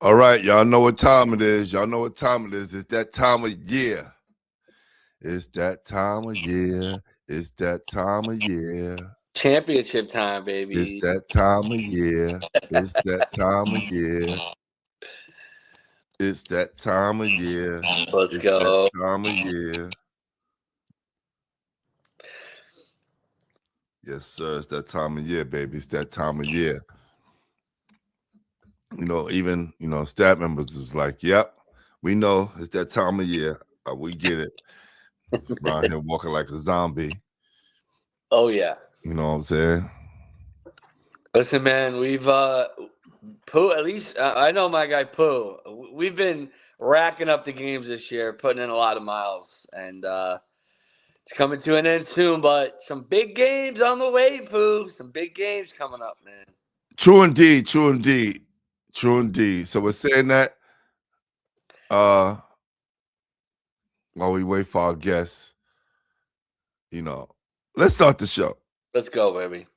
All right, y'all know what time it is. Y'all know what time it is. It's that time of year. It's that time of year. It's that time of year. Championship time, It's baby. that time of year. It's that time of year. It's that time of year. Let's It's that go. time of year. Yes, sir. It's that time of year, baby. It's that time of year. Even staff members was like, "Yep, we know it's that time of year. We get it." Around here walking like a zombie. Oh yeah. You know what I'm saying? Listen, man, we've Pooh. At least I know my guy Pooh. We've been racking up the games this year, putting in a lot of miles, and it's coming to an end soon. But some big games on the way, Pooh. Some big games coming up, man. True indeed. True indeed. True indeed. So we're saying that while we wait for our guests, let's start the show. Let's go, baby.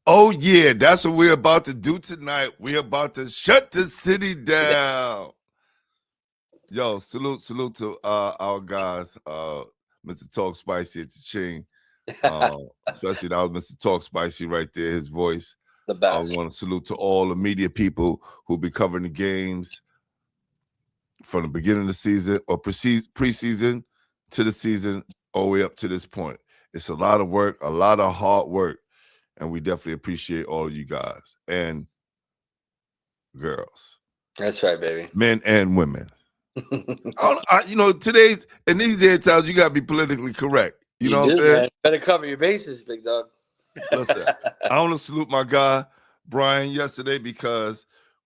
Oh yeah, that's what we're about to do tonight. We're about to shut the city down. Yo, salute to our guys, Mr. Talk Spicy at the Ching. Especially that was Mr. Talk Spicy right there, his voice. The I best. want to salute to all the media people who be covering the games from the beginning of the season or preseason to the season all the way up to this point. It's a lot of work, a lot of hard work, and we definitely appreciate all of you guys and girls. That's right, baby. Men and women. Today's in these day times, you gotta be politically correct. You know what I'm saying? Man. Better cover your bases, big dog. Listen, I want to salute my guy Brian yesterday because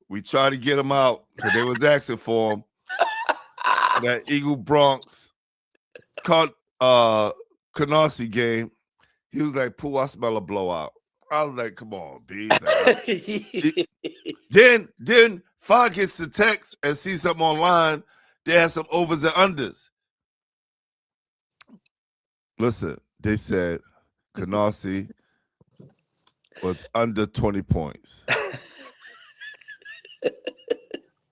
we tried to get him out because they was asking for him. That Eagle Bronx Canarsie game. He was like, "Pooh, I smell a blowout." I was like, "Come on, B." Like, then Fa gets the text and sees something online. They have some overs and unders. Listen, they said Canarsie was under 20 points.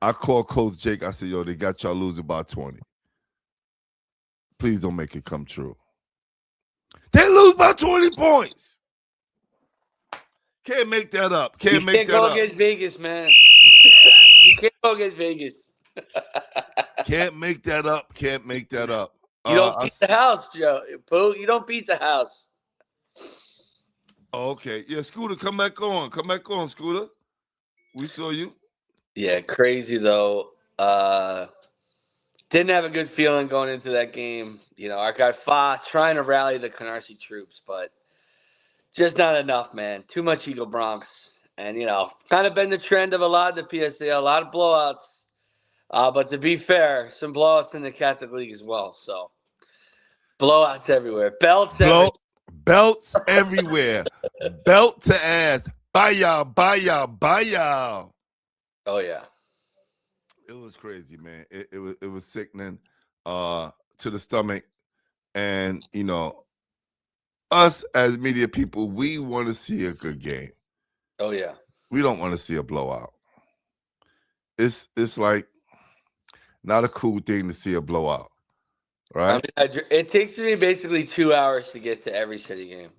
I called Coach Jake. I said, "Yo, they got y'all losing by 20. Please don't make it come true." They lose by 20 points. Can't make that up. You can't go against Vegas, man. You can't go against Vegas. Can't make that up. Can't make that up. You don't beat the house, Joe. Pooh, you don't beat the house. Okay. Yeah, Scooter, come back on. Come back on, Scooter. We saw you. Yeah, crazy though. Didn't have a good feeling going into that game. Our guy Fa trying to rally the Canarsie troops, but just not enough, man. Too much Eagle Bronx. And, kind of been the trend of a lot of the PSA, a lot of blowouts. But to be fair, some blowouts in the Catholic League as well. So, blowouts everywhere. Belts everywhere. Belts everywhere. Belt to ass. Buy y'all, buy y'all, buy y'all. Oh, yeah. It was crazy, man. It was sickening to the stomach. And, us as media people, we want to see a good game. Oh, yeah. We don't want to see a blowout. It's like not a cool thing to see a blowout. right? It takes me basically 2 hours to get to every City game.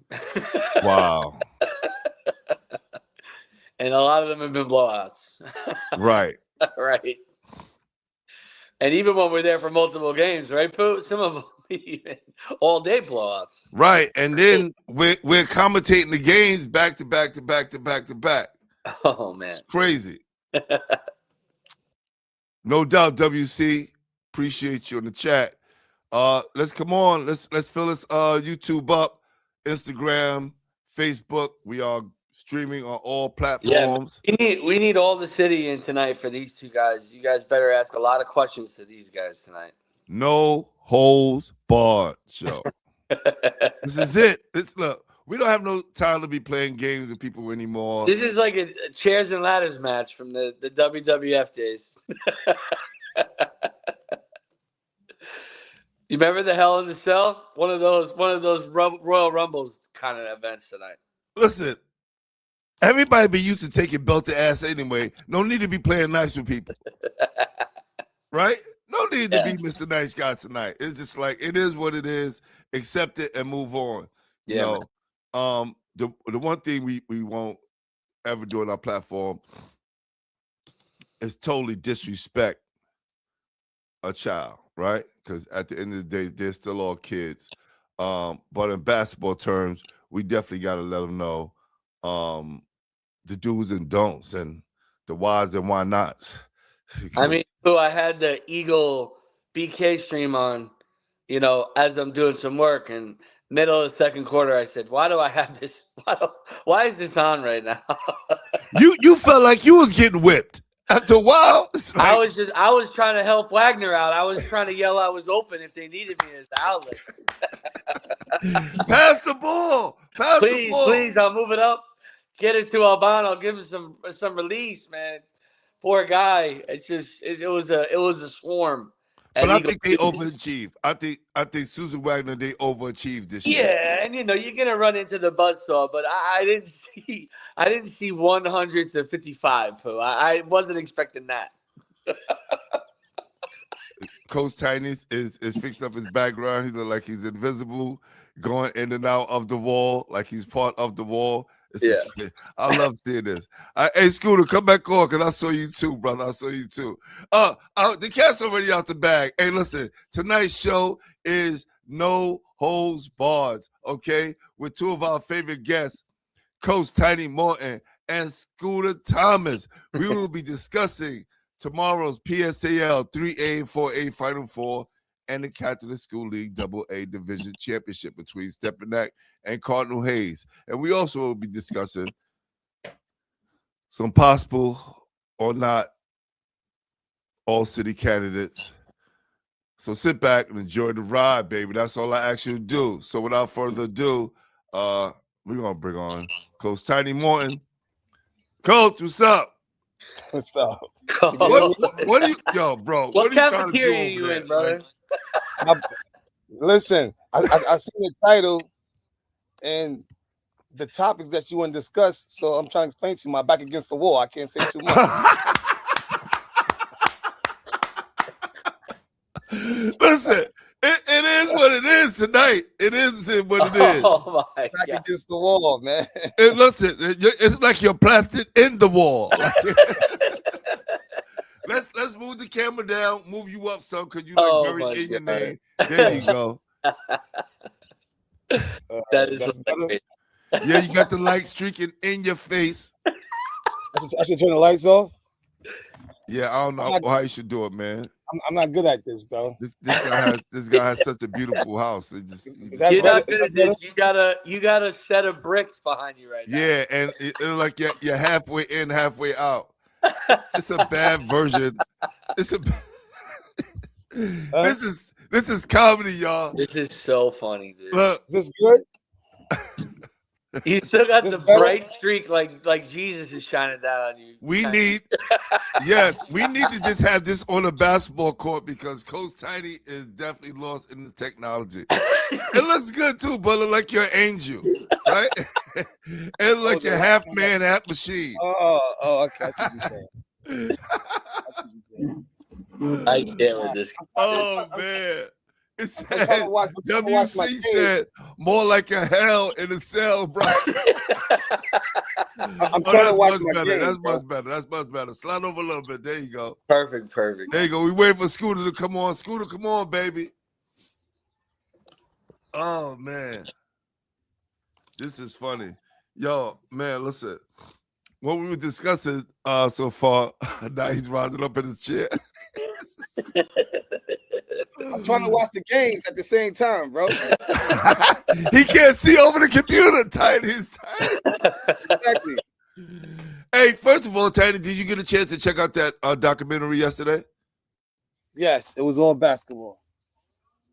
Wow. And a lot of them have been blowouts. Right. Right. And even when we're there for multiple games, right, Pooh? Some of them even all day blowouts. Right. And then we're commentating the games back to back to back to back to back. Oh man. It's crazy. No doubt, WC. Appreciate you in the chat. Let's come on. Let's fill this YouTube up, Instagram, Facebook. We are streaming on all platforms. Yeah, we need all the city in tonight for these two guys. You guys better ask a lot of questions to these guys tonight. No holds barred show. This is it. Look, we don't have no time to be playing games with people anymore. This is like a chairs and ladders match from the WWF days. You remember the Hell in the Cell? One of those Royal Rumbles kind of events tonight. Listen, everybody be used to taking belt to ass anyway. No need to be playing nice with people. Right? No need to be Mr. Nice Guy tonight. It's just like, it is what it is. Accept it and move on. You know, the one thing we won't ever do on our platform is totally disrespect a child, right? Because at the end of the day, they're still all kids. But in basketball terms, we definitely got to let them know the do's and don'ts and the whys and why nots. I mean, I had the Eagle BK stream on, you know, as I'm doing some work, and middle of the second quarter, I said, "Why do I have this? Why is this on right now?" You felt like you was getting whipped. After a while, it's like, I was trying to help Wagner out. I was trying to yell I was open if they needed me as the outlet. Pass the ball. Please, I'll move it up. Get it to Albano. Give him some release, man. Poor guy. It was a swarm. But I think they overachieved. I think Susan Wagner, they overachieved this year. Yeah, and you know you're gonna run into the buzzsaw, but I didn't see 100 to 55. Pooh. I wasn't expecting that. Coach Tiny is fixing up his background. He look like he's invisible, going in and out of the wall, like he's part of the wall. I love seeing this. Hey, Scooter, come back on because I saw you too, brother. I saw you too. The cat's already out the bag. Hey, listen, tonight's show is no holds barred, okay? With two of our favorite guests, Coach Tiny Morton and Scooter Thomas. We will be discussing tomorrow's PSAL 3A and 4A Final Four and the Catholic School League AA Division Championship between Stepinac and Cardinal Hayes. And we also will be discussing some possible or not all-city candidates. So sit back and enjoy the ride, baby. That's all I ask you to do. So without further ado, we're going to bring on Coach Tiny Morton. Coach, what's up? What's up? What are you, yo, bro? What are you trying to do cafeteria you in, brother? Listen, I see the title and the topics that you want to discuss, so I'm trying to explain to you. My back against the wall. I can't say too much. Listen, it is what it is tonight. It is what it is. Oh my back God. against the wall, man. And listen, it's like you're plastered in the wall. Let's move the camera down, move you up some because you like very in your name. There you go. That is better. Yeah, you got the light streaking in your face. I should turn the lights off. Yeah, I don't know how you should do it, man. I'm not good at this, bro. This guy has such a beautiful house. You're not good at this. You got a set of bricks behind you right now. Yeah, and it's like you're halfway in, halfway out. It's a bad version. This is comedy, y'all. This is so funny, dude. Look, is this good? You still got the bright streak like Jesus is shining down on you. We need to just have this on a basketball court because Coach Tiny is definitely lost in the technology. It looks good too, brother, like you're an angel, right? It looks like you're half man, half machine. Oh, okay. I see what you're saying. I get with this. Oh man. It I'm trying said, to watch my WC game. said, more like a hell in a cell, bro. I'm trying to watch my game. That's bro. much better. That's much better. Slide over a little bit. There you go. Perfect. There you go. We wait for Scooter to come on. Scooter, come on, baby. Oh, man. This is funny. Yo, man, listen. What we were discussing so far, now he's rising up in his chair. I'm trying to watch the games at the same time, bro. He can't see over the computer, Tiny. Exactly. Hey, first of all, Tiny, did you get a chance to check out that documentary yesterday? Yes, it was all basketball.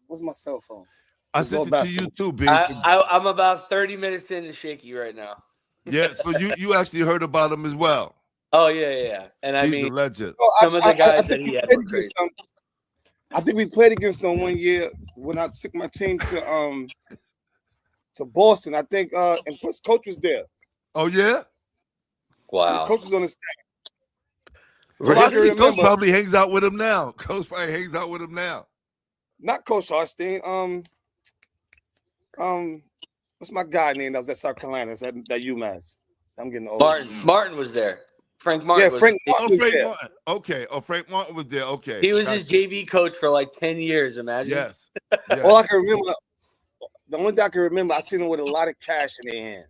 Where's my cell phone? I sent it to you too, Biggs. I'm about 30 minutes into Shaky right now. Yeah, so you actually heard about him as well. Oh yeah. And I He's mean, a legend. some of the guys that he had were great. I think we played against them one year when I took my team to Boston. I think and plus coach was there. Oh yeah? Wow. The coach was on the staff. Well, I think Coach probably hangs out with him now. Coach probably hangs out with him now. Not Coach Harstein. What's my guy name that was at South Carolina? That UMass. I'm getting old. Martin was there. Frank Martin. Yeah, Frank Martin was there. Martin. Okay. Oh, Frank Martin was there. Okay. He was his JV coach for like 10 years. Imagine. Yes. All I can remember, the only thing I can remember, I seen him with a lot of cash in their hand.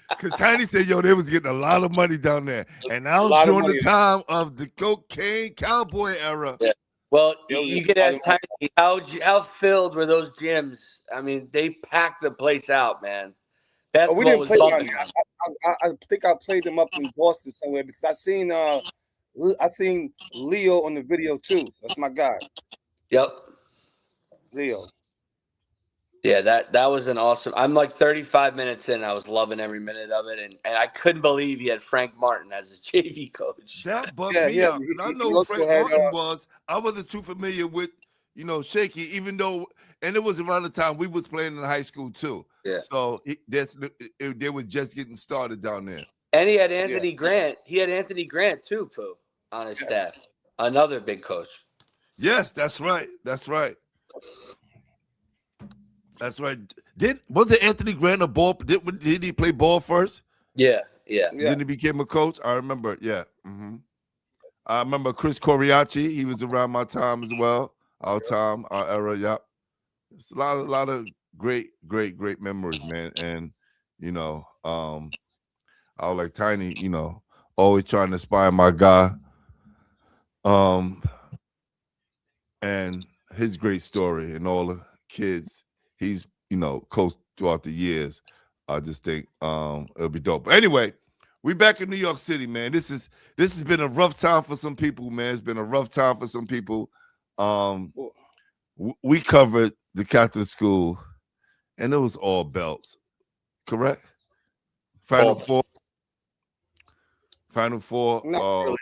Because Tiny said, yo, they was getting a lot of money down there. And that was during the time of the cocaine cowboy era. Yeah. Well, you could ask Tiny, how filled were those gyms? I mean, they packed the place out, man. Basketball we didn't play bumping. I think I played them up in Boston somewhere because I seen Leo on the video too. That's my guy. Yep. Leo. Yeah, that was an awesome. I'm like 35 minutes in. I was loving every minute of it, and I couldn't believe he had Frank Martin as his JV coach. That bugged me out. I know who Frank Martin was. I wasn't too familiar with, Shaky, even though, and it was around the time we was playing in high school too. Yeah. So they were just getting started down there. And he had Anthony Grant. He had Anthony Grant too, Pooh, on his staff. Another big coach. Yes, that's right. That's right. That's right. Wasn't Anthony Grant a ball? Did he play ball first? Yeah. Then he became a coach. I remember. Yeah. Mm-hmm. I remember Chris Coriacci. He was around my time as well. Our time, our era. Yeah. It's a lot of great memories, man. And I was like Tiny. Always trying to inspire my guy. And his great story and all the kids he's coached throughout the years. I just think it'll be dope. But anyway, we back in New York City, man. This has been a rough time for some people, man. It's been a rough time for some people. We covered the Catholic school, and it was all belts, correct? Final four. Not really.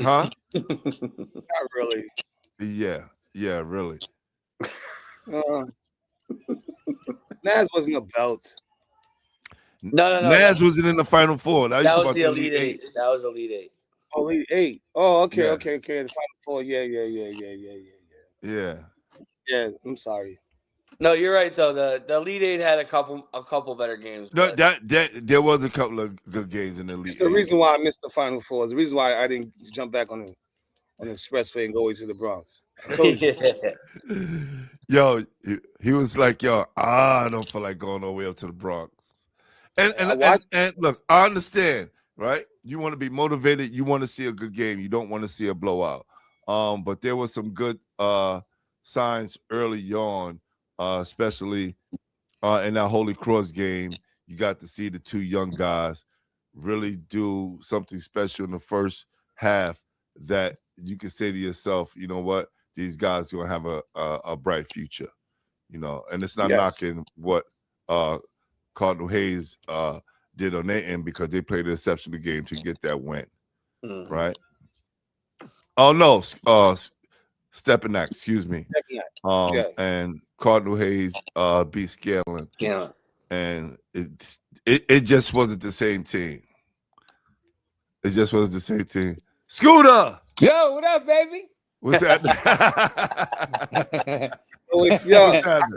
Huh? Not really. Yeah, really. Naz wasn't a belt. No. Naz wasn't in the Final Four. That was the Elite Eight. That was Elite Eight. Elite Eight. Oh, okay. Yeah. Okay. The Final Four. Yeah. Yeah. I'm sorry. No, you're right though. The Elite Eight had a couple better games. No, that there was a couple of good games in the Elite. It's the reason why I missed the Final Four. The reason why I didn't jump back on the expressway and go away to the Bronx. I told you. Yo, he was like, yo, I don't feel like going all the way up to the Bronx. And look, I understand, right? You want to be motivated. You want to see a good game. You don't want to see a blowout. But there was some good signs early on, especially in that Holy Cross game. You got to see the two young guys really do something special in the first half that you can say to yourself, you know what? These guys are going to have a bright future, and it's not knocking what Cardinal Hayes did on their end because they played an exceptional game to get that win, right? Oh, no, Stepanak, excuse me. And Cardinal Hayes beat Scanlon. Yeah. And it just wasn't the same team. It just wasn't the same team. Scooter! Yo, what up, baby? What's that? Oh, it's young. What's I happening?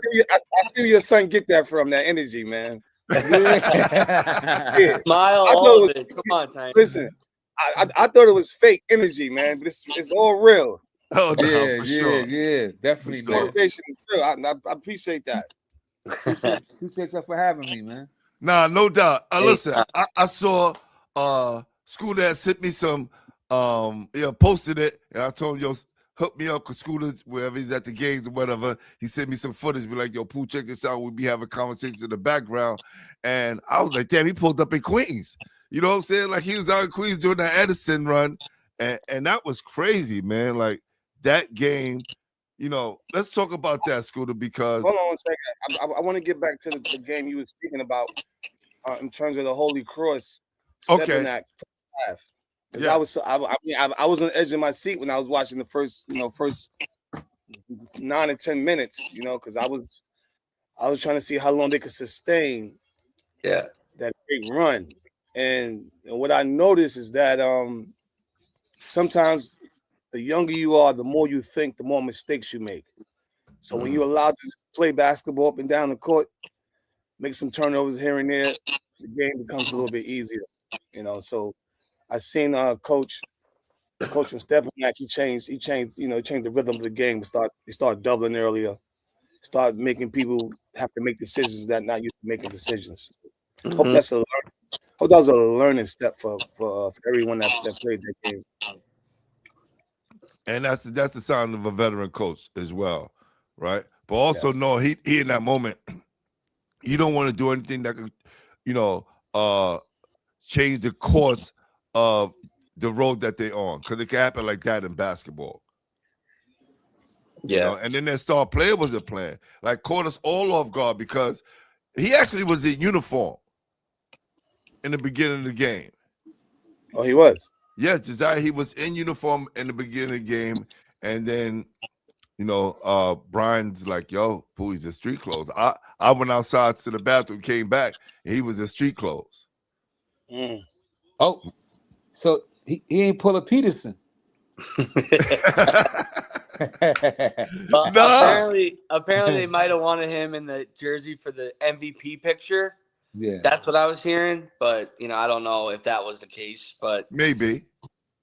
see where your son get that from, that energy, man. Yeah. Smile I thought all it of was, it. Come on, Tiny. listen, I thought it was fake energy, man, but it's all real. Oh no, Yeah, for sure. definitely, For man. sure. Motivation is real. I appreciate that. Appreciate you for having me, man. Nah, no doubt. Listen, Anytime. I saw Scooter had sent me some posted it, and I told him, yo, hook me up because Scooter's wherever he's at the games or whatever. He sent me some footage, be like, yo, Pooh, check this out. We'll be having conversations in the background. And I was like, damn, he pulled up in Queens. You know what I'm saying? Like he was out in Queens doing that Edison run. And that was crazy, man. Like that game, let's talk about that, Scooter, because Hold on one second. I want to get back to the game you were speaking about in terms of the Holy Cross stepping that path. Because I was on the edge of my seat when I was watching the first 9 or 10 minutes, because I was trying to see how long they could sustain that great run. And what I noticed is that sometimes the younger you are, the more you think, the more mistakes you make. So when you're allowed to play basketball up and down the court, make some turnovers here and there, the game becomes a little bit easier. So I seen coach from stepping back, he changed the rhythm of the game. He started doubling earlier, start making people have to make decisions that not used to making decisions. Hope that was a learning step for everyone that played that game. And that's the sign of a veteran coach as well, right? But also know he in that moment, you don't want to do anything that could, change the course of the road that they're on, because it can happen like that in basketball. Yeah. And then their star player wasn't playing, like caught us all off guard because he actually was in uniform in the beginning of the game. Oh, he was? Yes, Josiah, he was in uniform in the beginning of the game, and then Brian's like, yo, Pooh, he's in street clothes. I went outside to the bathroom, came back, and he was in street clothes. Oh, so he ain't pull a Peterson. Well, Nah. apparently they might have wanted him in the jersey for the MVP picture. Yeah. That's what I was hearing, but I don't know if that was the case, but maybe.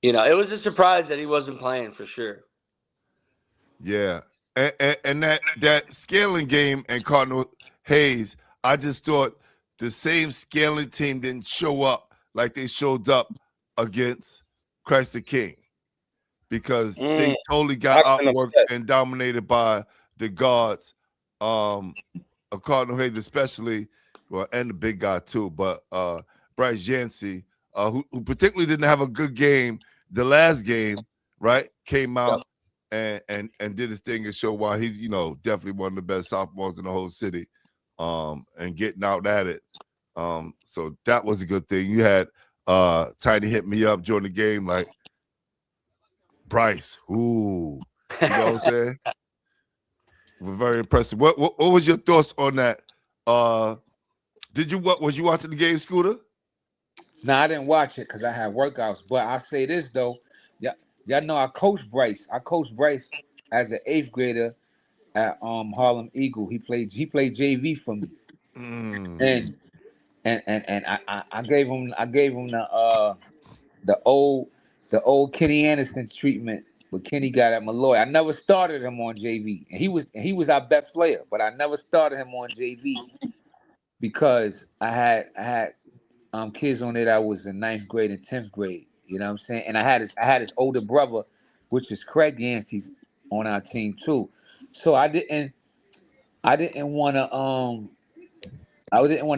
It was a surprise that he wasn't playing for sure. Yeah. And that scaling game and Cardinal Hayes, I just thought the same scaling team didn't show up like they showed up against Christ the King, because they totally got outworked and dominated by the guards of Cardinal Hayes, especially, and the big guy too, but Bryce Yancey, who particularly didn't have a good game the last game, right? Came out and did his thing and showed why he's definitely one of the best sophomores in the whole city, and getting out at it. So that was a good thing. You had Tiny hit me up during the game like, Bryce, ooh, you know what I'm saying? We're very impressive. What was your thoughts on that? Was you watching the game, Scooter? No, I didn't watch it because I had workouts. But I say this though, y'all know I coached Bryce. I coached Bryce as an 8th grader at Harlem Eagle. He played JV for me, and I gave him the old Kenny Anderson treatment, but Kenny got at Malloy. I never started him on JV, and he was our best player, but I never started him on JV because I had kids on there that was in 9th grade and 10th grade. You know what I'm saying? And I had his older brother, which is Craig Yancey's, on our team too. So I didn't want to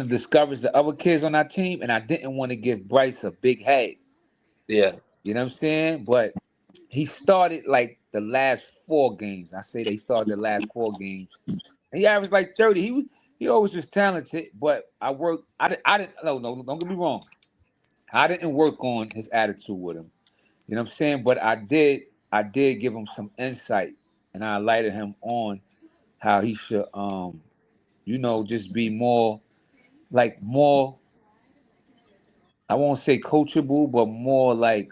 discourage the other kids on our team, and I didn't want to give Bryce a big head. Yeah. You know what I'm saying? But he started like the last 4 games. I say they started the last 4 games. He averaged like 30. He always was talented, but I didn't no, don't get me wrong. I didn't work on his attitude with him. You know what I'm saying? But I did give him some insight, and I lighted him on how he should just be more I won't say coachable, but more like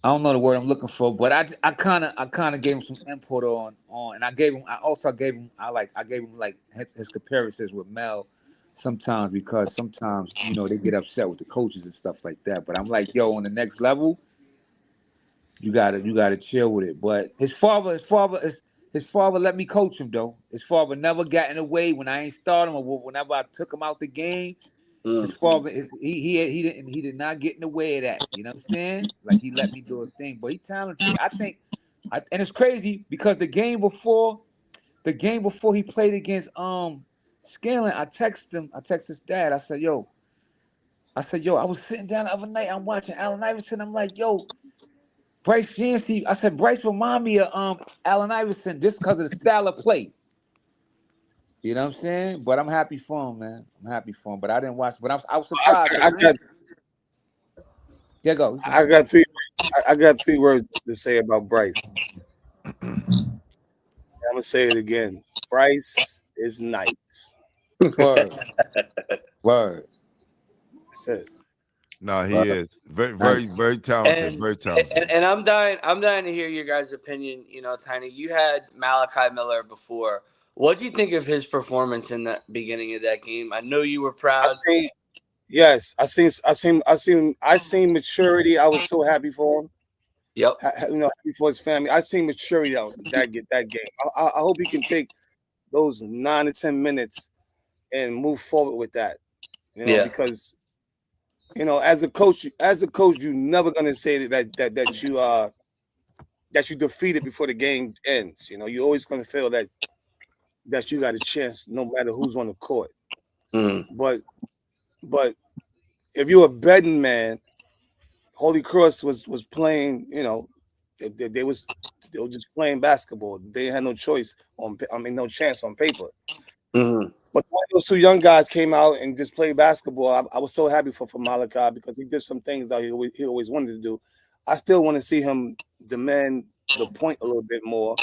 I don't know the word I'm looking for, but I kind of gave him some input on, and I gave him like his comparisons with Mel sometimes because sometimes they get upset with the coaches and stuff like that. But I'm like, yo, on the next level, you gotta chill with it. But his father let me coach him though. His father never got in the way when I ain't start him or whenever I took him out the game. His Mm. father is he did not get in the way of that. You know what I'm saying? Like he let me do his thing. But he talented. I think and it's crazy because the game before he played against Scanlon, I texted his dad. I was sitting down the other night, I'm watching Allen Iverson. I'm like, yo, Bryce Yancey. I said Bryce remind me of Allen Iverson just because of the style of play. You know what I'm saying? But I'm happy for him, man. I'm happy for him. But I didn't watch. But I was surprised. I got Yeah, go. I got three. I got 3 words to say about Bryce. I'm gonna say it again. Bryce is nice. Word. Word. That's it. No, he is very, very, Nice. very talented. And, Very talented. and I'm dying to hear your guys' opinion. Tiny, you had Malachi Miller before. What do you think of his performance in the beginning of that game? I know you were I proud. seen. Yes, I seen maturity. I was so happy for him. Yep. Happy for his family. I seen maturity out that game. I hope he can take those 9 to 10 minutes and move forward with that. Yeah. Because as a coach, you're never gonna say that you defeated before the game ends. You're always gonna feel that you got a chance, no matter who's on the court. Mm. But if you're a betting man, Holy Cross was playing. They were just playing basketball. They had no choice no chance on paper. Mm. But when those 2 young guys came out and just played basketball, I was so happy for Malachi because he did some things that he always wanted to do. I still want to see him demand the point a little bit more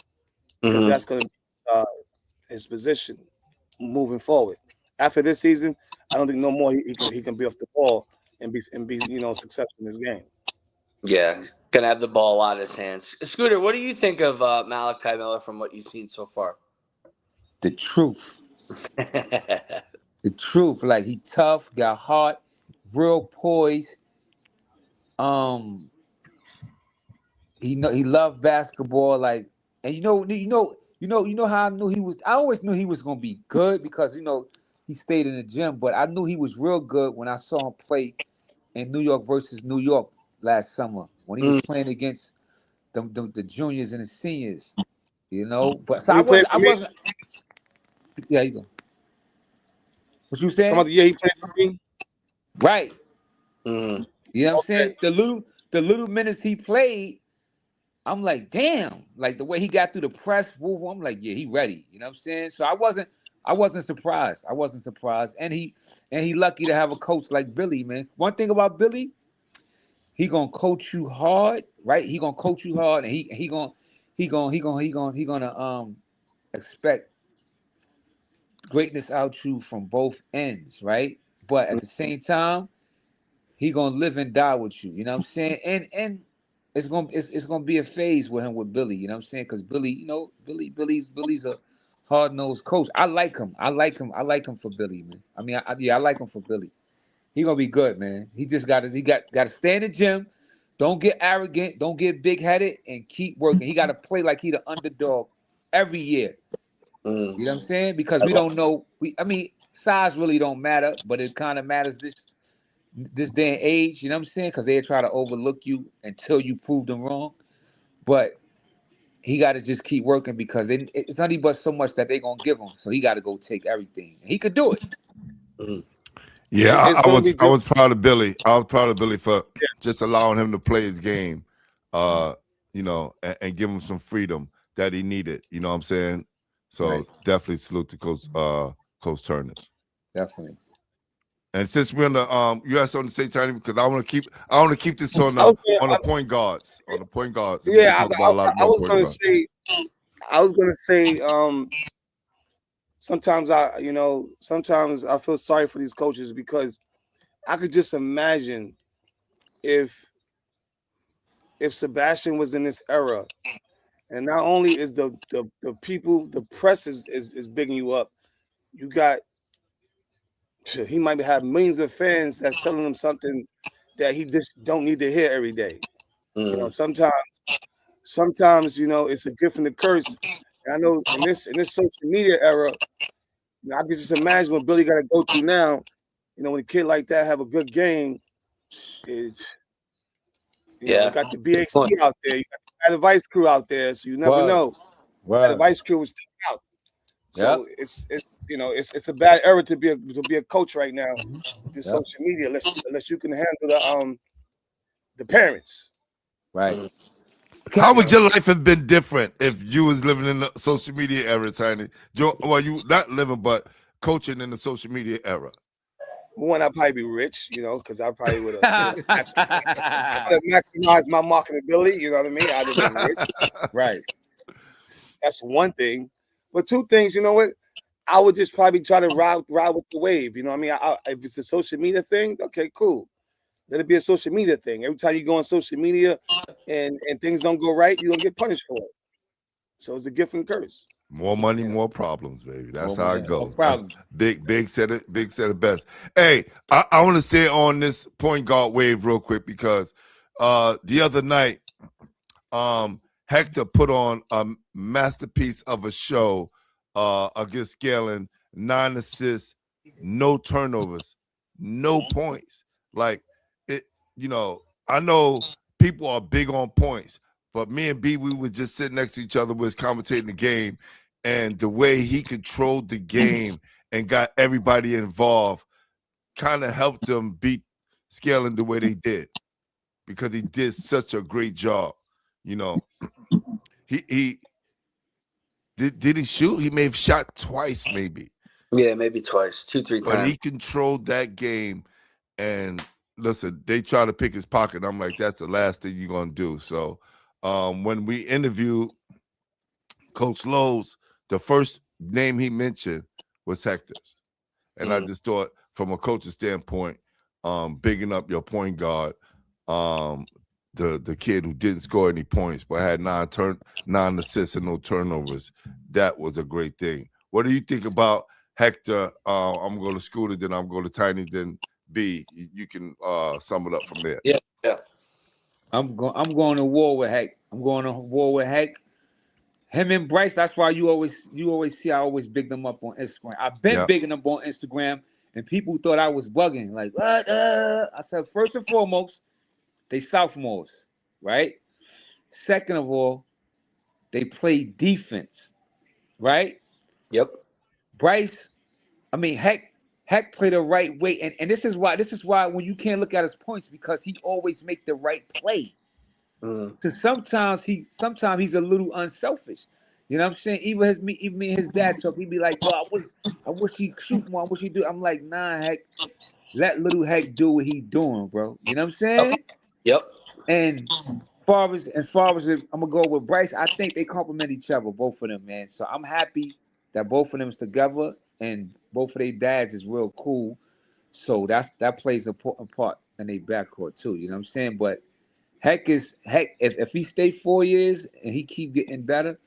because Mm. that's going to be his position moving forward. After this season, I don't think no more he can be off the ball and be successful in this game. Yeah. Gonna have the ball out of his hands. Scooter, what do you think of Malachi Miller from what you've seen so far? The truth. The truth. Like he tough, got heart, real poise. Um, he loved basketball. Like, and how I knew he was. I always knew he was gonna be good because he stayed in the gym. But I knew he was real good when I saw him play in New York versus New York last summer when he was Mm. playing against the juniors and the seniors. But so When I he played wasn't. I for me, wasn't. Yeah, you go. What you talking about saying? the year he played for me. Right. Mm. You know what I'm Okay, saying? The little minutes he played, I'm like, damn. Like the way he got through the press, I'm like, yeah, he ready. You know what I'm saying? So I wasn't surprised. I wasn't surprised. And he lucky to have a coach like Billy, man. One thing about Billy, he gonna coach you hard, right? He gonna coach you hard, and he gonna expect greatness out you from both ends, right? But at the same time, he gonna live and die with you. You know what I'm saying? And it's gonna be a phase with him with Billy. You know what I'm saying? Because Billy, Billy's a hard nosed coach. I like him. I like him. I like him for Billy, man. I mean, I like him for Billy. He gonna be good, man. He just got to stay in the gym. Don't get arrogant. Don't get big headed, and keep working. He got to play like he the underdog every year. Mm. You know what I'm saying? Because I we love don't know. I mean, size really don't matter, but it kind of matters this day and age. You know what I'm saying? Because they try to overlook you until you prove them wrong. But he got to just keep working because it's nothing but so much that they gonna give him. So he got to go take everything. He could do it. Mm. Yeah, it's I going to was be I different. was proud of Billy. I was proud of Billy for just allowing him to play his game, and give him some freedom that he needed. You know what I'm saying? So Right. definitely salute to Coach Turners. Definitely. And since we're on the you have something to say, Tiny, because I want to keep this on I the was gonna, on the point guards. On the point guards. We can yeah, talk about a lot I more was point going to guards. say. I was going to say. Sometimes sometimes I feel sorry for these coaches because I could just imagine if if Sebastian was in this era, and not only is the people, the press is bigging you up, you got he might have millions of fans that's telling him something that he just don't need to hear every day. You know, sometimes it's a gift and a curse. And I know in this social media era, I can just imagine what Billy got to go through now. When a kid like that have a good game, it's you got the BAC out there, you got the advice crew out there, so you never know. The advice crew was out. So it's a bad era to be a coach right now with this social media, unless you can handle the parents. Right. How would your life have been different if you was living in the social media era, Tiny? Well, you not living, but coaching in the social media era. One, I'd probably be rich, because I probably would have maximized my marketability. You know what I mean? I'd have been rich. Right. That's one thing. But two things, you know what? I would just probably try to ride with the wave. You know what I mean? If it's a social media thing, okay, cool. Let it be a social media thing. Every time you go on social media and things don't go right, you're gonna get punished for it. So it's a gift and curse. More money, more problems, baby. That's how it goes. Big said it best. Hey, I want to stay on this point guard wave real quick because the other night, Hector put on a masterpiece of a show against Galen, 9 assists, no turnovers, no points. Like it, I know people are big on points, but me and B, we would just sit next to each other, was commentating the game, and the way he controlled the game and got everybody involved kind of helped them beat Scaling the way they did, because he did such a great job. He did he shoot? He may have shot twice, maybe. Yeah, maybe twice, 2-3 times. But he controlled that game. And listen, they try to pick his pocket. I'm like, that's the last thing you're gonna do. So when we interviewed Coach Lowe's, the first name he mentioned was Hector's. And I just thought, from a coach's standpoint, bigging up your point guard, the kid who didn't score any points but had 9 assists and no turnovers, that was a great thing. What do you think about Hector? I'm going to Scooter, then I'm going to Tiny, then B. You can sum it up from there. Yeah. I'm going to war with Heck. I'm going to war with Heck. Him and Bryce. That's why you always see I always big them up on Instagram. I've been bigging them on Instagram, and people thought I was bugging. Like, what? I said, first and foremost, they sophomores, right? Second of all, they play defense, right? Yep. Bryce, Heck played the right way, and this is why when you can't look at his points, because he always make the right play. Because sometimes he's a little unselfish. You know what I'm saying? Even me and his dad talk. He'd be like, "Well, I wish he shoot more. I wish he do." I'm like, "Nah, Heck, let little Heck do what he doing, bro." You know what I'm saying? Yep. And far as I'm gonna go with Bryce, I think they complement each other, both of them, man. So I'm happy that both of them is together, and both of their dads is real cool. So that plays a part in their backcourt too. You know what I'm saying? But Heck, if he stay 4 years and he keep getting better,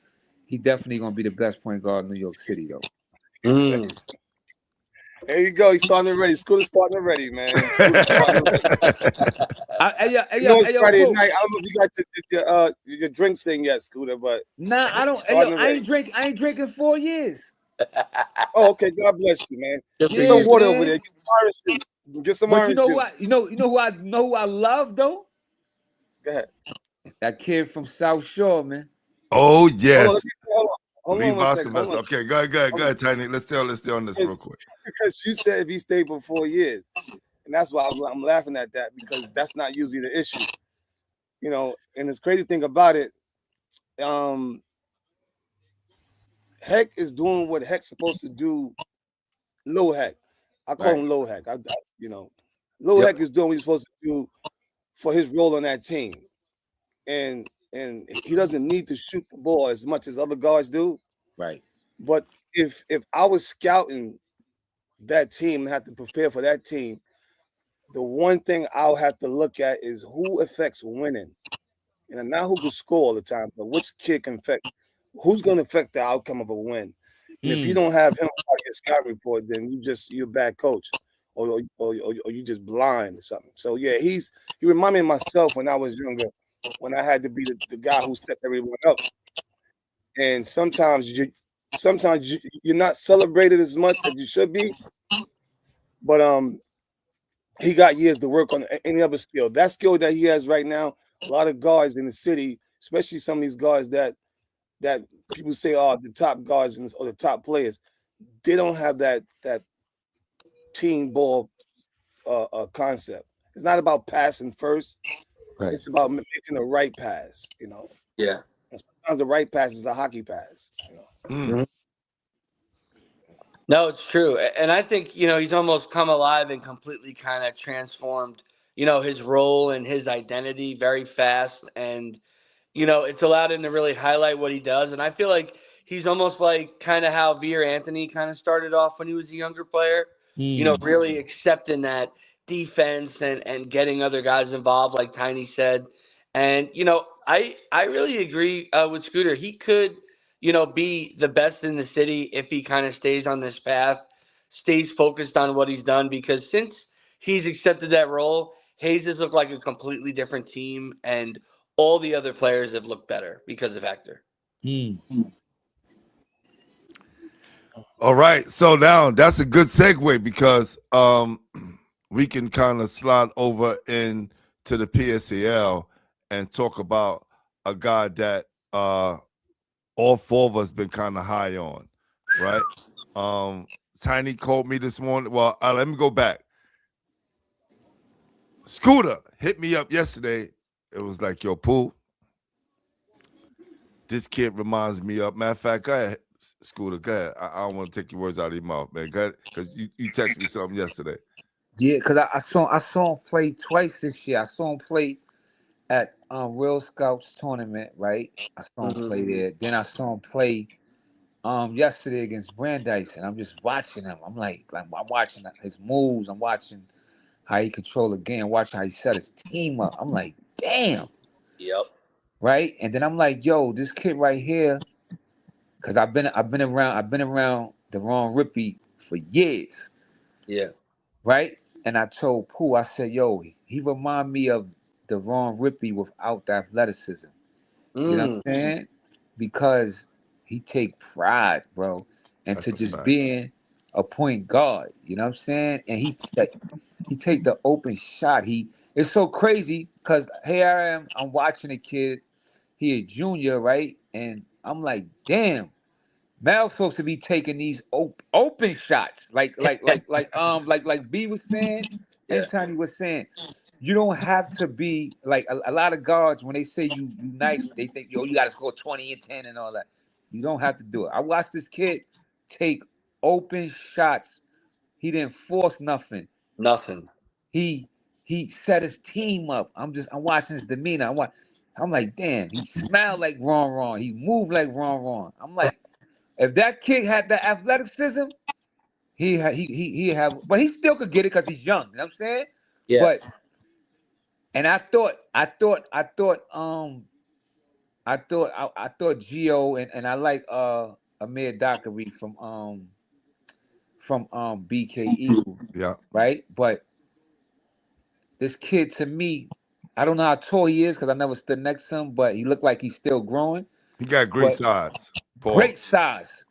he definitely gonna be the best point guard in New York City, though. There you go. He's starting already. Scooter's starting already, man. Scooter's starting already. It's Friday night. I don't know if you got your drinks in yet, Scooter, but nah, I don't. I ain't drinking 4 years. Oh, okay. God bless you, man. Get some water over there. Get some orange juice. What? You know who I love though? Go ahead. That kid from South Shore, man. Oh yes. Hold on one second. Okay, go ahead, Tiny. Let's stay on this real quick. Because you said if he stayed for 4 years, and that's why I'm laughing at that, because that's not usually the issue. And this crazy thing about it, Heck is doing what Heck's supposed to do. Low Heck, I call him Low Heck. Low Heck is doing what he's supposed to do for his role on that team, and he doesn't need to shoot the ball as much as other guards do. Right. But if I was scouting that team and had to prepare for that team, the one thing I'll have to look at is who affects winning. And not who can score all the time, but which kid can affect, who's going to affect the outcome of a win. And if you don't have him on your scouting report, then you're a bad coach, or you just blind or something. So yeah, he reminded me of myself when I was younger, when I had to be the guy who set everyone up. And sometimes you're not celebrated as much as you should be. But he got years to work on any other skill. That skill that he has right now, a lot of guards in the city, especially some of these guards that people say are the top guards or the top players, they don't have that team ball concept. It's not about passing first. Right. It's about making the right pass, you know. Yeah. And sometimes the right pass is a hockey pass, you know. No, it's true. And I think, he's almost come alive and completely kind of transformed, his role and his identity very fast. And, it's allowed him to really highlight what he does. And I feel like he's almost like kind of how Veer Anthony kind of started off when he was a younger player, really accepting that defense and getting other guys involved, like Tiny said. And, I really agree with Scooter. He could, be the best in the city if he kind of stays on this path, stays focused on what he's done. Because since he's accepted that role, Hayes has looked like a completely different team, and all the other players have looked better because of Hector. All right, so now that's a good segue because we can kind of slide over into the PSAL and talk about a guy that all four of us been kind of high on, right? Tiny called me this morning. Well, let me go back. Scooter hit me up yesterday. It was like, yo, Pooh, this kid reminds me of. Matter of fact, go ahead, Scooter, go ahead. I don't want to take your words out of your mouth, man. Go ahead, because you texted me something yesterday. Yeah, because I saw him play twice this year. I saw him play at Real Scouts tournament, right? I saw him play there. Then I saw him play yesterday against Brandeis, and I'm just watching him. I'm watching his moves. I'm watching how he control the game. Watching how he set his team up. I'm like, damn. Yep. Right? And then I'm like, yo, this kid right here, because I've been around the Ron Rippey for years. Yeah. Right? And I told Pooh, I said, yo, he remind me of the Ron Rippey without the athleticism. You know what I'm saying? Because he take pride, bro, and to just being a point guard. You know what I'm saying? And he take the open shot. It's so crazy because here I am. I'm watching a kid. He a junior, right? And I'm like, damn. Mal's supposed to be taking these open shots, like B was saying, and Tiny was saying. You don't have to be like a lot of guards when they say you nice, they think, yo, you gotta score 20 and 10 and all that. You don't have to do it. I watched this kid take open shots. He didn't force nothing. Nothing. He set his team up. I'm watching his demeanor. I'm like, damn, he smiled like Ron. He moved like Ron. I'm like, if that kid had the athleticism, he have, but he still could get it because he's young. You know what I'm saying? Yeah. But and I thought Gio and I like Amir Dockery from BK Eagle. Yeah. Right? But this kid to me, I don't know how tall he is because I never stood next to him, but he looked like he's still growing. He got great size. Great size.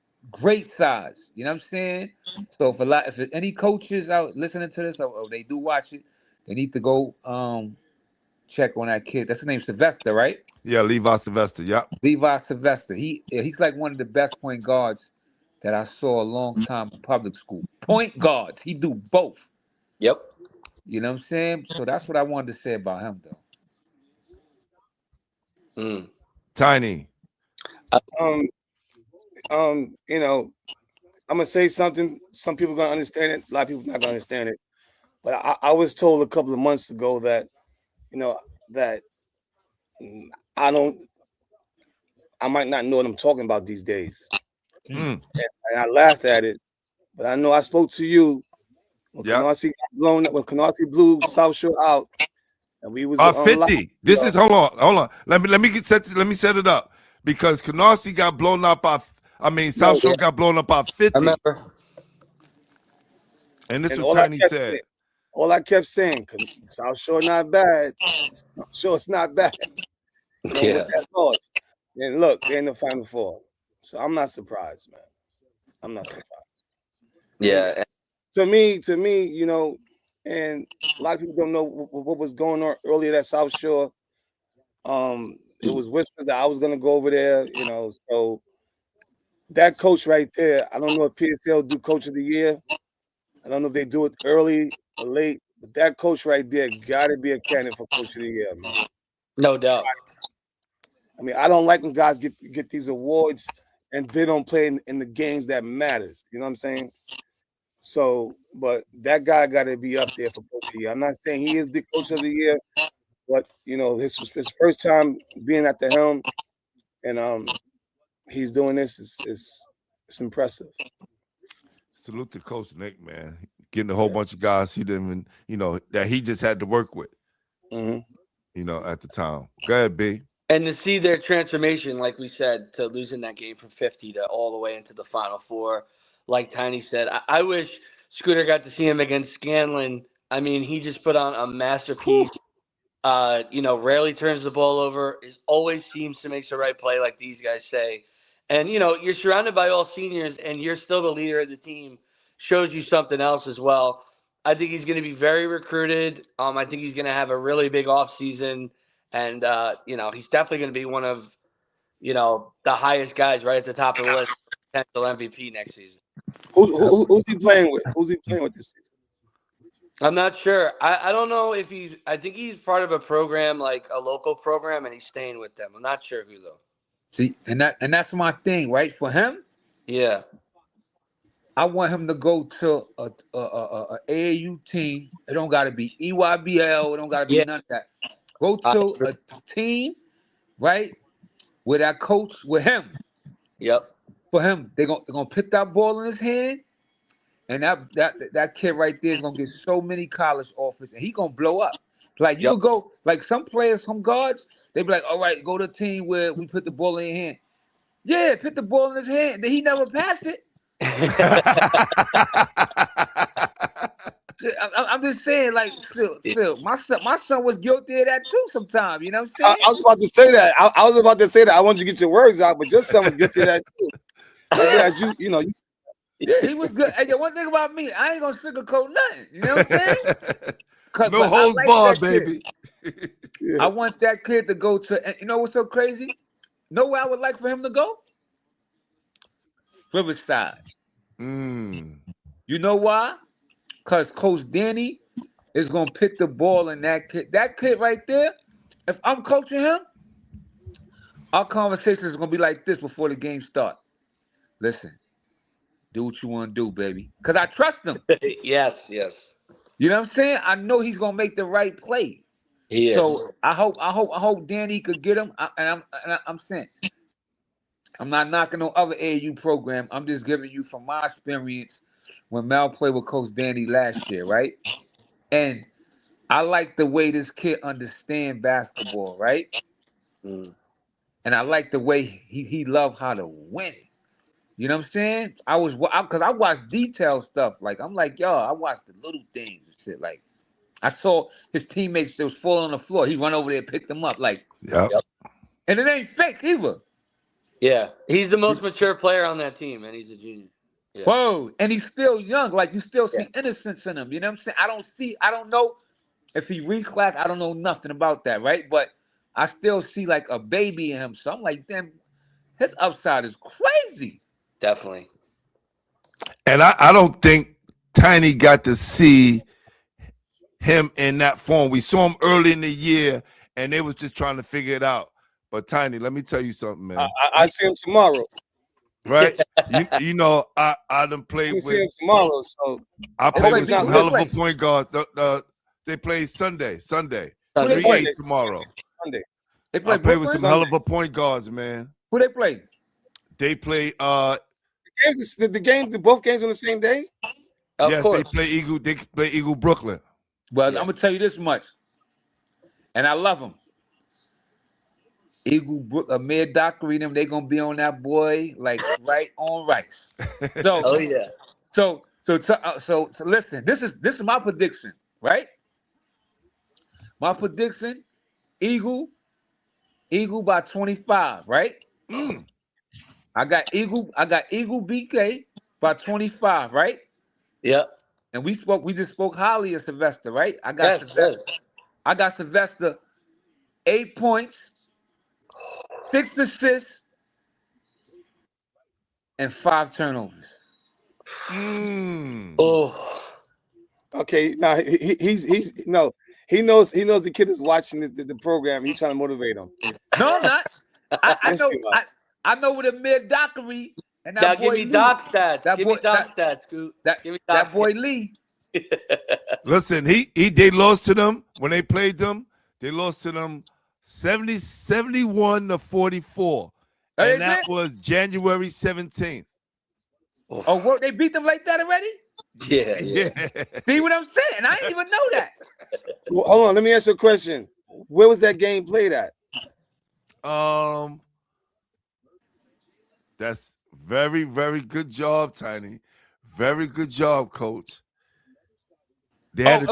You know what I'm saying? So if any coaches out listening to this or they do watch it, they need to go check on that kid. That's his name, Sylvester, right? Yeah, Levi Sylvester. Yep. Levi Sylvester. He's like one of the best point guards that I saw a long time in public school. Point guards. He do both. Yep. You know what I'm saying? So that's what I wanted to say about him, though. Tiny. You know, I'm gonna say something. Some people gonna understand it. A lot of people not gonna understand it. But I was told a couple of months ago that, that I might not know what I'm talking about these days. And I laughed at it, but I know I spoke to you when Canarsie blew South Shore out, and we was 50. This is hold on. Let me set it up because Canarsie got blown up by. South Shore got blown up by 50. I remember. And this is and what Tiny said. All I kept saying, South Shore not bad. South Shore it's not bad. With that loss. And look, they're in the Final Four. So I'm not surprised, man. I'm not surprised. Yeah. To me, and a lot of people don't know what was going on earlier at South Shore. It was whispers that I was gonna go over there, So that coach right there, I don't know if PSL do Coach of the Year. I don't know if they do it early or late, but that coach right there got to be a candidate for Coach of the Year, man. No doubt. I don't like when guys get these awards and they don't play in the games that matters. You know what I'm saying? So, but that guy got to be up there for Coach of the Year. I'm not saying he is the Coach of the Year, but his first time being at the helm, and he's doing this. It's impressive. Salute to Coach Nick, man. Getting a whole bunch of guys he didn't even, that he just had to work with, at the time. Go ahead, B. And to see their transformation, like we said, to losing that game from 50 to all the way into the Final Four, like Tiny said, I wish Scooter got to see him against Scanlon. He just put on a masterpiece. Rarely turns the ball over. Always seems to make the right play, like these guys say. And, you're surrounded by all seniors, and you're still the leader of the team. Shows you something else as well. I think he's going to be very recruited. I think he's going to have a really big offseason. And, he's definitely going to be one of, the highest guys right at the top of the list for potential MVP next season. Who's he playing with? Who's he playing with this season? I'm not sure. I don't know if I think he's part of a program, like a local program, and he's staying with them. I'm not sure who, though. See, and that's my thing, right? For him, yeah, I want him to go to a AAU team. It don't got to be EYBL. It don't got to be none of that. Go to a team, right, where that coach with him. Yep. For him, they're gonna put that ball in his hand, and that kid right there is gonna get so many college offers, and he gonna blow up. Like you could go, like some players, some guards, they be like, all right, go to a team where we put the ball in your hand. Yeah, put the ball in his hand. Then he never passed it. I'm just saying, like, still, my son was guilty of that too. Sometimes, you know what I'm saying? I was about to say that. I was about to say that. I wanted you to get your words out, but your son was guilty of that too. Yeah, he was good. And one thing about me, I ain't gonna sugarcoat nothing. You know what I'm saying? No holds barred, baby. I want that kid to go to. And you know what's so crazy? Know where I would like for him to go? Riverside. You know why? Because Coach Danny is going to put the ball in that kid. That kid right there, if I'm coaching him, our conversations are going to be like this before the game starts. Listen, do what you want to do, baby. Because I trust him. Yes. You know what I'm saying? I know he's going to make the right play. He is. So I hope Danny could get him. I'm saying, I'm not knocking on other AAU program. I'm just giving you from my experience when Mal played with Coach Danny last year, right? And I like the way this kid understands basketball, right? And I like the way he loved how to win it. You know what I'm saying? Because I watched detailed stuff. Like, I'm like, yo, I watched the little things and shit. Like, I saw his teammates that was falling on the floor. He run over there and pick them up. Like, yep. And it ain't fake either. Yeah, he's the most mature player on that team, and he's a junior. Yeah. Whoa, and he's still young. Like, you still see innocence in him. You know what I'm saying? I don't know if he reclassed. I don't know nothing about that, right? But I still see like a baby in him. So I'm like, damn, his upside is crazy. Definitely. And I don't think Tiny got to see him in that form. We saw him early in the year, and they was just trying to figure it out. But Tiny, let me tell you something, man. I see him tomorrow. Right? I done played with. See him tomorrow, so I played with some hell of a point guard. They play Sunday. 3-8 tomorrow. Sunday. They play I played with some hell of a point guards, man. Who they play? They play both games on the same day? Yes, they play Eagle Brooklyn. Well, I'm gonna tell you this much. and I love him. Eagle Brook, Amir Dockery, them, they gonna be on that boy like right on rice. So, Oh yeah. so listen. This is my prediction, right? My prediction: Eagle by 25, right? Mm. I got Eagle BK by 25, right? Yep. And we just spoke highly of Sylvester, right? Yes. Yes. I got Sylvester 8 points, 6 assists, and 5 turnovers. Mm. Oh. Okay, now he knows the kid is watching the program. He's trying to motivate him. No, I'm not. I Yes, know you are. I know with Amir Dockery and that Now boy give me Lee. Doc stats. That Give boy me Doc stats, Scoot. Give me that Doc boy Lee. Listen, they lost to them when they played them. They lost to them 71 to 44. Oh, And they that did? was January 17th. Oh, what, they beat them like that already? Yeah. See what I'm saying? I didn't even know that. Well, hold on, let me ask you a question. Where was that game played at? That's very, very good job, Tiny. Very good job, Coach. They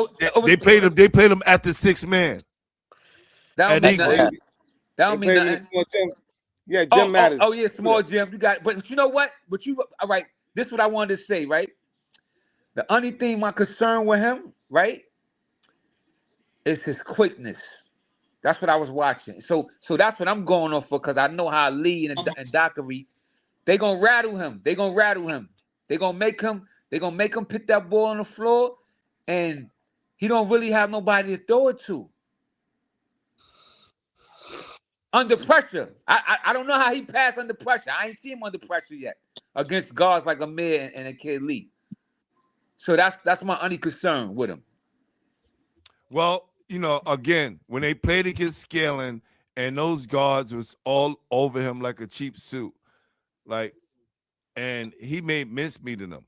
played them. They played them at the 6 man. That don't At mean Eagle. nothing. That don't They mean played in the nothing. small gym. Yeah, Jim Matters. Oh yeah, small gym. You got, but you know what? But you all right? This is what I wanted to say, right? The only thing my concern with him, right, is his quickness. That's what I was watching. So that's what I'm going off for, because I know how Lee and Dockery, they gonna rattle him. They gonna rattle him. They gonna make him pick that ball on the floor, and he don't really have nobody to throw it to. Under pressure. I don't know how he passed under pressure. I ain't seen him under pressure yet against guards like Amir and a kid Lee. So that's my only concern with him. Well, again, when they played against Scaling and those guards was all over him like a cheap suit, and he made mincemeat in them.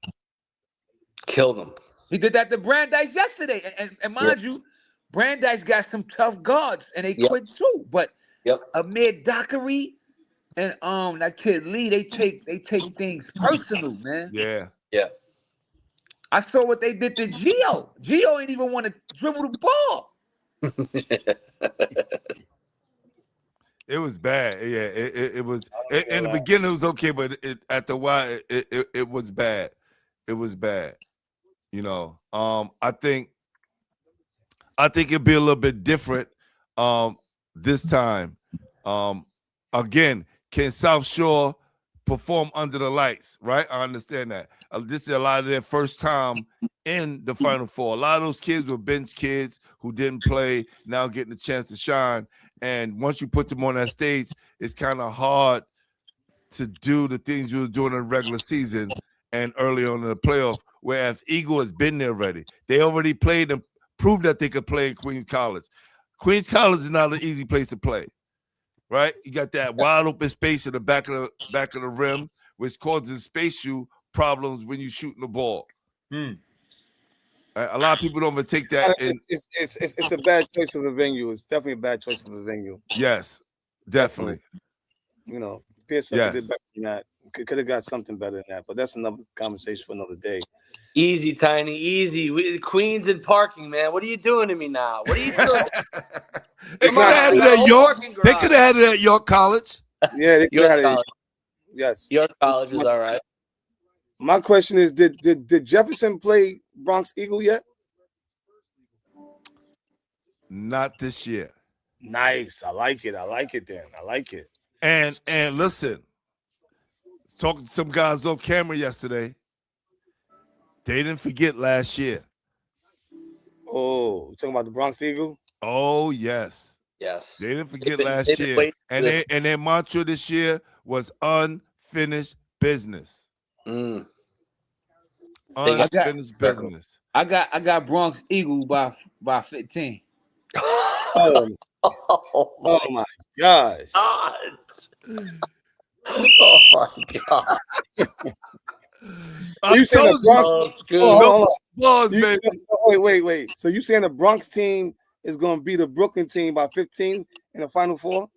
Killed him. He did that to Brandeis yesterday. And mind you, Brandeis got some tough guards and they quit too. But Amir Dockery and that kid Lee, they take things personal, man. Yeah. I saw what they did to Gio. Gio ain't even want to dribble the ball. It was bad. Yeah, it was. In the beginning, it was okay, but at the while, it was bad. It was bad. I think it'd be a little bit different this time. Again, can South Shore perform under the lights? Right, I understand that. This is a lot of their first time in the Final Four. A lot of those kids were bench kids who didn't play, now getting a chance to shine. And once you put them on that stage, it's kind of hard to do the things you were doing in the regular season and early on in the playoff. Where if Eagle has been there already, they already played and proved that they could play in Queens College. Queens College is not an easy place to play, right? You got that wide open space in the back of the rim, which causes space you problems when you're shooting the ball. A lot of people don't even take that. It's a bad choice of a venue. It's definitely a bad choice of a venue. Yes, definitely. Pearson did better than that. Could have got something better than that, but that's another conversation for another day. Easy, Tiny, easy. Queens and parking, man. What are you doing to me now? What are you doing? They could have had it at York. They could have had it at York College. Yeah, they could have had it. Yes, York College is all right. My question is, did Jefferson play Bronx Eagle yet? Not this year. Nice. I like it. Then. I like it. And listen, talking to some guys off camera yesterday, they didn't forget last year. Oh, you talking about the Bronx Eagle? Oh, yes. Yes. They didn't forget last year. And their mantra this year was unfinished business. Unfinished business. I got Bronx Eagle by 15. Oh my gosh. Oh my God. You saying the Bronx? Balls, baby. Wait. So you saying the Bronx team is going to be the Brooklyn team by 15 in the Final Four?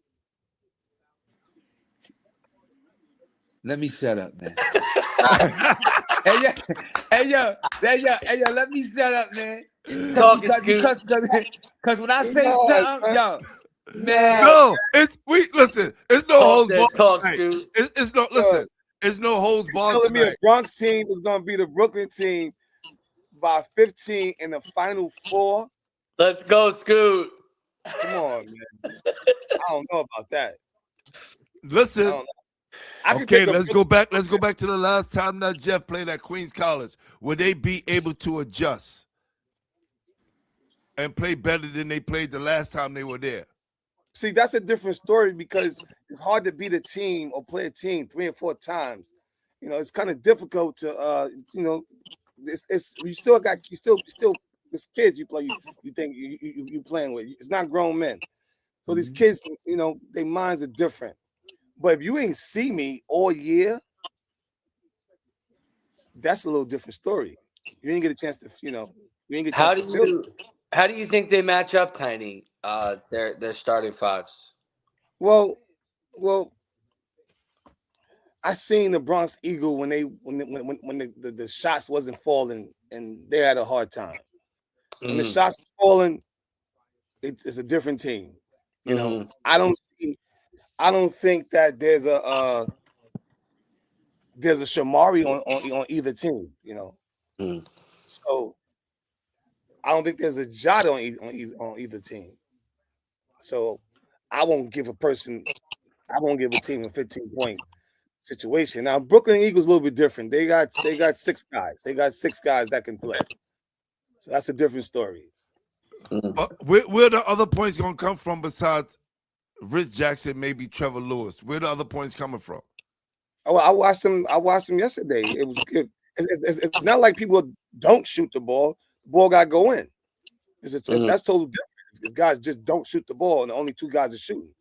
Let me shut up, man. Hey, yo, let me shut up, man. Because when I say something, yo, man. No, listen. It's no holds barred Talk, tonight. Scoot. It's no listen. It's no holds barred Telling me a tonight. Bronx team is going to be the Brooklyn team by 15 in the Final Four? Let's go, Scoot. Come on, man. I don't know about that. Listen. Okay, let's go back. Let's go back to the last time that Jeff played at Queens College. Would they be able to adjust and play better than they played the last time they were there? See, that's a different story because it's hard to beat a team or play a team 3 or 4 times. You know, it's kind of difficult to, you know, it's you still this kids you think you playing with. It's not grown men. So these kids, you know, their minds are different. But if you ain't see me all year, that's a little different story. You didn't get a chance to, you know, you didn't get a chance to feel. How do you think they match up, Tiny? Their starting fives. Well, I seen the Bronx Eagle when the shots wasn't falling and they had a hard time. When the shots falling, it's a different team. You know, I don't think that there's a Shamari on either team. You know, so I don't think there's a Jot on either team. So I won't give a team a 15-point situation. Now Brooklyn Eagles a little bit different. They got 6 guys. They got 6 guys that can play. So that's a different story. But where the other points gonna come from besides Rich Jackson, maybe Trevor Lewis? Where the other points coming from? Oh, I watched him yesterday. It was good. It's not like people don't shoot the ball. The ball got to go in. That's totally different. If guys just don't shoot the ball and the only 2 guys are shooting.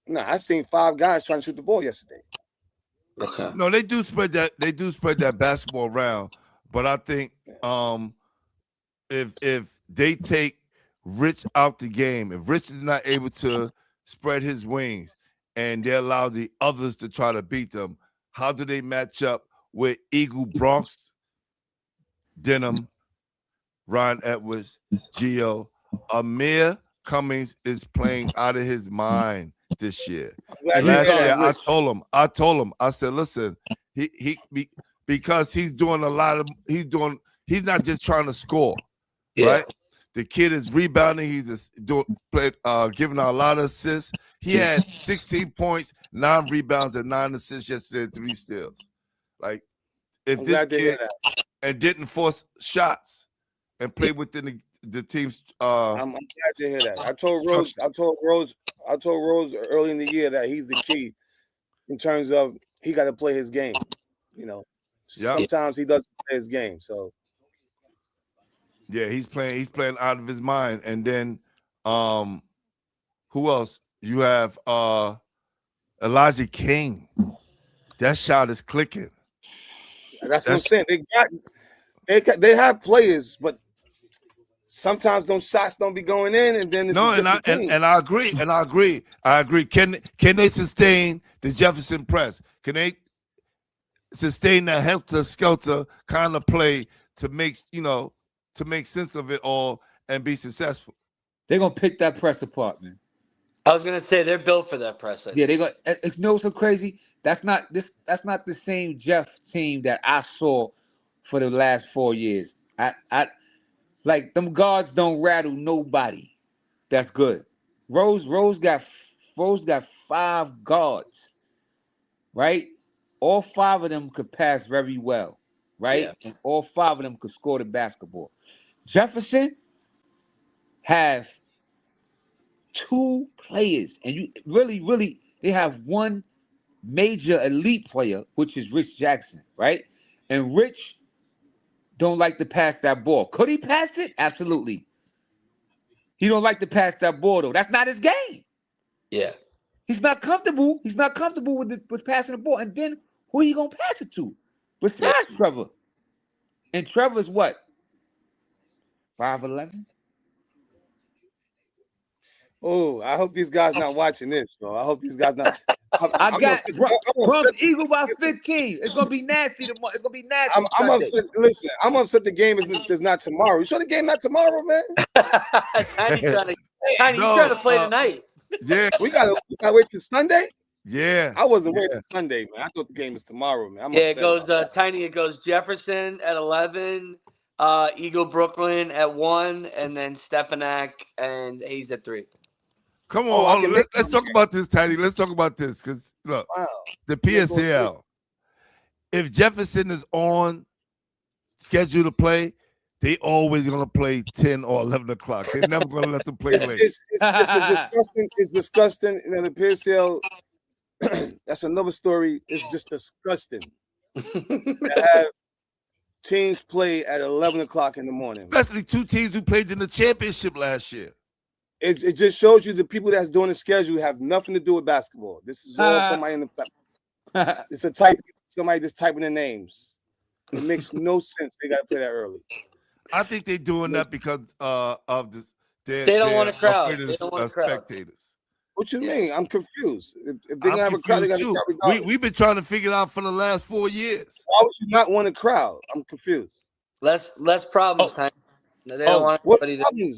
No, I seen 5 guys trying to shoot the ball yesterday. Okay. No, they do spread that. They do spread that basketball around. But I think if they take Rich out the game, if Rich is not able to spread his wings and they allow the others to try to beat them, how do they match up with Eagle Bronx, Denham, Ron Edwards, Gio? Amir Cummings is playing out of his mind this year. Last year, I told him, I said, listen, because he's doing a lot of, he's not just trying to score, right? The kid is rebounding. He's giving out a lot of assists. He had 16 points, 9 rebounds, and 9 assists yesterday, 3 steals. Like, if this kid and didn't force shots and play within the team's. I'm glad to hear that. I told Rose early in the year that he's the key in terms of he got to play his game. You know, sometimes he doesn't play his game. So yeah, he's playing out of his mind. And then who else? You have Elijah King. That shot is clicking. That's what I'm saying. They have players, but sometimes those shots don't be going in, and then it's I agree. Can they sustain the Jefferson press? Can they sustain that helter-skelter kind of play to make sense of it all and be successful? They're gonna pick that press apart, man. I was gonna say they're built for that press. Yeah, they got. You know what's so crazy? That's not the same Jeff team that I saw for the last 4 years. I like them guards don't rattle nobody. That's good. Rose got 5 guards, right? All 5 of them could pass very well, right? Yeah. And all 5 of them could score the basketball. Jefferson have 2 players, and you really they have one major elite player, which is Rich Jackson, right? And Rich don't like to pass that ball. Could he pass it? Absolutely. He don't like to pass that ball though. That's not his game. Yeah. He's not comfortable. He's not comfortable with passing the ball. And then who are you gonna pass it to? Besides Trevor. And Trevor's what? 5'11"? Oh, I hope these guys not watching this, bro. I hope these guys not. I got upset. Bronx Eagle by 15. It's gonna be nasty tomorrow. It's gonna be nasty. I'm upset. Listen, I'm upset. The game is not tomorrow. You sure the game not tomorrow, man? Tiny trying to play tonight. Yeah, We gotta wait till Sunday. yeah. I wasn't waiting till Sunday, man. I thought the game was tomorrow, man. I'm Yeah, it upset goes about that. Tiny. It goes Jefferson at 11, Eagle Brooklyn at 1, and then Stepanak and Hayes at 3. Come Oh, I on, can make let's talk about this, Tiny. Let's talk about this because look, Wow. the PSL. If Jefferson is on schedule to play, they always gonna play 10 or 11 o'clock. They're never gonna let them play late. It's disgusting. It's disgusting. You know, the PSL. That's another story. It's just disgusting to have teams play at 11 o'clock in the morning. Especially two teams who played in the championship last year. It just shows you the people that's doing the schedule have nothing to do with basketball. This is all somebody in the. It's a type. Somebody just typing the names. It makes no sense. They got to play that early. I think they're doing that because of this. They don't want a crowd. They don't want a crowd. Spectators. What you mean? I'm confused. If they're gonna have a crowd, they got a crowd. We've been trying to figure it out for the last 4 years. Why would you not want a crowd? I'm confused. Less problems. Time. They don't want anybody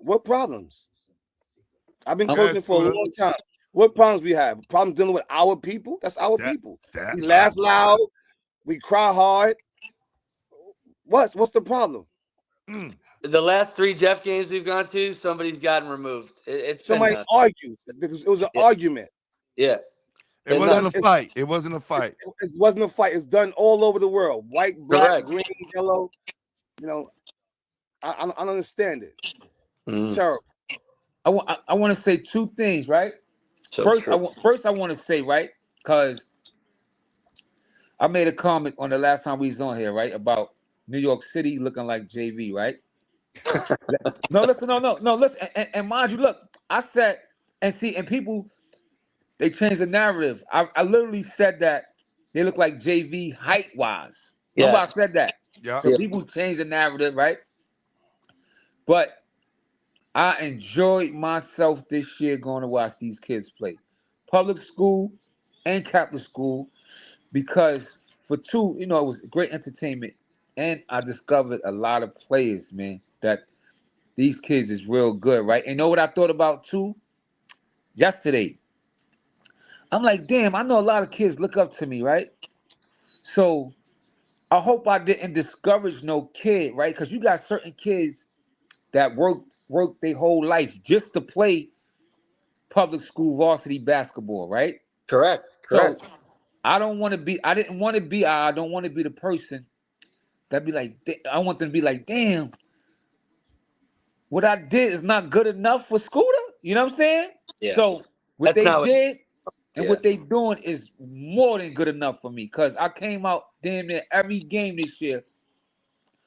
What problems? I've been coaching for a long time. What problems we have? Problems dealing with our people? That's our people. We laugh loud. We cry hard. What's the problem? The last 3 Jeff games we've gone to, somebody's gotten removed. Somebody argued. It was an argument. Yeah. It wasn't a fight. It wasn't a fight. It wasn't a fight. It's done all over the world. White, black, green, yellow. You know, I don't understand it. It's terrible. I want to say 2 things, right? So first, I want to say, right, because I made a comment on the last time we was on here, right, about New York City looking like JV, right? No, listen. And mind you, look, I said, and people, they changed the narrative. I literally said that they look like JV height-wise. Remember I said that? Yeah. So people changed the narrative, right? But I enjoyed myself this year going to watch these kids play. Public school and Catholic school, because for 2, it was great entertainment. And I discovered a lot of players, man, that these kids is real good, right? And know what I thought about too? Yesterday. I'm like, damn, I know a lot of kids look up to me, right? So I hope I didn't discourage no kid, right? Because you got certain kids that work their whole life just to play public school varsity basketball, right? Correct. So I don't want to be the person that be like, I want them to be like, damn, what I did is not good enough for Scooter. You know what I'm saying? Yeah. So what they did and Yeah. what they doing is more than good enough for me, because I came out damn near every game this year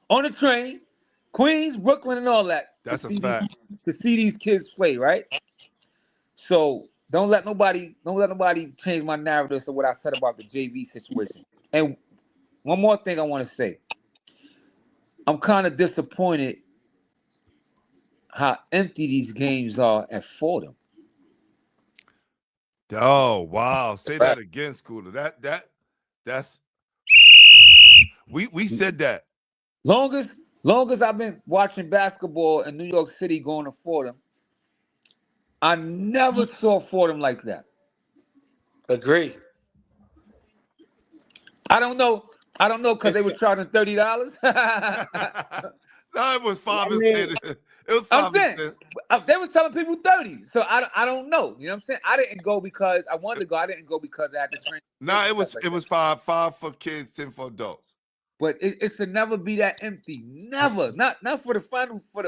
on the train, Queens, Brooklyn, and all that. That's a fact. To see these kids play, right? So don't let nobody change my narrative of what I said about the JV situation. And one more thing I want to say. I'm kind of disappointed how empty these games are at Fordham. Oh, wow. Say that again, Scooter. That's we said that. Long as I've been watching basketball in New York City going to Fordham, I never saw Fordham like that. Agree. I don't know because they were charging $30. No, it was 5 and 10. It was 5 and 10. They was telling people 30. So I don't know. You know what I'm saying? I didn't go because I wanted to go. I didn't go because I had to train. No, it was 5 for kids, 10 for adults. But it should never be that empty. Never. Not for the final for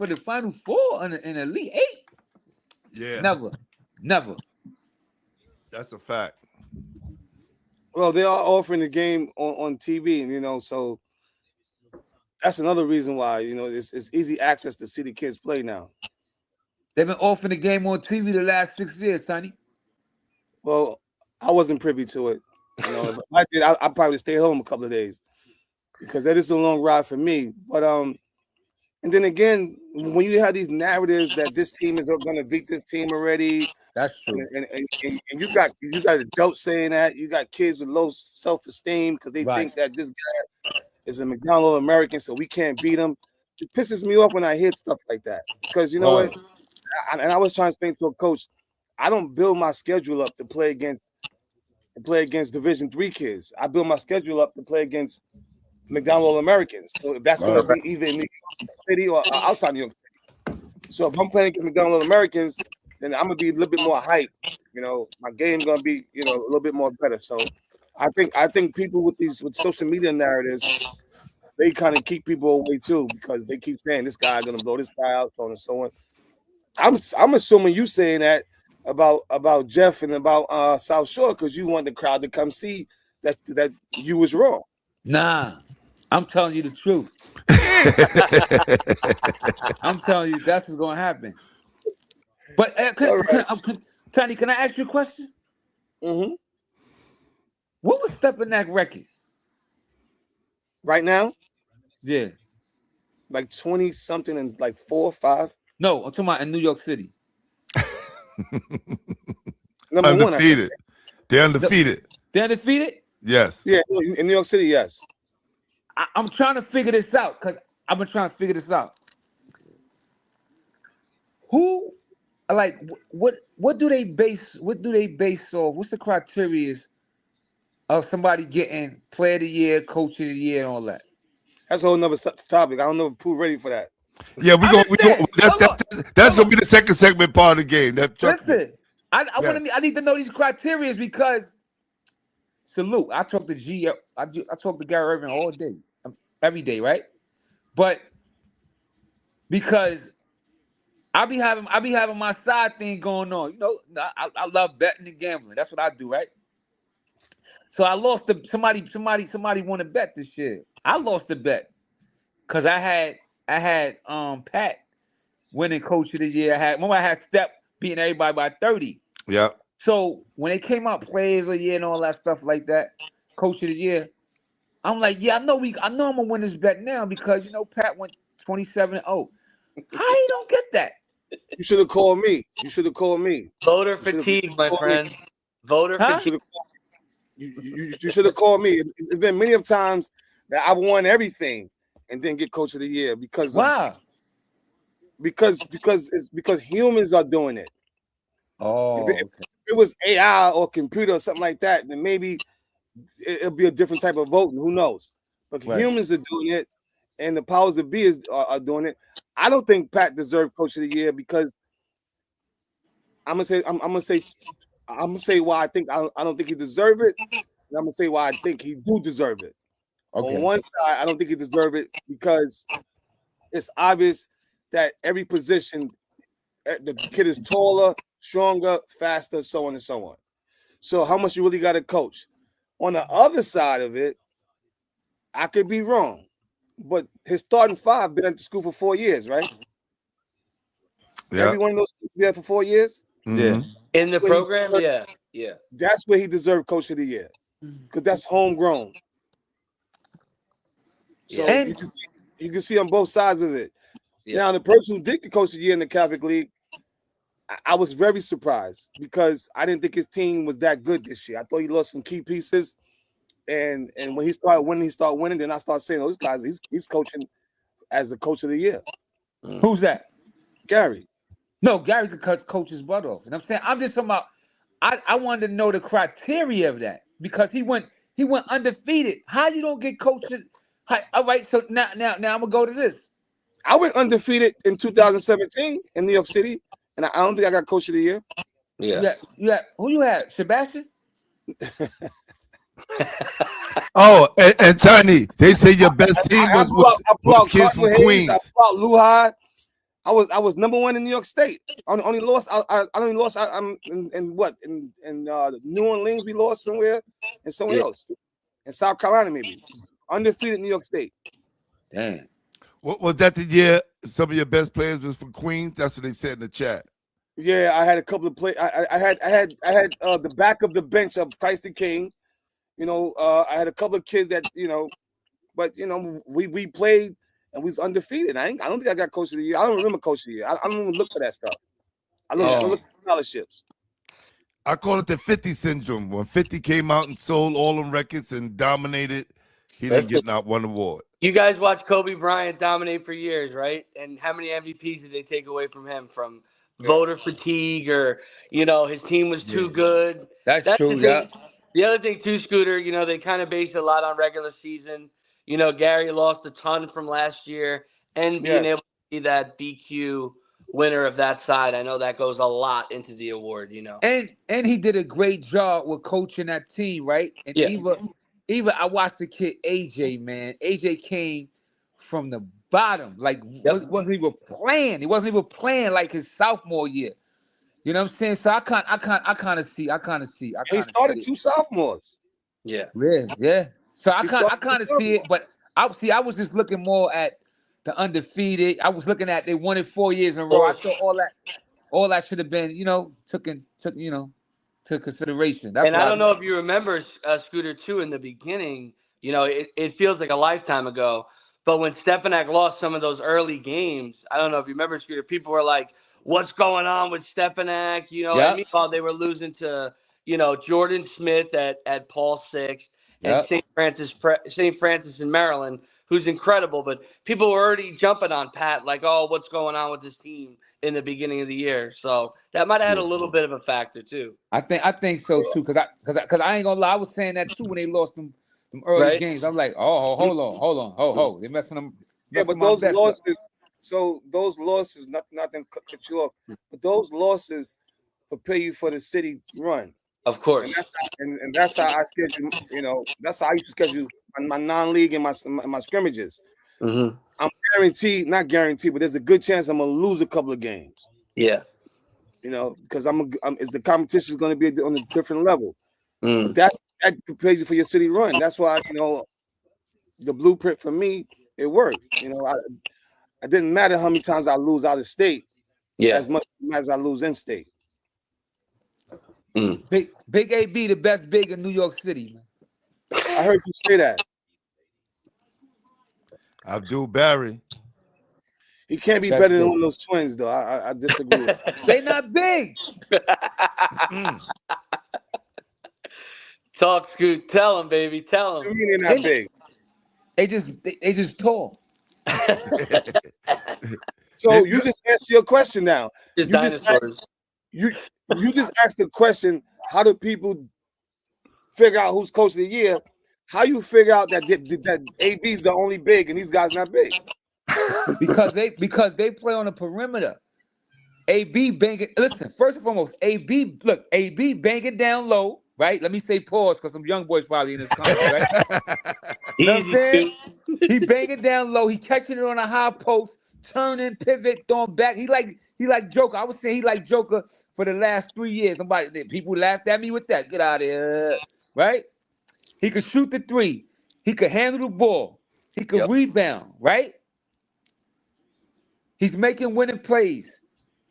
the Final Four in the Elite 8. Yeah. Never. That's a fact. Well, they are offering the game on TV, so that's another reason why, it's easy access to see the kids play now. They've been offering the game on TV the last 6 years, Sonny. Well, I wasn't privy to it. If I did, I probably stay home a couple of days because that is a long ride for me. But And then again, when you have these narratives that this team is going to beat this team already, That's true. and you got adults saying that, you got kids with low self-esteem because they think that this guy is a McDonald American, so we can't beat him. It pisses me off when I hear stuff like that because you know what? And I was trying to explain to a coach, I don't build my schedule up to play against Division III kids. I build my schedule up to play against McDonald Americans. So if that's going to be either in New York City or outside New York City. So if I'm playing against McDonald Americans, then I'm gonna be a little bit more hype. You know, my game's gonna be, you know, a little bit more better. So I think people with social media narratives, they kind of keep people away too because they keep saying this guy gonna blow this guy out, so on and so on. I'm assuming you saying that about Jeff and about South Shore because you want the crowd to come see that you was wrong. Nah, I'm telling you the truth. I'm telling you that's what's gonna happen. But Tony, can I ask you a question? Mm-hmm. What was Stepanak record right now? Yeah, like 20 something and like 4 or 5. No, I'm talking about in New York City. Number undefeated. 1. They're undefeated. They're undefeated? Yes. Yeah, in New York City, yes. I'm trying to figure this out because I've been trying to figure this out. Who, like, what do they base off? What's the criteria of somebody getting Player of the Year, Coach of the Year, and all that? That's a whole nother topic. I don't know if Pooh ready for that. Yeah, that's gonna be the second segment part of the game. Listen, I need to know these criteria because salute. I talk to G. I talk to Gary Irvin all day, every day, right? But because I be having my side thing going on. You know, I love betting and gambling. That's what I do, right? So I lost to somebody want to bet this shit. I lost the bet because I had Pat winning Coach of the Year. I had Step beating everybody by 30. Yeah. So when it came out Players of the Year and all that stuff like that, Coach of the Year, I'm like, yeah, I know I'm gonna win this bet now because you know Pat went 27-0. How you don't get that? You should have called me. Voter fatigue, my friend. Voter fatigue. You should have called me. It's been many of times that I won everything and didn't get Coach of the Year because because humans are doing it. Oh, if it was AI or computer or something like that, then maybe it'll be a different type of voting. Who knows? But humans are doing it, and the powers that be are doing it. I don't think Pat deserved Coach of the Year because I'm gonna say why I don't think he deserved it. And I'm gonna say why I think he do deserve it. Okay. On one side, I don't think he deserved it because it's obvious that every position, the kid is taller, stronger, faster, so on and so on. So how much you really got to coach? On the other side of it, I could be wrong, but his starting 5 been at the school for 4 years, right? Yeah. Every one of those there for 4 years. Yeah. In the program, yeah. That's where he deserved Coach of the Year because that's homegrown. So you can see on both sides of it. Yeah. Now, the person who did get Coach of the Year in the Catholic League, I was very surprised because I didn't think his team was that good this year. I thought he lost some key pieces, and when he started winning, then I started saying, "Oh, this guy's he's coaching as a Coach of the Year." Who's that? Gary. No, Gary could coach his butt off, and I'm saying I'm just talking about. I wanted to know the criteria of that because he went undefeated. How you don't get coached? All right, so now I'm gonna go to this. I went undefeated in 2017 in New York City, and I don't think I got Coach of the Year. Yeah. Who you had? Sebastian? Oh, and Tony, they say your best team was kids from Queens. I brought Lehigh. I was number 1 in New York State. I only lost. I'm in New Orleans. We lost somewhere, and somewhere else in South Carolina maybe. Undefeated New York State. Damn. What was that the year some of your best players was from Queens? That's what they said in the chat. Yeah, I had a couple of play. I had the back of the bench of Christ the King. You know, I had a couple of kids that but we played and we was undefeated. I don't think I got coach of the year. I don't remember coach of the year. I don't even look for that stuff. I look for scholarships. I call it the 50 syndrome. When 50 came out and sold all them records and dominated, he didn't get not one award. You guys watched Kobe Bryant dominate for years, right? And how many MVPs did they take away from him from voter fatigue, or his team was too good? That's true. The thing. The other thing too, Scooter, they kind of based a lot on regular season. Gary lost a ton from last year, and being able to be that BQ winner of that side, I know that goes a lot into the award. And he did a great job with coaching that team, right? And even I watched the kid AJ, man. AJ came from the bottom, like wasn't even playing. He wasn't even playing like his sophomore year. You know what I'm saying? So I kind of see. He started 2 sophomores. Yeah. So I kind of see it, but I was just looking more at the undefeated. I was looking at they won it 4 years in a row. I thought all that should have been, took to consideration. That's and I don't know if you remember, Scooter, too, in the beginning, it feels like a lifetime ago. But when Stepanak lost some of those early games, I don't know if you remember, Scooter, people were like, what's going on with Stepanak? And meanwhile, they were losing to, Jordan Smith at Paul Six and St. Francis in Maryland, who's incredible. But people were already jumping on Pat, like, oh, what's going on with this team in the beginning of the year? So that might have had a little bit of a factor too. I think so too, because I ain't gonna lie, I was saying that too when they lost them early games. I'm like, oh, hold on, they're messing them. Yeah, but those losses. So those losses, not to cut you off, but those losses prepare you for the city run. Of course, and that's how I schedule. That's how I used to schedule my non-league and my scrimmages. Mm-hmm. I'm not guaranteed, but there's a good chance I'm gonna lose a couple of games. Yeah, because the competition is going to be on a different level. Mm. But that prepares you for your city run. That's why the blueprint for me, it worked. I didn't matter how many times I lose out of state, as much as I lose in state. Mm. Big AB, the best big in New York City, man. I heard you say that. Abdul Barry. He can't be better than one of those twins, though. I disagree with that. They not big. Talk, Scoot. Tell him, baby. Tell him. What do you mean they're not big? They just tall. So you just answer your question now. You just asked the question, how do people figure out who's coach of the year? How you figure out that AB is the only big and these guys not big? because they play on the perimeter. AB banging. Listen, first and foremost, AB banging down low, right? Let me say pause because some young boys probably in this comment, right? You know what I'm saying? He banging down low. He catching it on a high post, turning, pivot, throwing back. He like Joker. I was saying he like Joker for the last 3 years. People laughed at me with that. Get out of here, right? He could shoot the three. He could handle the ball. He could rebound, right? He's making winning plays.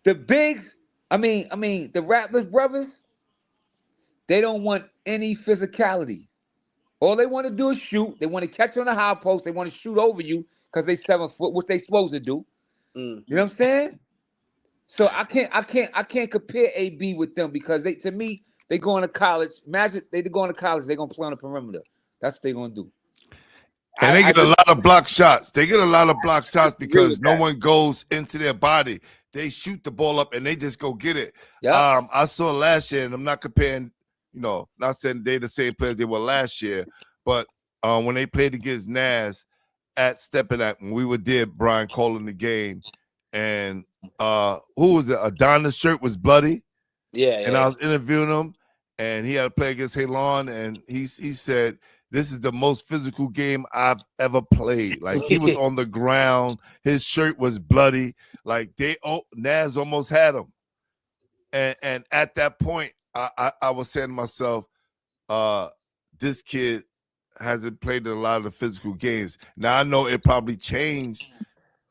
The bigs, the Rattlers brothers, they don't want any physicality. All they want to do is shoot. They want to catch you on the high post. They want to shoot over you because they 7 foot, which they supposed to do. Mm. You know what I'm saying? So I can't compare AB with them because to me, they going to college. Imagine they going to college, they're gonna play on the perimeter. That's what they're gonna do. And they get a lot of block shots. They get a lot of block shots because no one goes into their body. They shoot the ball up and they just go get it. Yep. I saw last year, and I'm not comparing, not saying they're the same players they were last year, but when they played against Nas at Stepanak, when we were there, Brian calling the game, and who was it? Adonis' shirt was bloody. And I was interviewing him, and he had to play against Halon, and he said, this is the most physical game I've ever played. Like, he was on the ground. His shirt was bloody. Like, Nas almost had him. And at that point, I was saying to myself, this kid hasn't played in a lot of the physical games. Now, I know it probably changed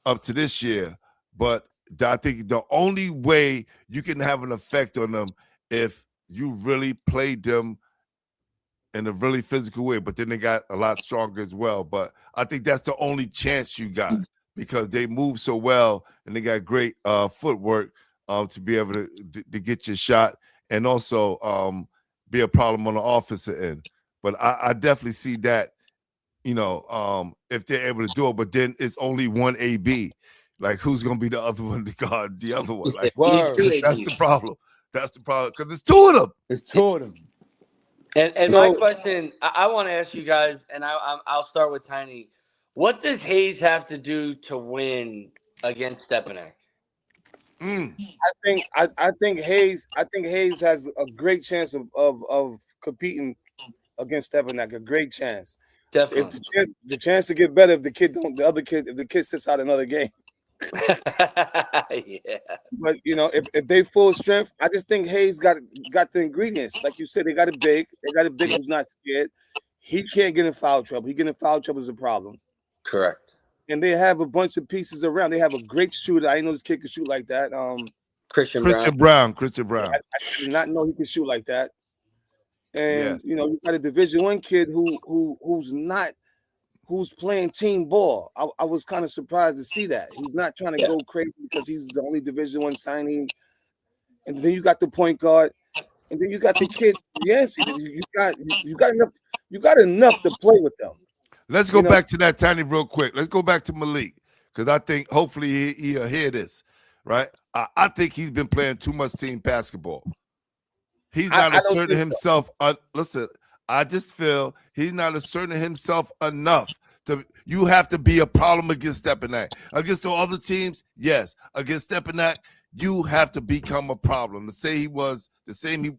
up to this year, but I think the only way you can have an effect on them if you really played them in a really physical way, but then they got a lot stronger as well. But I think that's the only chance you got because they move so well and they got great footwork to be able to get your shot and also be a problem on the offensive end. But I definitely see that, if they're able to do it. But then it's only one AB. Like, who's going to be the other one to guard the other one? Like, Word. that's the problem. That's the problem because there's two of them. It's two of them. And my question, I want to ask you guys, and I'll start with Tiny. What does Hayes have to do to win against Stepanek? I think Hayes has a great chance of competing against Stepanek. A great chance. Definitely. It's the chance to get better if the kid sits out another game. Yeah. But if they full strength, I just think Hayes got the ingredients. Like you said, they got a big who's not scared. He can't get in foul trouble. He get in foul trouble is a problem. Correct. And they have a bunch of pieces around. They have a great shooter. I didn't know this kid could shoot like that. Christian Brown. I did not know he could shoot like that. And you got a Division I kid who's playing team ball. I was kind of surprised to see that. He's not trying to go crazy because he's the only Division I signing. And then you got the point guard, and then you got the kid. Yes, you got enough to play with them. Let's go back to that, Tiny, real quick. Let's go back to Malik because I think hopefully he'll hear this, right? I think he's been playing too much team basketball. He's not asserting himself. Listen, I just feel he's not asserting himself enough. You have to be a problem against Stepanek. Against the other teams, yes. Against Stepanek, you have to become a problem. To say he was the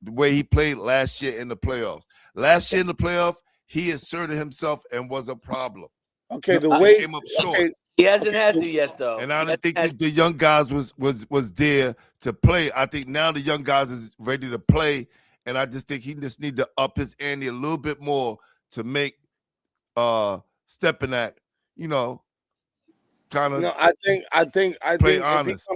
way he played last year in the playoffs. Last year in the playoff, he asserted himself and was a problem. Okay, the way came up short. Okay. He hasn't had to yet, though. And I don't think the young guys was there to play. I think now the young guys is ready to play, and I just think he just need to up his ante a little bit more to make Stepanek, kind of. No, I think play honest.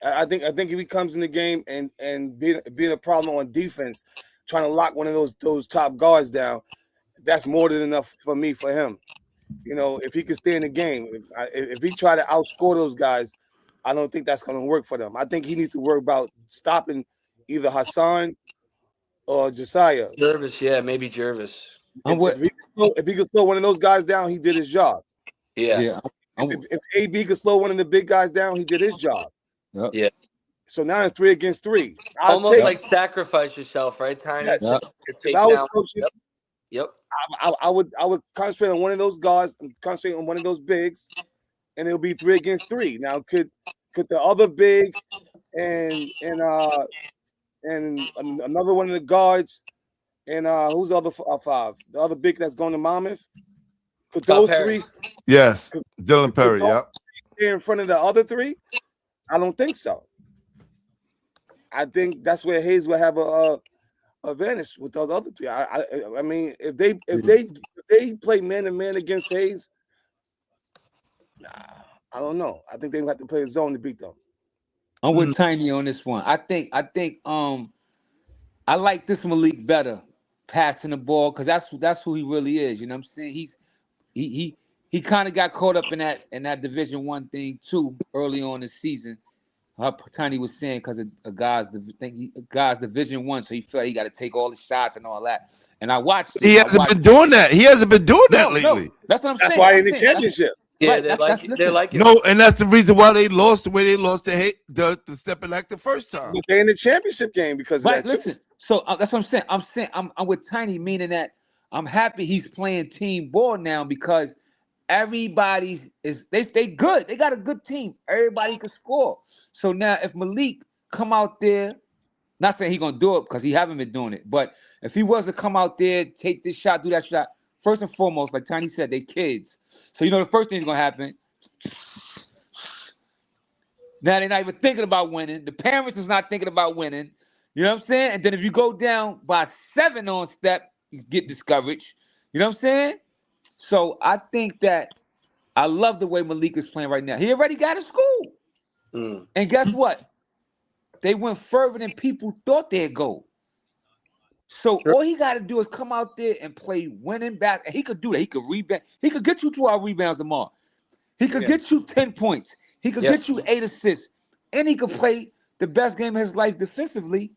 I think if he comes in the game and being a problem on defense, trying to lock one of those top guards down, that's more than enough for him. If he can stay in the game, if he try to outscore those guys, I don't think that's going to work for them. I think he needs to worry about stopping either Hassan or Josiah. Jervis, yeah, maybe Jervis. If he could slow one of those guys down, he did his job. Yeah. If AB could slow one of the big guys down, he did his job. Yep. Yeah. So now it's 3 against 3. Almost like sacrifice yourself, right, Tiny? Yes. Yep. If I was coaching, Yep. I would concentrate on one of those guards and concentrate on one of those bigs, and it'll be 3 against 3. Now, could the other big and another one of the guards and who's the other 5? The other big that's going to Monmouth? Could those Perry. 3? Yes, Dylan Perry. Yeah. Stay in front of the other 3? I don't think so. I think that's where Hayes will have a advantage with those other 3. I mean, if they play man to man against Hayes, I don't know. I think they have to play a zone to beat them. I'm with Tiny on this one. I think I like this Malik better passing the ball because that's who he really is. You know what I'm saying? He kind of got caught up in that Division I thing too early on the season. Tiny was saying because a guy's Division I, so he felt he got to take all the shots and all that. And I watched it. He hasn't been doing that. He hasn't been doing that lately. No, that's what I'm saying. That's why in the championship. Yeah, Right, they're like it. No, and that's the reason why they lost the way they lost to Stepanek the first time. But they're in the championship game because of that. Listen. So that's what I'm saying. I'm with Tiny, meaning that I'm happy he's playing team ball now because everybody's they good. They got a good team. Everybody can score. So now if Malik come out there, not saying he's gonna do it because he haven't been doing it, but if he was to come out there, take this shot, do that shot, first and foremost, like Tiny said, they kids. So the first thing that's gonna happen. Now they're not even thinking about winning. The parents is not thinking about winning. You know what I'm saying? And then if you go down by 7 on step, you get discouraged. You know what I'm saying? So I think that I love the way Malik is playing right now. He already got a school. And guess what? They went further than people thought they'd go. So all he got to do is come out there and play winning back. And he could do that. He could rebound. He could get you 2 rebounds tomorrow. He could get you 10 points. He could get you 8 assists. And he could play the best game of his life defensively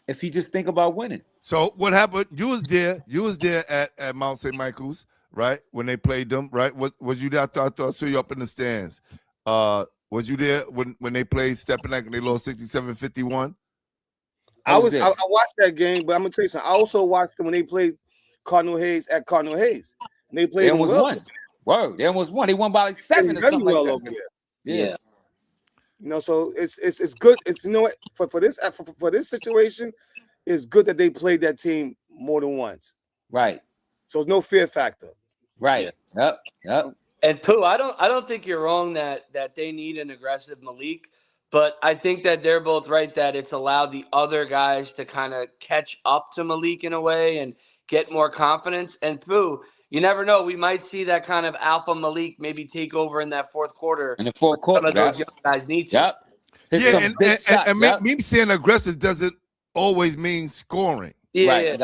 if he just think about winning. So what happened? You was there at Mount St. Michael's, right? When they played them, right? Was you there? I thought I saw you up in the stands. Was you there when they played Stepanak and they lost 67-51? I watched that game, but I'm gonna tell you something. I also watched them when they played Cardinal Hayes at Cardinal Hayes. And they played almost well. won. Word, they almost won. They won by like 7 or something well like over that. there. Yeah. You know, so it's good. It's, you know what, for this situation, it's good that they played that team more than once. Right. So it's no fear factor. Right. Yep. And Pooh, I don't think you're wrong that they need an aggressive Malik, but I think that they're both right that it's allowed the other guys to kind of catch up to Malik in a way and get more confidence. And Pooh, you never know. We might see that kind of alpha Malik maybe take over in that fourth quarter. In the fourth quarter, some of those young guys need to. Yep. And me saying aggressive doesn't always mean scoring. Yeah, I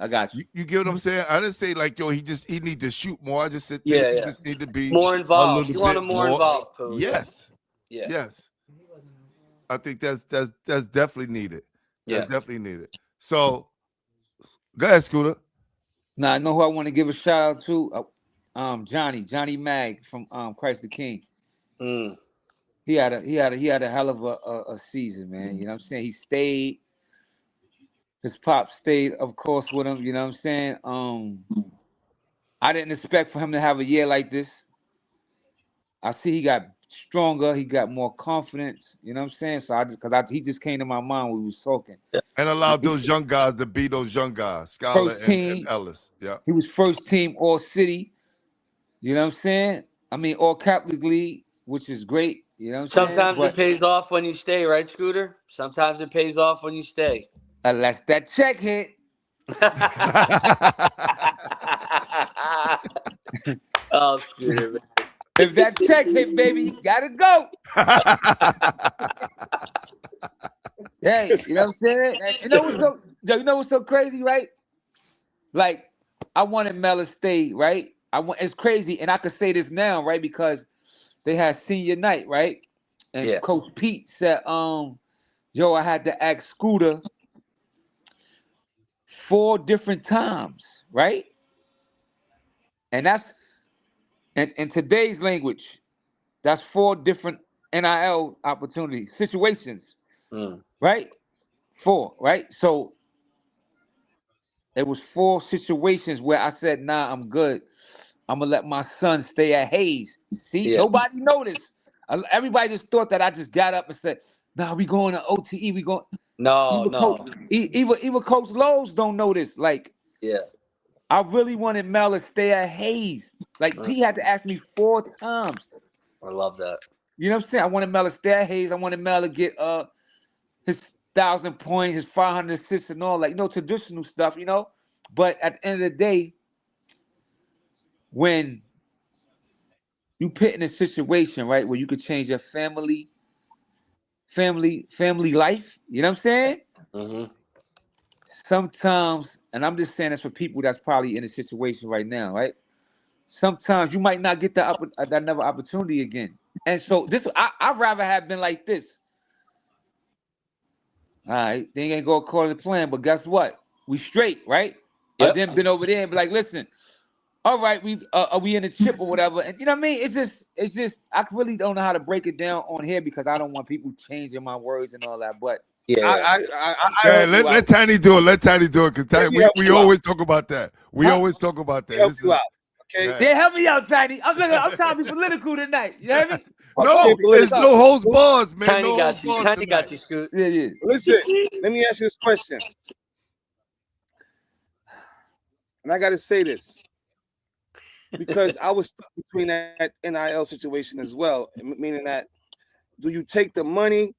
got you. You get what I'm saying? I didn't say like, yo, he need to shoot more. I just said he just need to be more involved. You want him him more involved, Pooh. Yes. Yeah. Yes. I think that's definitely needed. That's definitely needed. So go ahead, Scooter. Now I know who I want to give a shout out to. Johnny Mag from Christ the King. He had a hell of a season, man. You know what I'm saying? He stayed. His pop stayed, of course, with him. You know what I'm saying? I didn't expect for him to have a year like this. I see he got stronger. He got more confidence. You know what I'm saying? So he just came to my mind when we was talking. And allowed those young guys to be those young guys, Scholar and Ellis. Yeah. He was first team All City. You know what I'm saying? I mean, All Catholic League, which is great. You know what I'm saying? Sometimes it pays off when you stay, right, Scooter? Sometimes it pays off when you stay. Unless that check hit. Oh, Scooter, man. If that check hit, baby, you gotta go. Hey, you know what I'm saying? You know what's so crazy, right? Like, I wanted Mel to stay, right? It's crazy, and I could say this now, right? Because they had senior night, right? And Coach Pete said, yo, I had to ask Scooter 4 different times, right? And that's in today's language, that's 4 different NIL opportunities, situations, right? 4, right? So it was 4 situations where I said, nah, I'm good. I'm gonna let my son stay at Hayes. See, nobody noticed. Everybody just thought that I just got up and said, nah, we going to OTE. We going. No. Even Coach Lowe's don't know this. Like, I really wanted Mel to stay at Hayes. Like, he had to ask me 4 times. I love that. You know what I'm saying? I wanted Mel to stay at Hayes. I wanted Mel to get his 1,000 points, his 500 assists and all, like, you know, traditional stuff, you know? But at the end of the day, when you put in a situation, right, where you could change your family life, you know what I'm saying? Mm-hmm. Sometimes, and I'm just saying this for people that's probably in a situation right now, right? Sometimes you might not get that another opportunity again. And so I'd rather have been like this. All right, they ain't go according to plan, but guess what? We straight, right? I've then been over there and be like, listen, all right, are we in a chip or whatever? And you know what I mean? It's just I really don't know how to break it down on here because I don't want people changing my words and all that. But let Tiny do it. Let Tiny do it because we always talk about that. We always talk about that. Help you out. Okay. Yeah, help me out, Tiny. I'm trying to be political tonight. You hear me? No, there's no holds bars, man. Tiny got you. Tiny got you, Scoot. Yeah. Listen, let me ask you this question. And I got to say this because I was stuck between that NIL situation as well, meaning that do you take the money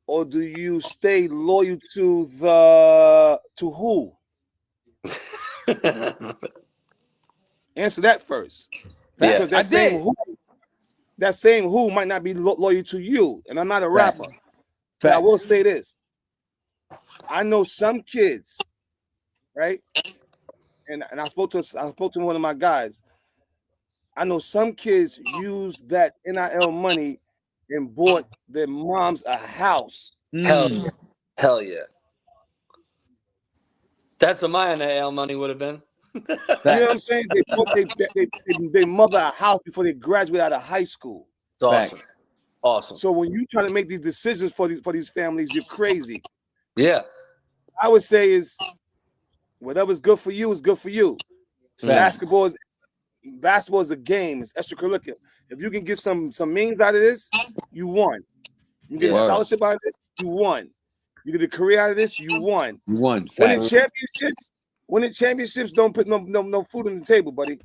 or do you stay loyal to who? Answer that first. Because that same who might not be loyal to you. And I'm not a rapper. But I will say this. I know some kids, right? And I spoke to one of my guys. I know some kids use that NIL money and bought their moms a house. Hell yeah. Hell yeah. That's what my NIL money would have been. You know what I'm saying? They bought their mother a house before they graduate out of high school. It's awesome. Awesome. So when you try to make these decisions for these families, you're crazy. Yeah. I would say is whatever's good for you is good for you. Basketball is a game. It's extracurricular. If you can get some means out of this, you won. You get a scholarship out of this, you won. You get a career out of this, you won. You won. Winning championships don't put no food on the table, buddy.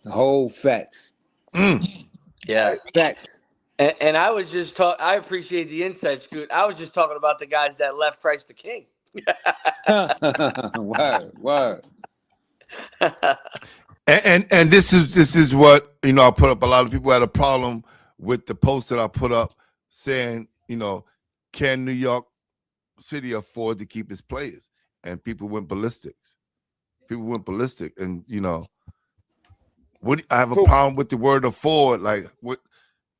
The whole facts. Yeah. Facts. And I was just I appreciate the insight, Scoot. I was just talking about the guys that left Christ the King. Word. And this is what, you know, I put up. A lot of people had a problem with the post that I put up saying, you know, can New York City afford to keep its players? And people went ballistic. And, you know, I have a problem with the word afford. Like, what,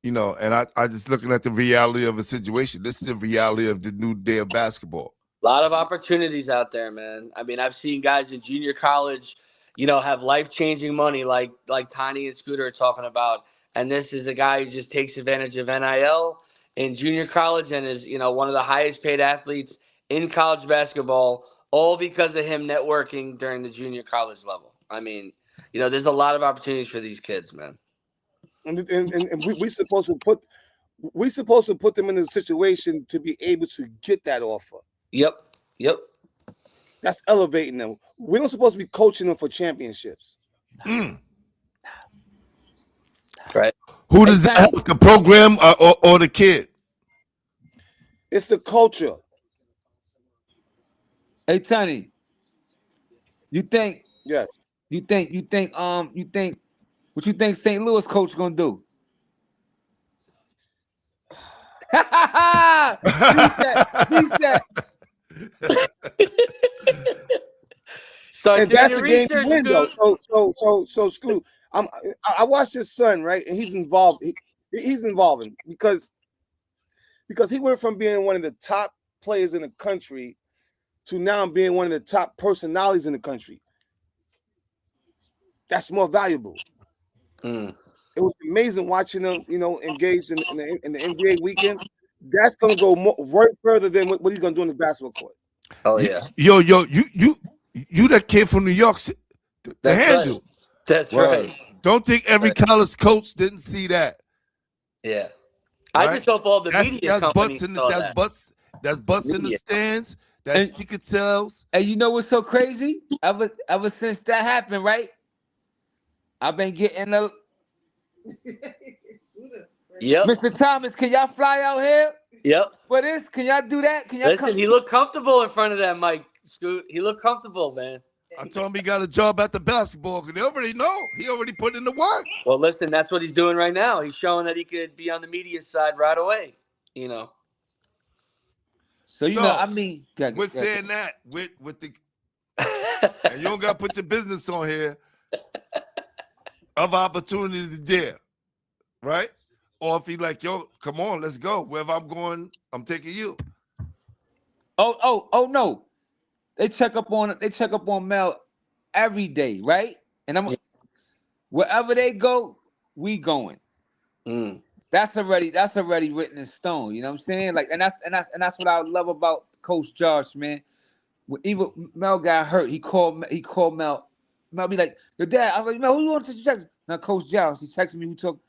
you know, and I just looking at the reality of a situation. This is the reality of the new day of basketball. A lot of opportunities out there, man. I mean, I've seen guys in junior college, you know, have life-changing money like Tiny and Scooter are talking about. And this is the guy who just takes advantage of NIL in junior college and is, you know, one of the highest paid athletes in college basketball, all because of him networking during the junior college level. I mean, you know, there's a lot of opportunities for these kids, man. And we supposed to put them in a situation to be able to get that offer. Yep. That's elevating them. We don't supposed to be coaching them for championships. Right. Who does that help, the program or the kid? It's the culture. Hey, Tony, you think? Yes. You think? What you think St. Louis coach gonna do? He said. And that's the game to win, though. So, Scoot, I watched his son, right, and he's involved. He's involving because he went from being one of the top players in the country to now being one of the top personalities in the country. That's more valuable. It was amazing watching them, you know, engaged in the NBA weekend. That's gonna go right further than what he's gonna do in the basketball court. Oh yeah. Yo, you that kid from New York, the handle. Right. That's right. Don't think every college coach didn't see that. Yeah. Right? I just hope all the media companies saw that. That's butts in the stands. That's ticket sales. And you know what's so crazy? Ever since that happened, right? I've been getting a. Yep. Mr. Thomas, can y'all fly out here? Yep. For this? Can y'all do that? Can y'all Listen, he looked comfortable in front of that mic, Scoot. He looked comfortable, man. I told him he got a job at the basketball because they already know. He already put in the work. Well, listen, that's what he's doing right now. He's showing that he could be on the media side right away, you know. So, you know, I mean. With saying that, with the and you don't got to put your business on here, of opportunities there, right? Or if he like, yo, come on, let's go. Wherever I'm going, I'm taking you. Oh no. They check up on Mel every day, right? And wherever they go, we going. That's already written in stone. You know what I'm saying? Like, and that's what I love about Coach Josh, man. When even Mel got hurt, he called Mel. Mel be like, your dad. I was like, Mel, who you want to text? Now Coach Josh, he texted me who took.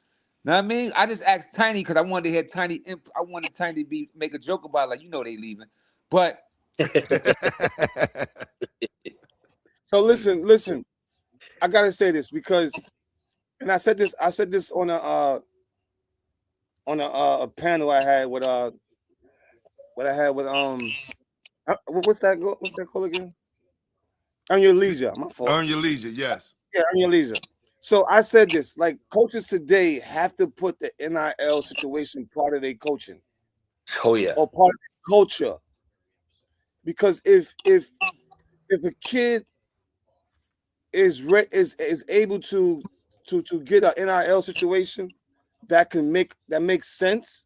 Know what I mean? I just asked Tiny because I wanted to hear Tiny. I wanted Tiny to make a joke about it, like, you know, they leaving, but. So listen. I gotta say this because, and I said this on a panel I had with what's that called again? Earn Your Leisure. My fault. Earn Your Leisure, yes. Yeah, Earn Your Leisure. So I said this, like, coaches today have to put the NIL situation part of their coaching. Oh yeah. Or part of their culture. Because if a kid is able to to get an NIL situation that makes sense,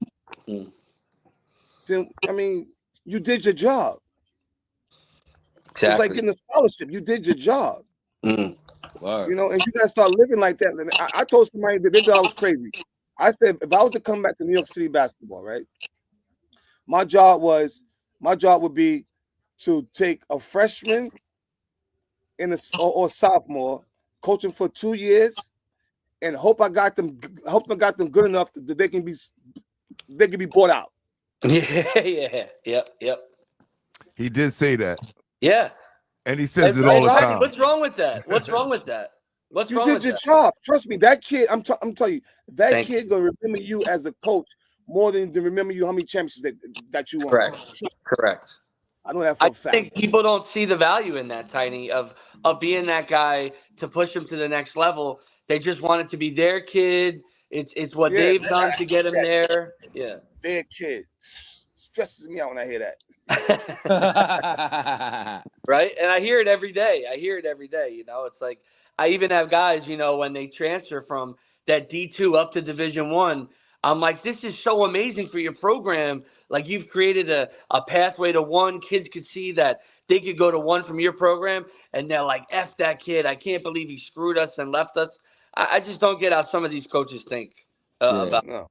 then I mean, you did your job. Exactly. It's like getting a scholarship. You did your job. Mm. You know, and you gotta start living like that. And I told somebody that they thought I was crazy. I said, if I was to come back to New York City basketball, right? My job would be to take a freshman or sophomore, coach them for 2 years, and hope I got them good enough that they can be bought out. Yeah. Yep. He did say that. Yeah. And he says it all the time. What's wrong with that? What's wrong with that? You did your job. Trust me, that kid, I'm telling you, that kid gonna remember you as a coach more than to remember you how many championships that you won. Correct. I know that for a fact. I think people don't see the value in that, Tiny, of being that guy to push them to the next level. They just want it to be their kid. It's what they've done to get them there. Yeah. Their kid. Stresses me out when I hear that. Right? And I hear it every day. You know, it's like I even have guys, you know, when they transfer from that D2 up to Division I, I'm like, this is so amazing for your program. Like, you've created a pathway to one. Kids could see that they could go to one from your program, and they're like, F that kid. I can't believe he screwed us and left us. I just don't get how some of these coaches think about it. No.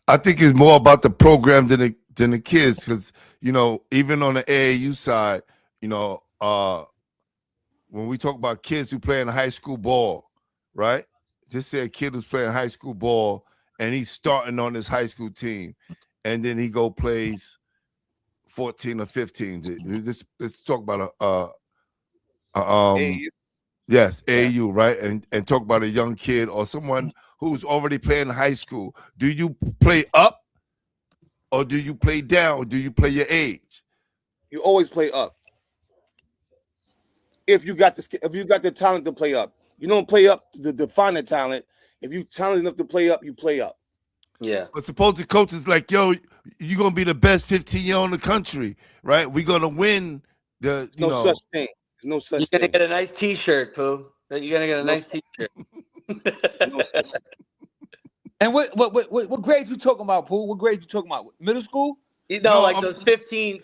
I think it's more about the program than the kids, because, you know, even on the AAU side, you know, when we talk about kids who play in high school ball, right? Just say a kid who's playing high school ball and he's starting on his high school team, and then he plays 14 or 15. Let's talk about AAU. Yes, AAU, right? And talk about a young kid or someone who's already playing high school. Do you play up or do you play down? Or do you play your age? You always play up. If you got the talent to play up. You don't play up to define the talent. If you're talented enough to play up, you play up. Yeah. But suppose the coach is like, yo, you're going to be the best 15-year-old in the country, right? We're going to win the, you know. Such thing. There's no such You're thing. going to get a nice T-shirt, Pooh. You're going to get a nice T-shirt. No such thing. And what grades you talking about, Pooh? What grades you talking about? Middle school? You know, like those 15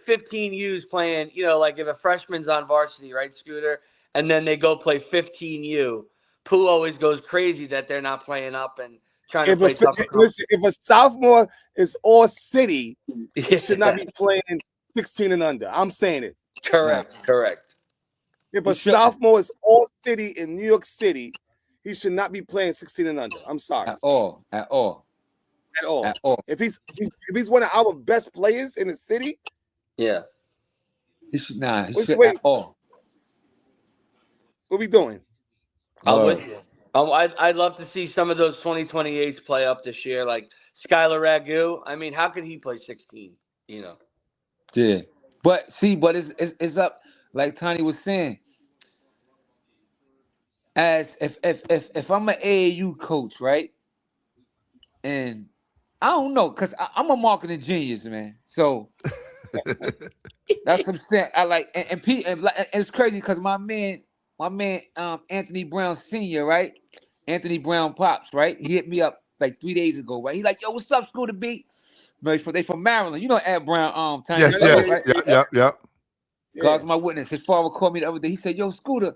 U's playing, you know, like if a freshman's on varsity, right, Scooter? And then they go play 15U. Pooh always goes crazy that they're not playing up and trying to play tougher. Listen, if a sophomore is all city, he should not be playing 16 and under. I'm saying it. Correct. If a sophomore is all city in New York City, he should not be playing 16 and under. I'm sorry. At all. If he's one of our best players in the city, yeah, he should at all. What we doing? I'm with you. I'd love to see some of those 2028s play up this year, like Skylar Ragu. I mean, how could he play 16? You know. Yeah, but it's up. Like Tony was saying, as if I'm an AAU coach, right? And I don't know, cause I'm a marketing genius, man. So that's what I'm saying. I like and it's crazy because my man Anthony Brown Sr., right? Anthony Brown Pops, right? He hit me up like 3 days ago, right? He like, yo, what's up, Scooter B? They from Maryland. You know Ed Brown, Tiny. Yes. Right? Yeah. God's my witness. His father called me the other day. He said, yo, Scooter.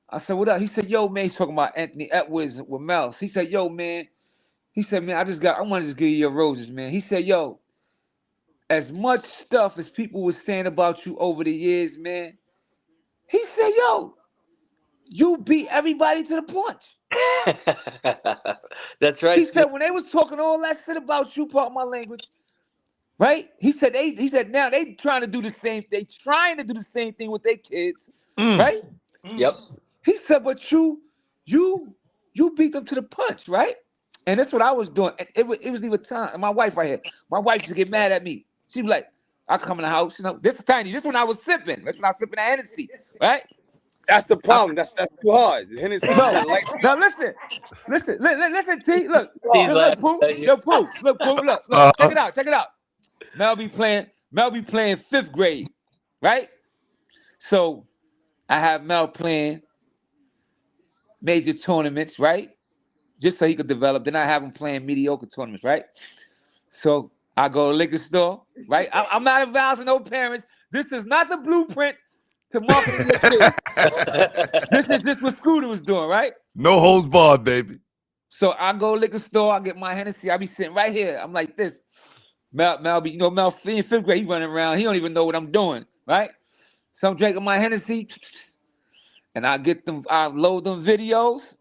I said, what up? He said, yo, man, he's talking about Anthony Edwards with Mel. He said, yo, man. He said, man, I want to just give you your roses, man. He said, yo, as much stuff as people were saying about you over the years, man, he said, yo, you beat everybody to the punch. That's right. He said, when they was talking all that shit about you, part of my language, right? He said now they trying to do the same thing with their kids, right? Yep. He said, but you beat them to the punch, right? And that's what I was doing. And it was even time. And my wife right here. My wife used to get mad at me. She'd be like, I come in the house, you know, this is Tiny. This when I was sipping. That's when I was sipping that Hennessy, right? That's the problem. That's too hard. Hennessy. Now listen, T. Look, Pooh. Look. Check it out. Mel be playing fifth grade, right? So I have Mel playing major tournaments, right? just so he could develop. Then I have him playing mediocre tournaments, right? So I go to liquor store, right? I'm not advising no parents. This is not the blueprint to marketing your kids. This is just what Scooter was doing, right? No holds barred, baby. So I go to liquor store, I get my Hennessy, I be sitting right here. I'm like this. Mel be, Mel in fifth grade, he running around. He don't even know what I'm doing, right? So I'm drinking my Hennessy, and I load them videos,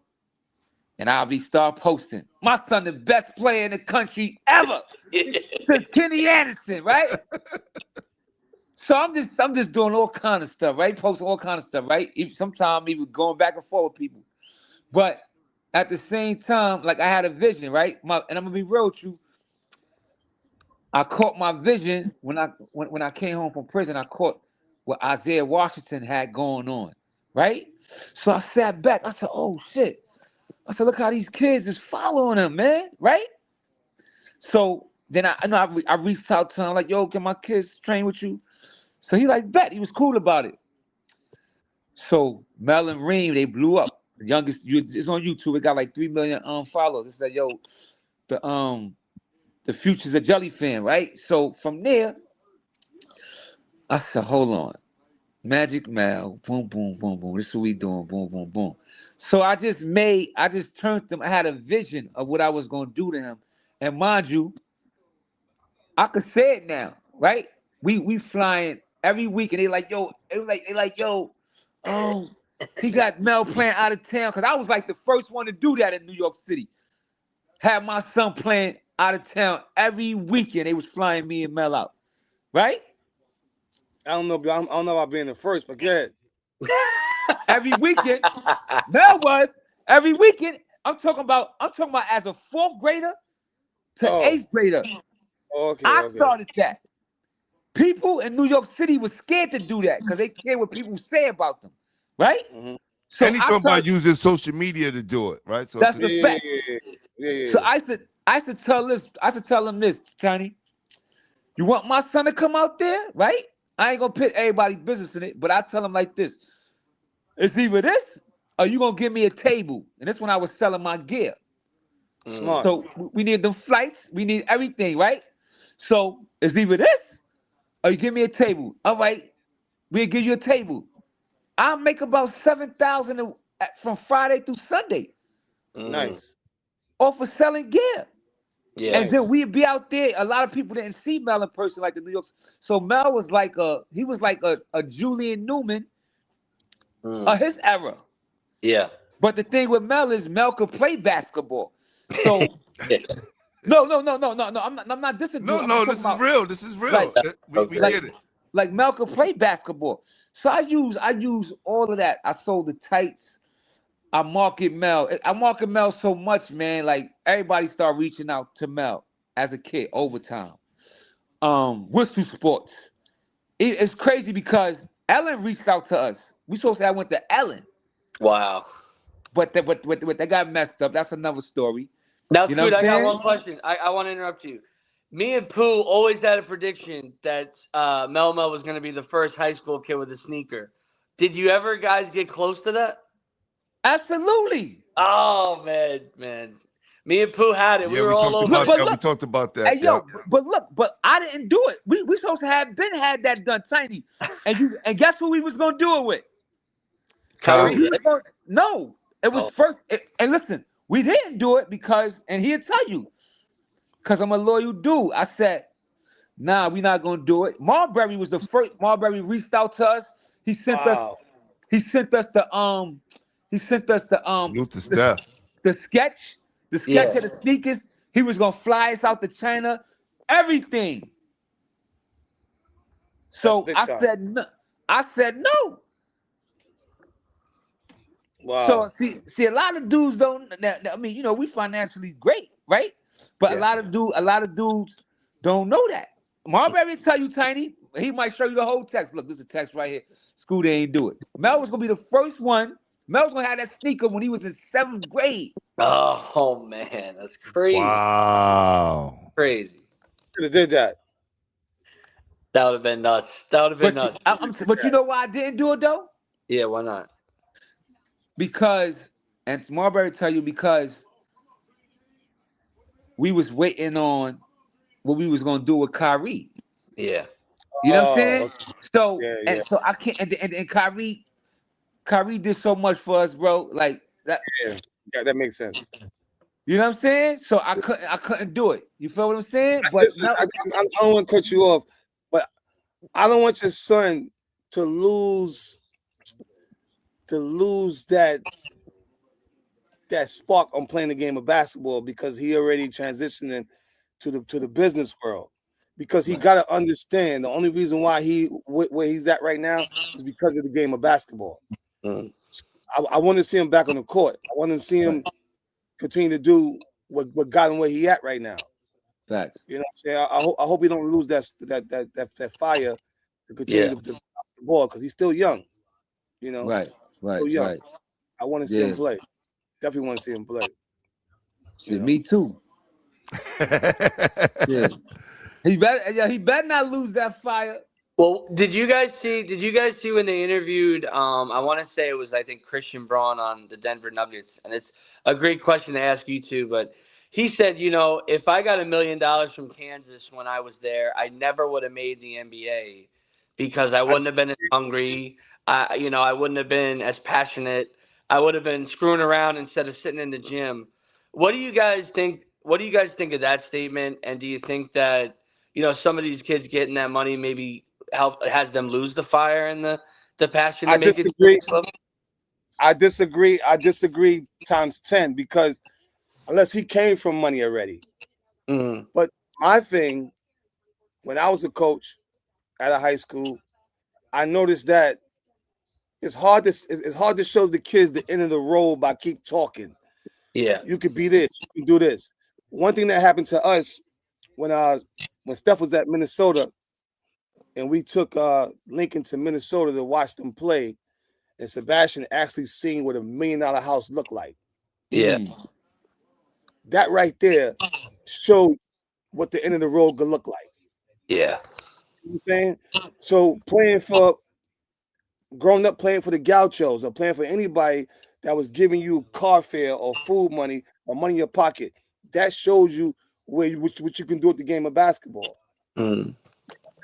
and I'll start posting. My son, the best player in the country ever, since Kenny Anderson, right? So I'm just doing all kind of stuff, right? Posting all kind of stuff, right? Sometimes even going back and forth with people. But at the same time, like I had a vision, right? And I'm gonna be real with you. I caught my vision when I came home from prison. I caught what Isaiah Washington had going on, right? So I sat back. I said, "Oh shit!" I said, "Look how these kids is following him, man, right?" So then I reached out to him like, "Yo, can my kids train with you?" So he like, bet. He was cool about it. So Mel and Reem, they blew up. The youngest, it's on YouTube. It got like 3 million followers. It said, "Yo, the future's a Jelly fan," right? So from there, I said, "Hold on, Magic Mel, boom, boom, boom, boom. This is what we doing, boom, boom, boom." So I just turned them. I had a vision of what I was gonna do to him, and mind you, I could say it now, right? We flying every week, and they like, "Yo," oh, he got Mel playing out of town, because I was like the first one to do that in New York City. Had my son playing out of town every weekend. They was flying me and Mel out, right? I don't know about being the first, but go ahead. Every weekend, Mel was every weekend. I'm talking about as a fourth grader to eighth grader. Okay, I started that. People in New York City was scared to do that because they care what people say about them, right? Mm-hmm. So and he talking about using social media to do it, right? So that's the fact. Yeah. So I should tell him this, Tiny. You want my son to come out there, right? I ain't gonna put everybody's business in it, but I tell him like this: it's either this or you gonna give me a table. And this when I was selling my gear. Smart. So we need them flights, we need everything, right? So it's either this or you give me a table. All right, we'll give you a table. I'll make about 7,000 from Friday through Sunday. Nice. Off of selling gear. Yeah. And then we'd be out there. A lot of people didn't see Mel in person like the New York. So Mel was like a Julian Newman of his era. Yeah. But the thing with Mel is Mel could play basketball. So no. I'm not dissing. No, this is real. This is real. We get it. Like Mel could play basketball. So I use all of that. I sold the tights. I market Mel so much, man. Like everybody started reaching out to Mel as a kid over time. Whistle Sports. It's crazy because Ellen reached out to us. We supposed to have went to Ellen. Wow. But they got messed up. That's another story. Now, you know Scoot, I got one question. I want to interrupt you. Me and Pooh always had a prediction that Mel was going to be the first high school kid with a sneaker. Did you ever guys get close to that? Absolutely. Oh, man. Me and Pooh had it. Yeah, we were all over. We talked about that. Hey, but I didn't do it. We supposed to have had that done, Tiny. And guess who we was gonna do it with? Kyrie. No, it was first. And listen, we didn't do it because, and he'll tell you, because I'm a loyal dude. I said, nah, we're not gonna do it. Marbury was the first. Marbury reached out to us. He sent us the Salute to Steph. the sketch of the sneakers. He was gonna fly us out to China, everything. So I said no. Wow. So see, a lot of dudes don't. I mean, we financially great, right? But a lot of dudes don't know that. Marbury tell you, Tiny. He might show you the whole text. Look, this is a text right here. Scooter ain't do it. Mel was gonna be the first one. Mel was gonna have that sneaker when he was in 7th grade. Oh man, that's crazy. Wow. Crazy. Could have did that. That would have been nuts. But you know why I didn't do it though? Yeah, why not? Because, and Marbury tell you, because we was waiting on what we was gonna do with Kyrie. Yeah. You know what I'm Oh, saying? okay. So Yeah. so I can't and Kyrie did so much for us, bro. Like that, Yeah, that makes sense. you know what I'm saying? So I couldn't do it. You feel what I'm saying? But Listen, no, I don't want to cut you off, but I don't want your son to lose that spark on playing the game of basketball because he already transitioning to the business world. Because he got to understand the only reason why where he's at right now is because of the game of basketball. Mm. So I want to see him back on the court. I want to see him continue to do what got him where he at right now. facts. You know what I'm saying? I hope he don't lose that fire to continue Yeah. the ball because he's still young. You know, Right. still young. Right. I want to see him Yeah. play. Definitely want to see him play. Shit, know? me too. Yeah. He better not lose that fire. Well, did you guys see when they interviewed I want to say it was, I think, Christian Braun on the Denver Nuggets, and it's a great question to ask you too, but he said, if I got $1 million from Kansas when I was there, I never would have made the NBA because I wouldn't have been as hungry. I wouldn't have been as passionate. I would have been screwing around instead of sitting in the gym. What do you guys think? What do you guys think of that statement? And do you think that some of these kids getting that money maybe has them lose the fire and the passion to I make it to the disagree. next level? I disagree. I disagree times 10 because unless he came from money already. Mm. But my thing, when I was a coach at a high school, I noticed that it's hard to show the kids the end of the road by keep talking. Yeah. You could be this, you can do this. One thing that happened to us when Steph was at Minnesota and we took Lincoln to Minnesota to watch them play, and Sebastian actually seen what $1 million house looked like. Yeah. That right there showed what the end of the road could look like. Yeah. You know what I'm saying? So growing up playing for the Gauchos or playing for anybody that was giving you car fare or food money or money in your pocket, that shows you what you can do at the game of basketball. Mm.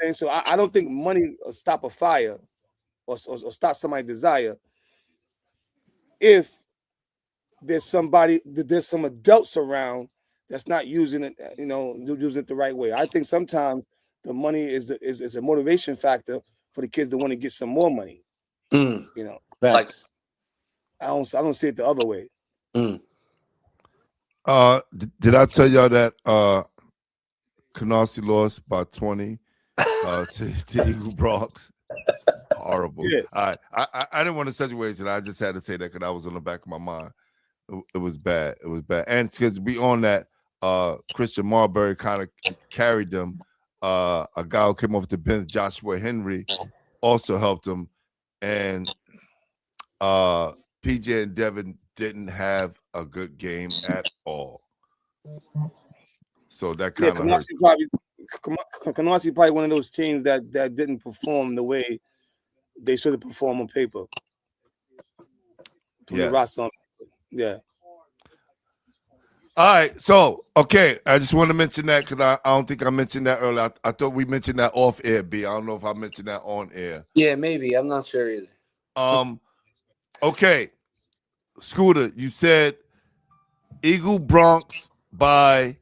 And so I don't think money will stop a fire or stop somebody's desire if there's some adults around that's not using it, using it the right way. I think sometimes the money is a motivation factor for the kids to want to get some more money. Mm. Like I don't see it the other way. Mm. Did I tell y'all that Canarsie lost by 20 to Eagle Bronx? Horrible. Yeah. I didn't want to segue it. I just had to say that because I was on the back of my mind. It was bad. It was bad. And because we on that, Christian Marbury kind of carried them. A guy who came off the bench, Joshua Henry, also helped him. And PJ and Devin didn't have a good game at all. So that kind of hurt. Canarsie probably one of those teams that didn't perform the way they should have performed on paper. Yes. Yeah. All right. So, okay. I just want to mention that because I don't think I mentioned that earlier. I thought we mentioned that off air, B. I don't know if I mentioned that on air. Yeah, maybe. I'm not sure either. Okay. Scooter, you said Eagle Bronx by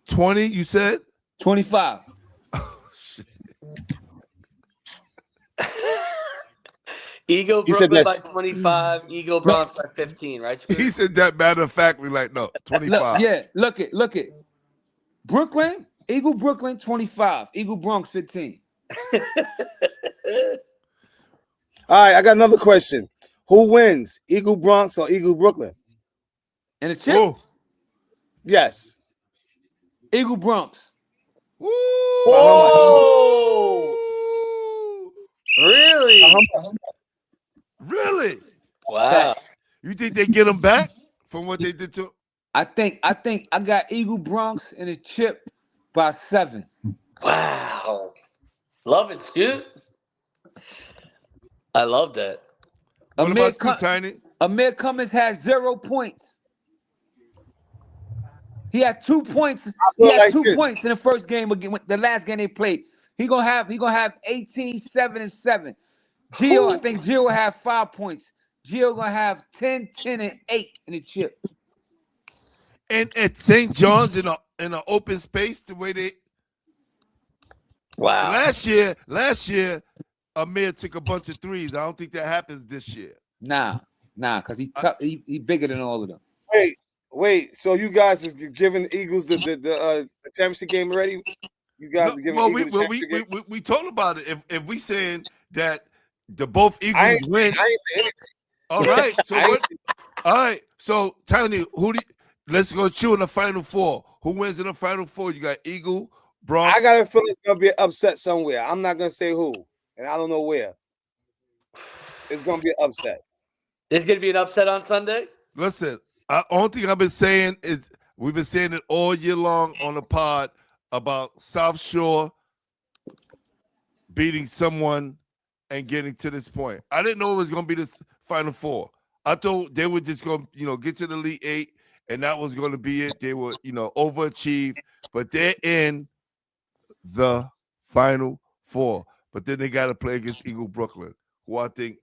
20, you said? 25. Eagle Brooklyn by 25, Eagle Bronx by 15, right? He said that matter of factly, like, no, 25. Look it. Brooklyn, Eagle Brooklyn 25, Eagle Bronx 15. All right, I got another question. Who wins, Eagle Bronx or Eagle Brooklyn? And the chip? Whoa. Yes. Eagle Bronx. Woo. Whoa! Really? Really? Wow. You think they get them back from what they did to? I think I got Eagle Bronx and a chip by 7. Wow. Love it, dude. I love that. What about you, Tiny? Amir Cummins has 0 points. He had 2 points. He feel had like 2 this. points in the first game again. The last game they played. He gonna have 18, 7, and 7. Gio, I think Gio will have 5 points. Gio gonna have 10, 10, and 8 in the chip. And at St. John's in an open space, the way they. Wow. So last year, Amir took a bunch of threes. I don't think that happens this year. Nah, because he bigger than all of them. Wait. So you guys is giving the Eagles the championship game already? You guys are giving Eagles the championship game? We talked about it. If we saying that the both Eagles I ain't win, say anything. all right. So all right. So Tiny, let's go chew in the Final Four. Who wins in the Final Four? You got Eagle, Bronx. I got a feeling it's gonna be an upset somewhere. I'm not gonna say who, and I don't know where. It's gonna be an upset. There's gonna be an upset on Sunday. Listen, only thing I've been saying is we've been saying it all year long on the pod about South Shore beating someone and getting to this point. I didn't know it was going to be this Final Four. I thought they were just going to, get to the Elite Eight, and that was going to be it. They were, overachieve, but they're in the Final Four. But then they got to play against Eagle Brooklyn, who I think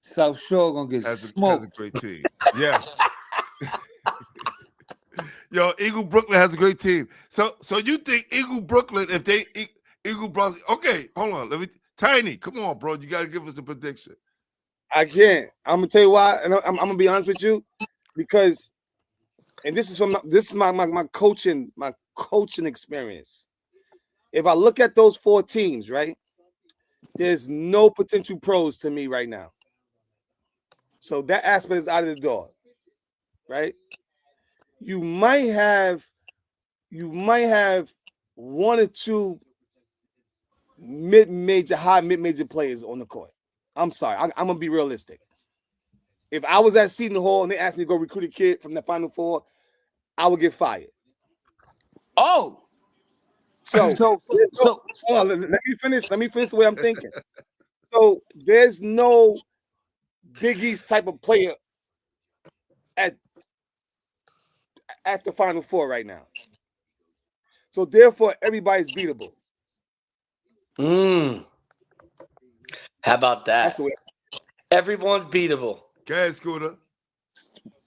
South Shore gonna get has smoked. a great team. Yes. Yo, Eagle Brooklyn has a great team. So you think Eagle Brooklyn, if they Eagle Bronx? Okay, hold on. Tiny, come on, bro. You got to give us a prediction. I can't. I'm gonna tell you why, and I'm gonna be honest with you, because, and this is my coaching experience. If I look at those 4 teams, right, there's no potential pros to me right now. So that aspect is out of the door, right? You might have 1 or 2 mid-major players on the court. I'm sorry, I'm gonna be realistic. If I was at Seton Hall and they asked me to go recruit a kid from the Final Four, I would get fired. Oh, so hold on, let me finish. Let me finish the way I'm thinking. So there's no Big East type of player at the Final Four right now. So therefore, everybody's beatable. How about that? That's the way. Everyone's beatable. Go ahead, Scooter.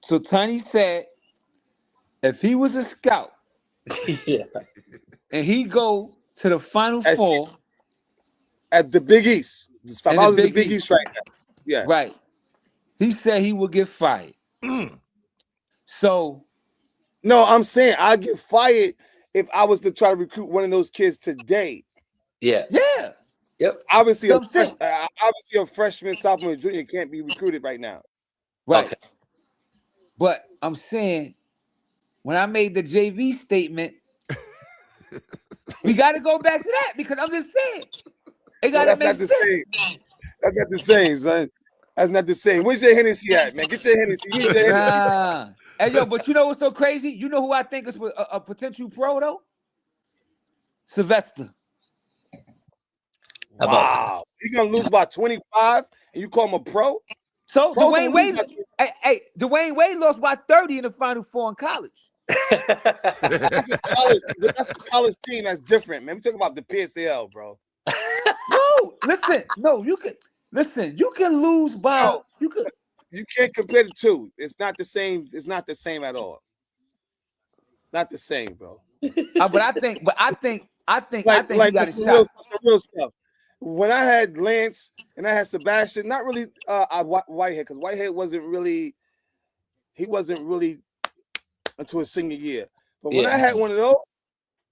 So Tiny said, if he was a scout, Yeah. and he go to the Final Four at the Big East, if I was in the Big East right now, yeah, right. He said he would get fired. So, no, I'm saying I'd get fired if I was to try to recruit one of those kids today. Yeah. Yep. Obviously, a freshman, sophomore, junior can't be recruited right now. Right. Okay. But I'm saying, when I made the JV statement, we got to go back to that, because I'm just saying it got to make sense. That's not the same, son. That's not the same. Where's your Hennessy at, man? Get your Hennessy. You need your Hennessy. Hey, yo, but you know what's so crazy? You know who I think is a potential pro, though? Sylvester. Wow. You're going to lose by 25 and you call him a pro? So Dwayne Dwayne Wade lost by 30 in the Final Four in college. That's a college team. That's different, man. We talking about the PSL, bro. You can lose by you can't compare the two. It's not the same. It's not the same at all. It's not the same, bro. But I think he got a shot. Real stuff. When I had Lance and I had Sebastian, not really Whitehead, because Whitehead wasn't really until his senior year. But when I had one of those,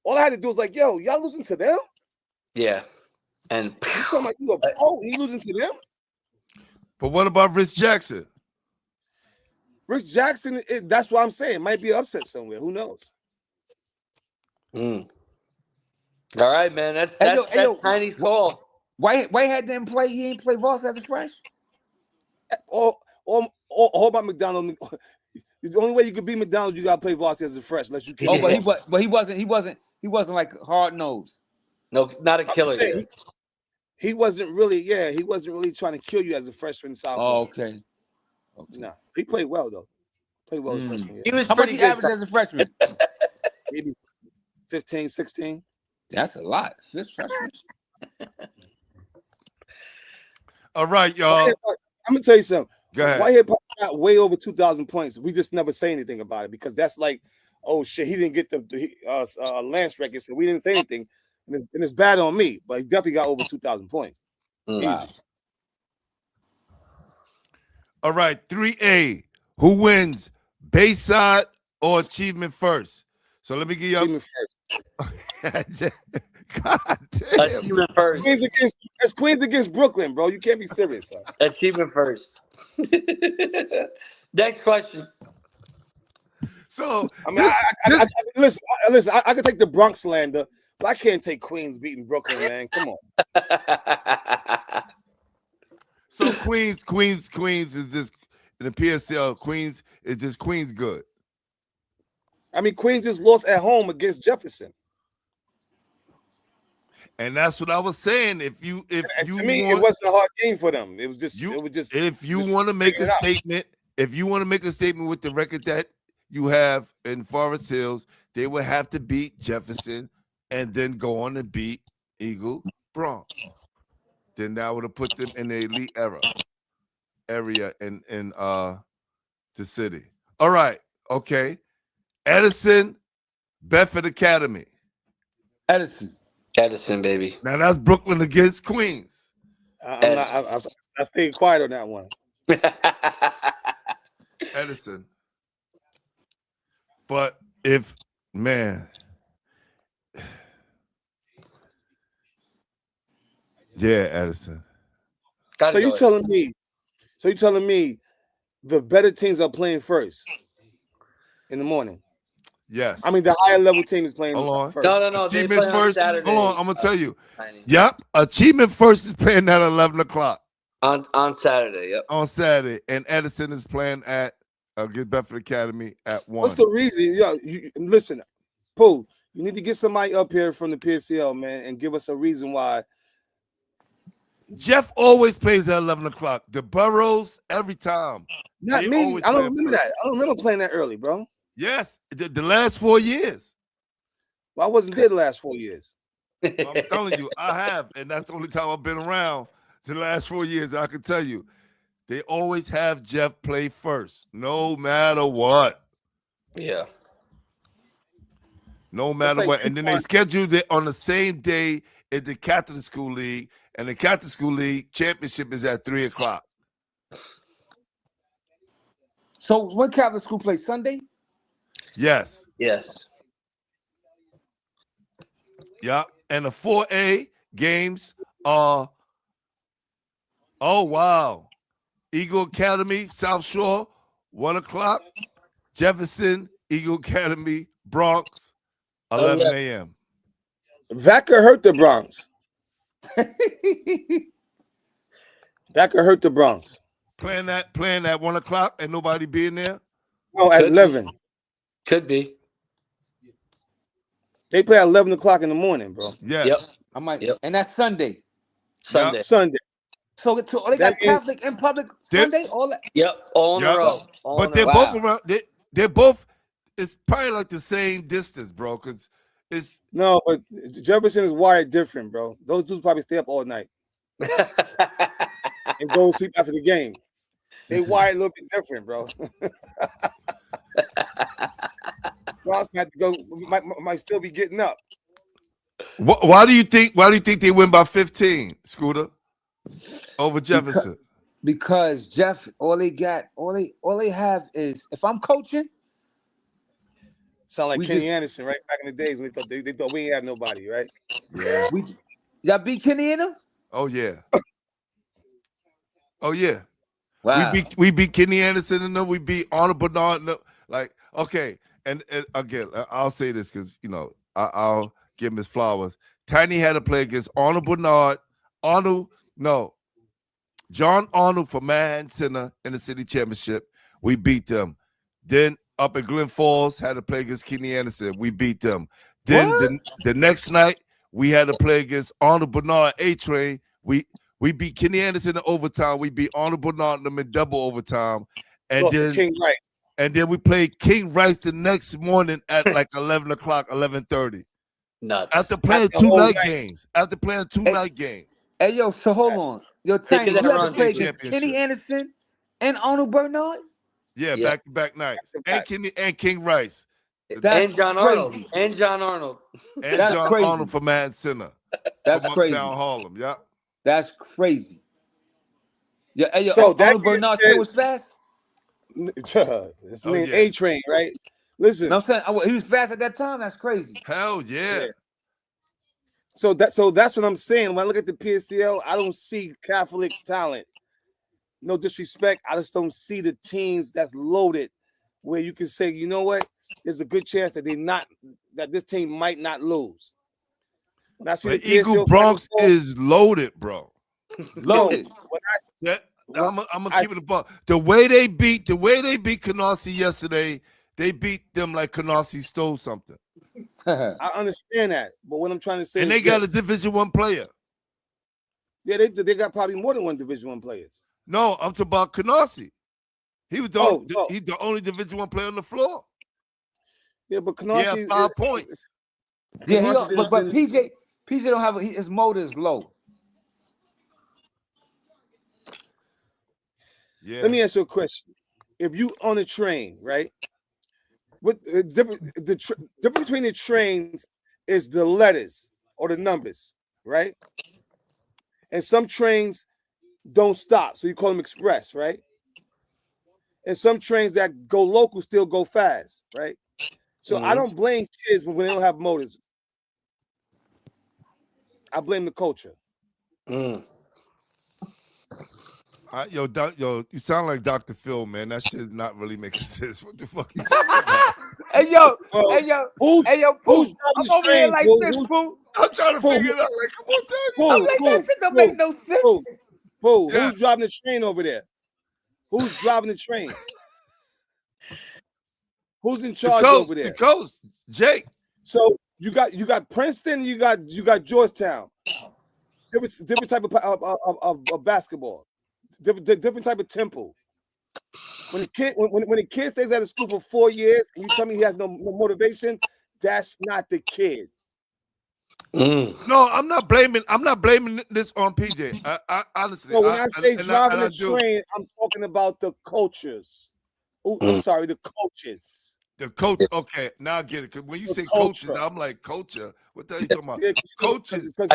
all I had to do was like, yo, y'all losing to them? Yeah. And you talking about you a pro, you losing to them? But what about Rich Jackson? Rich Jackson, that's what I'm saying. Might be upset somewhere. Who knows? All right, man. That's Tiny's call. Whitehead didn't play. He ain't play varsity as a fresh. Or about McDonald. The only way you could beat McDonald's, you gotta play varsity as a fresh, unless you can. But he wasn't like hard nosed. No, not a killer. He wasn't really trying to kill you as a freshman sophomore. Oh, okay. No, he played well though. Played well as a freshman. He was How much pretty he good. averaged as a freshman? 15, 16. That's a lot. Fifth freshman. All right, y'all. I'm gonna tell you something. Go ahead. White hip hop got way over 2,000 points. We just never say anything about it because that's like, oh shit, he didn't get the Lance record, so we didn't say anything. And it's bad on me, but he definitely got over 2,000 points. Wow. Easy. All right, 3A. Who wins, Bayside or Achievement First? So let me give you Achievement first. God damn. Achievement first. Queens against Brooklyn, bro. You can't be serious. Son. Achievement first. Next question. So I mean, listen. I can take the Bronx slander, but I can't take Queens beating Brooklyn, man. Come on. So Queens is just in the PSL. Queens is just Queens good. I mean, Queens just lost at home against Jefferson. And that's what I was saying. If you it wasn't a hard game for them. It was just if you want to make a statement, with the record that you have in Forest Hills, they would have to beat Jefferson and then go on and beat Eagle Bronx. Then that would have put them in the elite area in the city. All right, okay. Edison, Bedford Academy. Edison, baby. Now that's Brooklyn against Queens. I stayed quiet on that one. Edison. But if, man. Yeah, Edison. So you telling me the better teams are playing first in the morning? Yes. I mean, the higher level team is playing first. No. Achievement First. Hold on, I'm gonna tell you. Yep. Achievement First is playing at 11 o'clock. On Saturday, yep. On Saturday. And Edison is playing at Bedford Academy at 1. What's the reason? Listen, Pooh, you need to get somebody up here from the PSL, man, and give us a reason why. Jeff always plays at 11 o'clock. The Burrows, every time. Not me. I don't remember that. I don't remember playing that early, bro. Yes, the last 4 years. Well, I wasn't there the last 4 years. Well, I'm telling you, I have, and that's the only time I've been around the last 4 years. I can tell you, they always have Jeff play first, no matter what. Yeah. No matter what. And then they scheduled it on the same day as the Catholic School League, and the Catholic School League championship is at 3 o'clock. So when Catholic School plays Sunday? Yes. Yes. Yeah. And the 4A games are, oh, wow. Eagle Academy, South Shore, 1 o'clock. Jefferson, Eagle Academy, Bronx, 11 a.m. That could hurt the Bronx. That could hurt the Bronx. Playing at 1 o'clock and nobody being there? No, at 11. Could be. They play at 11 o'clock in the morning, bro. Yes. Yep. I might. Yep. And that's Sunday. Sunday. Yep. Sunday. So they got Catholic and public Sunday. All that. Yep. All in a row. But they're both around. They're both. It's probably like the same distance, bro. Because it's but Jefferson is wired different, bro. Those dudes probably stay up all night and go sleep after the game. They wired a little bit different, bro. Bronx had to go. Might still be getting up. Why do you think they win by 15, Scooter, over Jefferson? Because Jeff, all they have is, if I'm coaching, sound like Kenny Anderson, right? Back in the days when they thought we ain't have nobody, right? Yeah. Y'all beat Kenny and them? Oh yeah. Oh yeah. Wow. We beat Kenny Anderson and them. We beat Arnold Bernard. And them. Like, okay, and again, I'll say this because I'll give him his flowers. Tiny had to play against Arnold Bernard. John Arnold for Manhattan Center in the city championship. We beat them. Then up at Glen Falls had to play against Kenny Anderson. We beat them. Then the next night we had to play against Arnold Bernard A-Train. We beat Kenny Anderson in overtime. We beat Arnold Bernard and them in double overtime. And then King Rice. And then we played King Rice the next morning at like 11 o'clock, 11:30. Nuts. After playing That's the whole two-night night. games. After playing two Hey. night games. Hey, yo, so hold on. Yo, Think Tiny, of that you have to run, play DJ. against Kenny Anderson and Arnold Bernard? Yeah, Yeah. back-to-back nights. And Back-to-back. Kenny and King Rice. That's And John crazy. Arnold. And John Arnold. And That's John crazy. Arnold from Madden Center. That's From crazy. Uptown Harlem. Yeah. That's crazy. Yeah, hey, yo, So that Arnold being Bernard said- still was fast? It's Oh, named yeah. A-Train, right? Listen. No, I'm saying he was fast at that time. That's crazy. Hell yeah. Yeah. So that's what I'm saying. When I look at the PSCL, I don't see Catholic talent. No disrespect. I just don't see the teams that's loaded where you can say, you know what, there's a good chance that this team might not lose. When I see But the Eagle PSCL Bronx Final Four, is loaded, bro. Loaded. when Yeah, I'm gonna I keep it a buck. The way they beat Canarsie yesterday, they beat them like Canarsie stole something. I understand that, but what I'm trying to say And is they got a this. Division I player. Yeah, they got probably more than one Division I players. No, I'm talking about Canarsie. He was he's the only Division I player on the floor. Yeah, but He Canarsie had 5 points. Yeah, Canarsie but didn't- PJ don't have his motor is low. Yeah. Let me ask you a question. If you on a train, right? What difference between the trains is the letters or the numbers, right? And some trains don't stop, so you call them express, right? And some trains that go local still go fast, right? So I don't blame kids when they don't have motors. I blame the culture. Yo, you sound like Dr. Phil, man. That shit's not really making sense. What the fuck you talking about? Hey yo, Well, hey yo, who's Pooh, driving I'm the over here train, like Pooh? this, Pooh. I'm trying to Pooh, figure it out. Like, come on, Pooh, I'm like, that shit don't make no sense. Pooh, Yeah. who's driving the train over there? Who's driving the train? Who's in charge over there? The coach, Jake. So you got Princeton, you got Georgetown. Different type of basketball. Different type of tempo. When a kid stays at a school for 4 years and you tell me he has no motivation, that's not the kid. No, I'm not blaming this on PJ. I honestly. So when I say driving the do. train, I'm talking about the coaches. Oh, I'm sorry, the coaches. The coach, okay, now I get it. Because when you say culture. coaches, I'm like, culture. What the hell you talking about? Yeah, Coaches. Because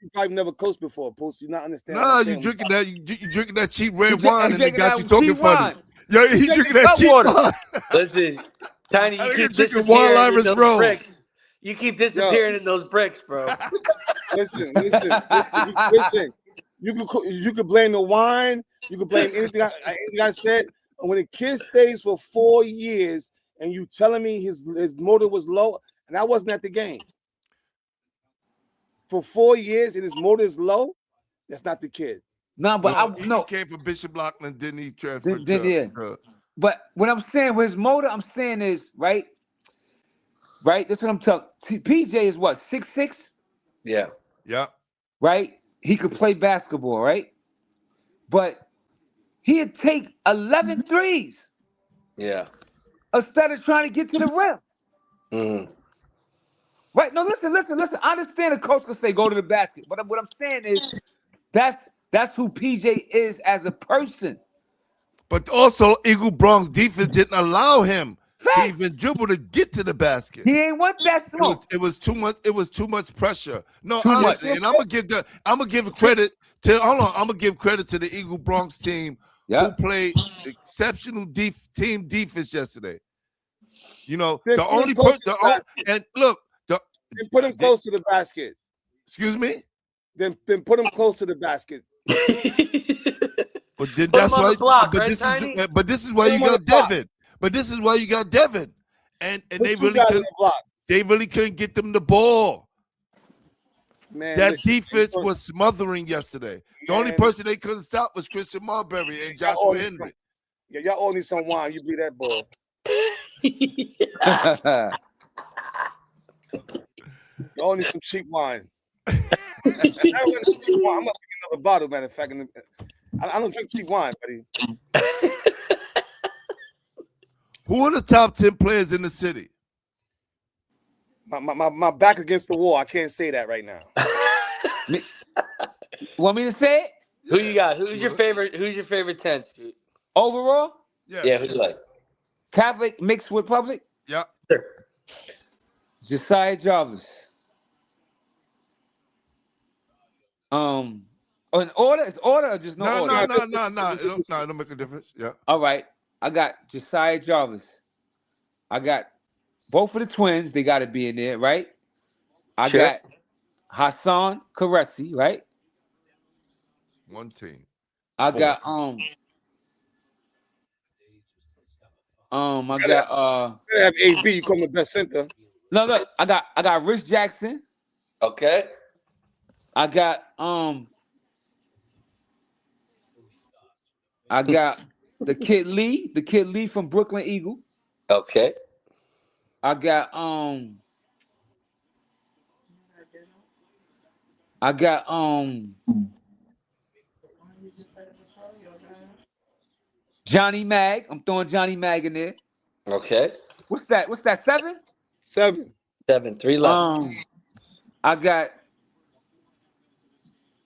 you probably never coached before, Post. You're not understanding. Nah, what I'm you saying. drinking that? You drinking that cheap red You wine, and they drinking got that you talking cheap funny. wine. Yo, he You drinking drinking that cheap water. wine. Listen, Tiny, I you think keep you're drinking Wild disappearing in Iris those Rose. bricks. You keep disappearing in those bricks, bro. Listen. You could blame the wine. You could blame anything I said. And when a kid stays for 4 years and you telling me his motor was low, and I wasn't at the game. For 4 years and his motor is low, that's not the kid. No, but He came from Bishop Loughlin, didn't he transfer But what I'm saying with his motor, I'm saying is right. That's what I'm telling. PJ is what 6'6". Yeah. Yeah. Right. He could play basketball, right? But he'd take 11 threes. Yeah. Instead of trying to get to the rim. Right? No, listen. I understand the coach can say go to the basket, but what I'm saying is that's who PJ is as a person. But also, Eagle Bronx defense didn't allow him to Facts. even dribble to get to the basket. He ain't want that smoke. It was too much. It was too much pressure. No, Too honestly, much. and I'm gonna give credit to. Hold on, I'm gonna give credit to the Eagle Bronx team who played exceptional team defense yesterday. You know, Then the put only him close person. to the basket. And look, Then put him close to the basket. Excuse me. Then put him close to the basket. But then that's why. Block, but right, this Tiny? is. But this is why you got Devin. But this is why you got Devin. And they really couldn't. They really couldn't get them the ball. Man, that listen, defense was smothering yesterday. The only person they couldn't stop was Christian Marbury and Joshua Henry. Yeah, y'all all need some wine. You be that ball. Y'all need some cheap wine. I'm gonna drink another bottle, matter of fact. I don't drink cheap wine, buddy. Who are the top 10 players in the city? My back against the wall. I can't say that right now. Want me to say it? Who you got? Who's your favorite 10, Scoot? Overall, Yeah, who you like? Catholic mixed with public. Yeah. Sure. Josiah Jarvis. In order? It's order or just no order? No. It don't make a difference. Yeah. All right. I got Josiah Jarvis. I got both of the twins. They got to be in there, right? I Sure. got Hassan Karesi, right? One team. I Four. got I got You have AB. You call him the best center. no, look, I got Rich Jackson. Okay. I got the kid Lee from Brooklyn Eagle. Okay. I got Johnny Mag. I'm throwing Johnny Mag in there. Okay. What's that? 7? 7. 3 left. I got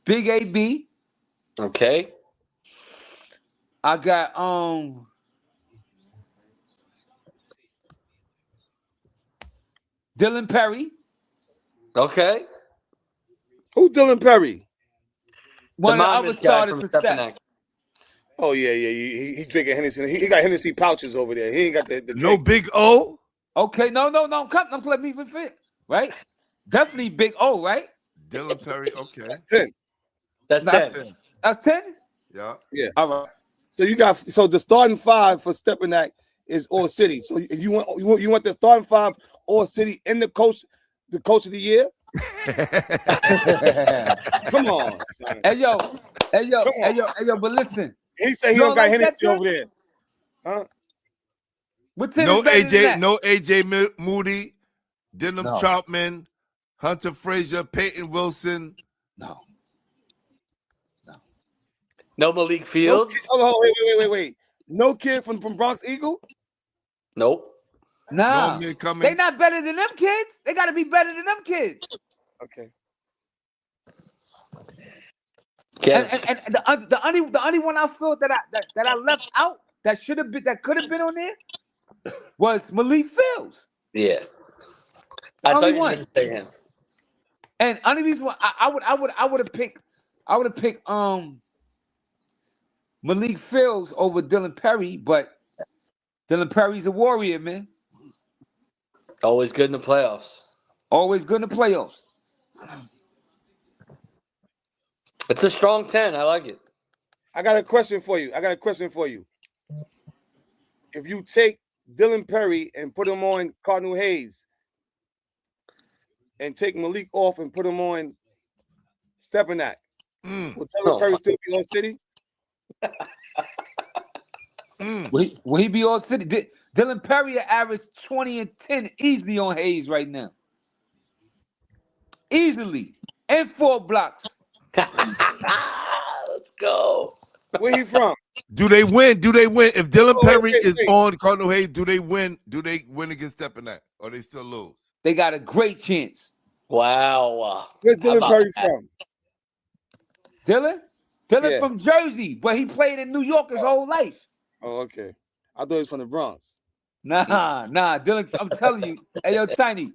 Big AB. Okay. I got Dylan Perry. Okay. Who's Dylan Perry? One of the Anonymous other guy starters from for Steph. Stepanak. Oh yeah. He drinking Hennessy. He got Hennessy pouches over there. He ain't got the No drink. Big O. Okay, no. Come, let me fit. Right? Definitely Big O, right? Dylan Perry. Okay. That's 10. That's That's 10. That's 10? Yeah. All right. So the starting 5 for Stepanak is All City. So if you want the starting 5 All City in the coach of the year? Come on, son. Hey yo, but listen. He said he You don't don't got like Hennessy that over there. Huh? What 10 No is better than that? AJ Moody, Denham No. Troutman, Hunter Frazier, Peyton Wilson. No. No Malik No Fields. kid, wait. No kid from Bronx Eagle? Nope. Nah. Norman Cummings. They not better than them kids. They gotta be better than them kids. Okay. And the only one I feel that I left out that could have been on there was Malik Fields. Yeah. I thought Only you were one. going to say him. And only reason why I would have picked Malik Fields over Dylan Perry, but Dylan Perry's a warrior, man. Always good in the playoffs. Always good in the playoffs. It's a strong 10. I like it. I got a question for you. If you take Dylan Perry and put him on Cardinal Hayes and take Malik off and put him on Stepanak, will Dylan Perry still be on City? Will he be all city? Dylan Perry averaged 20 and 10 easily on Hayes right now. Easily. And 4 blocks. Let's go. Where he from? Do they win? If Dylan Perry is wait. on Cardinal Hayes, do they win? Do they win against Stepanak, or they still lose? They got a great chance. Wow. Where's Dylan Perry from? Dylan? Dylan Yeah. from Jersey, but he played in New York his whole life. Oh, okay. I thought he was from the Bronx. Nah. Dylan, I'm telling you. Hey, yo, Tiny.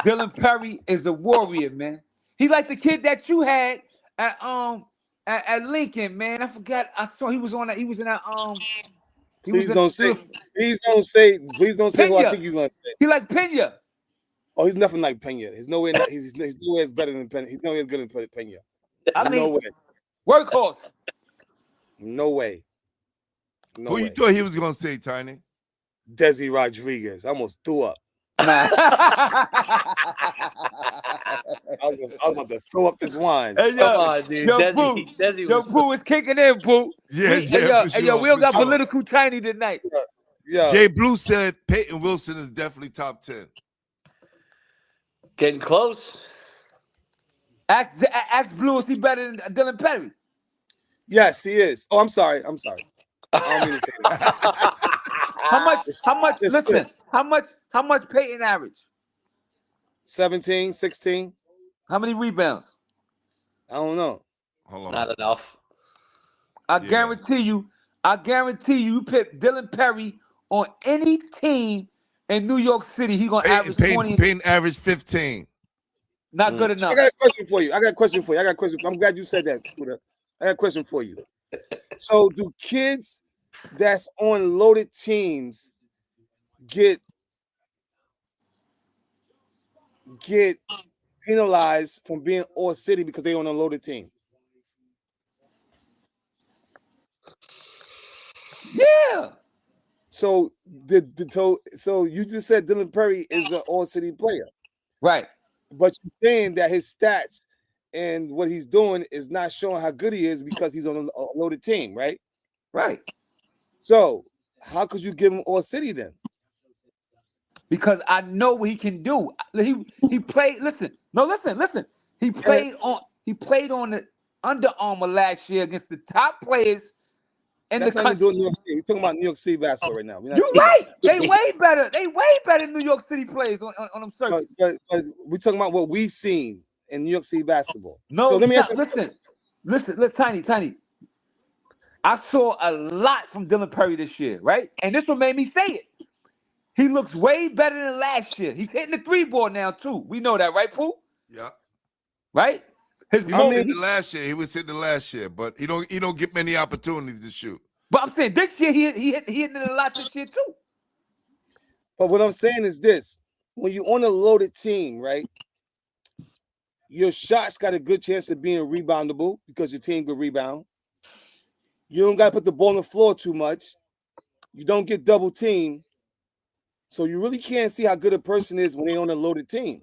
Dylan Perry is a warrior, man. He like the kid that you had at Lincoln, man. I forgot. I saw he was on that. He was in that Please don't say who I think you're gonna say. He like Pena. Oh, he's nothing like Pena. He's nowhere as better than Pena. He's nowhere as good as Pena. I mean, no way. Workhorse. No way. Who you thought he was gonna say, Tiny? Desi Rodriguez. I almost threw up. Nah. I was about to throw up this wine. Hey, Come on, dude. Desi Boo is kicking in, Boo. Yeah, we don't got political Tiny tonight. Yeah. Jay Blue said Peyton Wilson is definitely top 10. Getting close. Ask Blue, is he better than Dylan Perry? Yes, he is. Oh, I'm sorry. I don't mean to say that. How much? Listen. How much Peyton average? 17, 16. How many rebounds? I don't know. Hold on. Not enough. I Yeah. guarantee you, you put Dylan Perry on any team in New York City, he's gonna average 20. Payton averaged 15. Not good I enough. got a question for you. I'm glad you said that, Scooter. I got a question for you. So, do kids that's on loaded teams get penalized from being all city because they on a loaded team? Yeah. So so you just said Dylan Perry is an all city player, Right. but you're saying that his stats and what he's doing is not showing how good he is because he's on a loaded team, right? Right. So how could you give him all city then? Because I know what he can do. He played. Listen. He played on the Under Armour last year against the top players in That's the nothing to do country. with New York City. We're talking about New York City basketball right now. You're right. They way better. They way better than New York City players on them circuits. But we're talking about what we've seen in New York City basketball. No, so let me ask you. listen, Tiny. I saw a lot from Dylan Perry this year, right? And this what made me say it. He looks way better than last year. He's hitting the 3-ball now too. We know that, right, Pooh? Yeah. Right? He was hitting the last year. He was hitting the last year, but he don't get many opportunities to shoot. But I'm saying this year he hitting it a lot this year too. But what I'm saying is this: when you're on a loaded team, right? Your shots got a good chance of being reboundable because your team could rebound. You don't got to put the ball on the floor too much. You don't get double teamed. So you really can't see how good a person is when they're on a loaded team.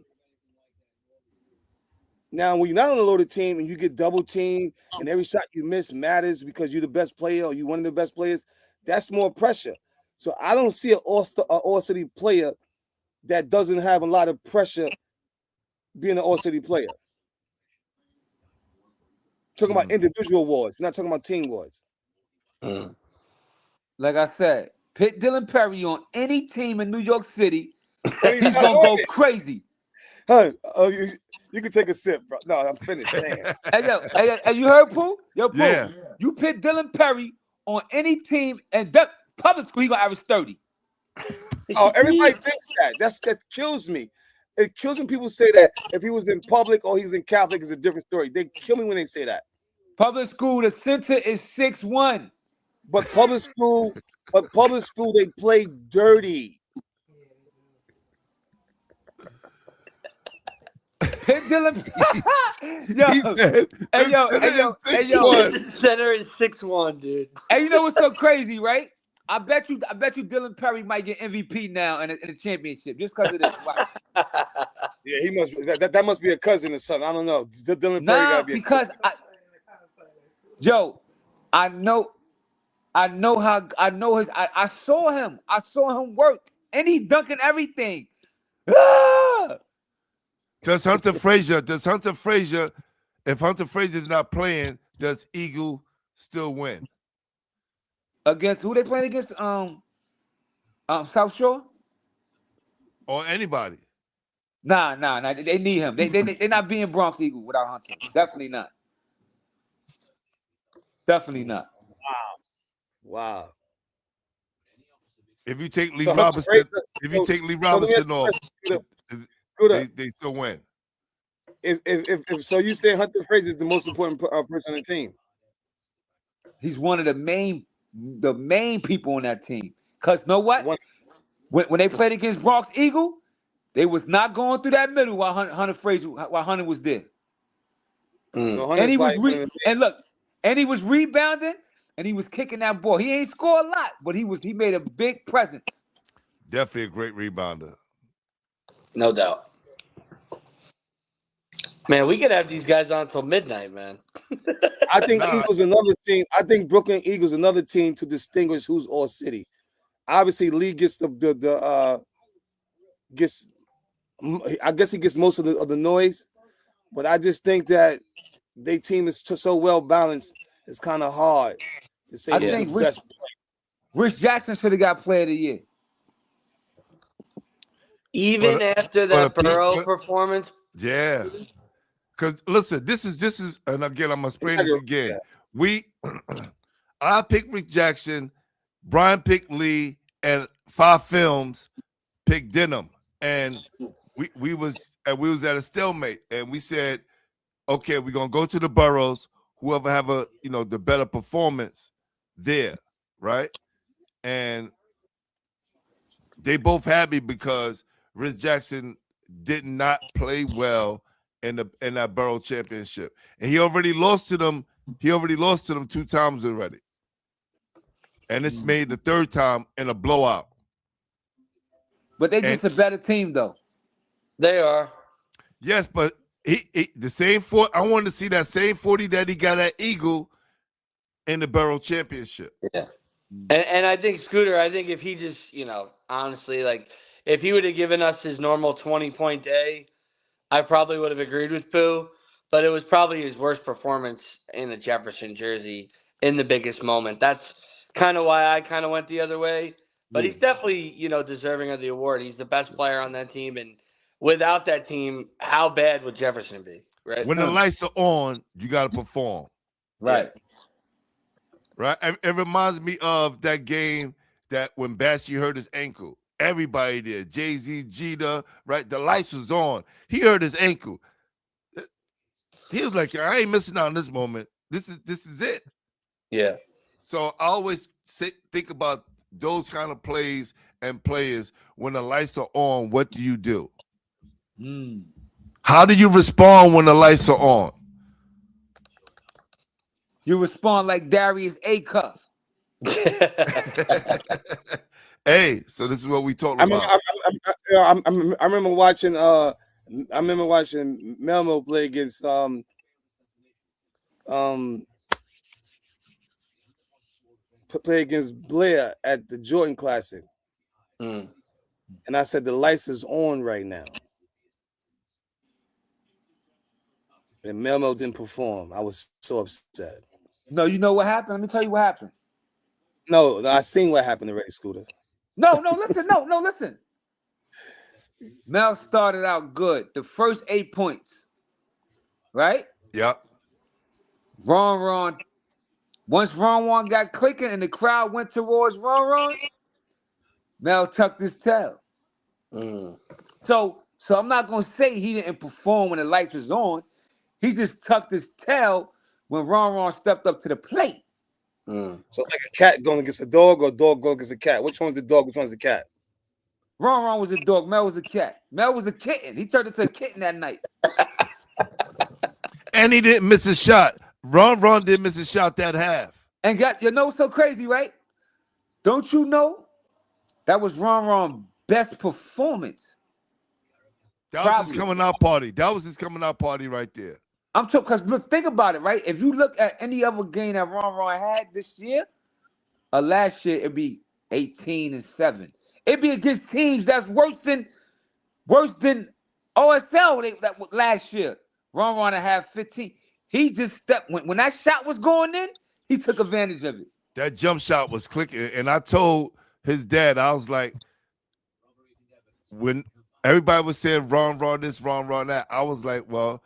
Now, when you're not on a loaded team and you get double teamed and every shot you miss matters because you're the best player or you're one of the best players, that's more pressure. So I don't see an all-city player that doesn't have a lot of pressure being an all-city player. Talking about individual awards, we're not talking about team awards. Like I said, put Dylan Perry on any team in New York City, he's gonna go crazy. Huh? You can take a sip, bro. No, I'm finished. Hey, you heard Pooh? Yo, Pooh, Yeah. You put Dylan Perry on any team and public school, he gonna average 30. Oh, everybody thinks that. That kills me. It kills when people say that if he was in public or he's in Catholic is a different story. They kill me when they say that. Public school, the center is 6'1". But public school, they play dirty. Hit Dylan. He said, The center is 6'1", dude. And you know what's so crazy, right? I bet you Dylan Perry might get MVP now in a championship just because of this. Wow. Yeah, he must. That must be a cousin or something. I don't know. Dylan Perry gotta be because I saw him work, and he dunking everything. Does Hunter Frazier, if Hunter Frazier's not playing, does Eagle still win? Against who they playing against? South Shore? Or anybody? Nah. They need him. They're not being Bronx Eagle without Hunter. Definitely not. Definitely not. Wow. If you take Lee Robinson, off, they still win. If so, you say Hunter Frazier is the most important person on the team. He's one of the main people on that team. Cause know what? When they played against Bronx Eagle, they was not going through that middle while Hunter was there. So And he was he was rebounding and he was kicking that ball. He ain't score a lot, but he made a big presence. Definitely a great rebounder. No doubt. Man, we could have these guys on until midnight, man. I think Eagles another team. I think Brooklyn Eagles another team to distinguish who's all city. Obviously, Lee gets I guess he gets most of the noise, but I just think that their team is so well balanced. It's kind of hard to say. I think Rich Jackson should have got Player of the Year. Even after that Burrow performance. Yeah. Because listen, this is, and again, I'm gonna explain this again. I picked Rick Jackson, Brian picked Lee, and 5 Films picked Denham, and we was at a stalemate, and we said, okay, we're gonna go to the boroughs, whoever have the better performance there, right? And they both happy because Rick Jackson did not play well in that borough championship, and he already lost to them 2 times already, and it's made the 3rd time in a blowout. But they just a better team, though. They are. Yes, but the same 40. I wanted to see that same 40 that he got at Eagle in the borough championship. Yeah. And I think Scooter, if he just, honestly, like if he would have given us his normal 20-point day, I probably would have agreed with Pooh, but it was probably his worst performance in the Jefferson jersey in the biggest moment. That's kind of why I kind of went the other way. But he's definitely, deserving of the award. He's the best player on that team. And without that team, how bad would Jefferson be? Right. When the lights are on, you got to perform. Right. Right. It reminds me of that game that when Bashy hurt his ankle. Everybody there, Jay-Z, Jeter, right? The lights was on. He hurt his ankle. He was like, I ain't missing out on this moment. This is it. Yeah. So I always think about those kind of plays and players when the lights are on. What do you do? How do you respond when the lights are on? You respond like Darius Acuff. Hey, so this is what we talking about. I remember watching Melmo play against play against Blair at the Jordan Classic. And I said the lights is on right now. And Melmo didn't perform. I was so upset. No, you know what happened? Let me tell you what happened. No, I seen what happened already, Scooter. No, listen. Mel started out good. The first 8 points, right? Yep. Ron. Once Ron got clicking and the crowd went towards Ron, Mel tucked his tail. So I'm not gonna say he didn't perform when the lights was on. He just tucked his tail when Ron stepped up to the plate. So it's like a cat going against a dog or a dog going against a cat. Which one's the dog? Which one's the cat? Ron was a dog. Mel was a cat. Mel was a kitten. He turned into a kitten that night. And he didn't miss a shot. Ron didn't miss a shot that half. And what's so crazy, right? Don't you know that was Ron's best performance? That was his coming out party. That was his coming out party right there. I'm talking because look, think about it, right? If you look at any other game that Ron had this year, or last year, it'd be 18-7. It'd be against teams that's worse than OSL that last year. Ron had 15. He just stepped when that shot was going in, he took advantage of it. That jump shot was clicking, and I told his dad, I was like, when everybody was saying Ron this, Ron that, I was like, well,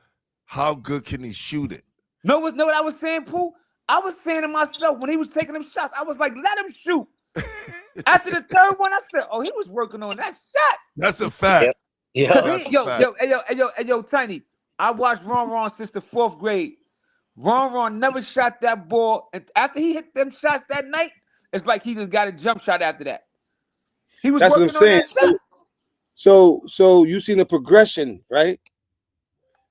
how good can he shoot it? Know what I was saying, Pooh? I was saying to myself when he was taking them shots, I was like, let him shoot. After the 3rd one, I said, oh, he was working on that shot. That's a fact. Yeah. Yo, Tiny. I watched Ron since the 4th grade. Ron never shot that ball. And after he hit them shots that night, it's like he just got a jump shot after that. He was That's what I'm saying. So you seen the progression, right?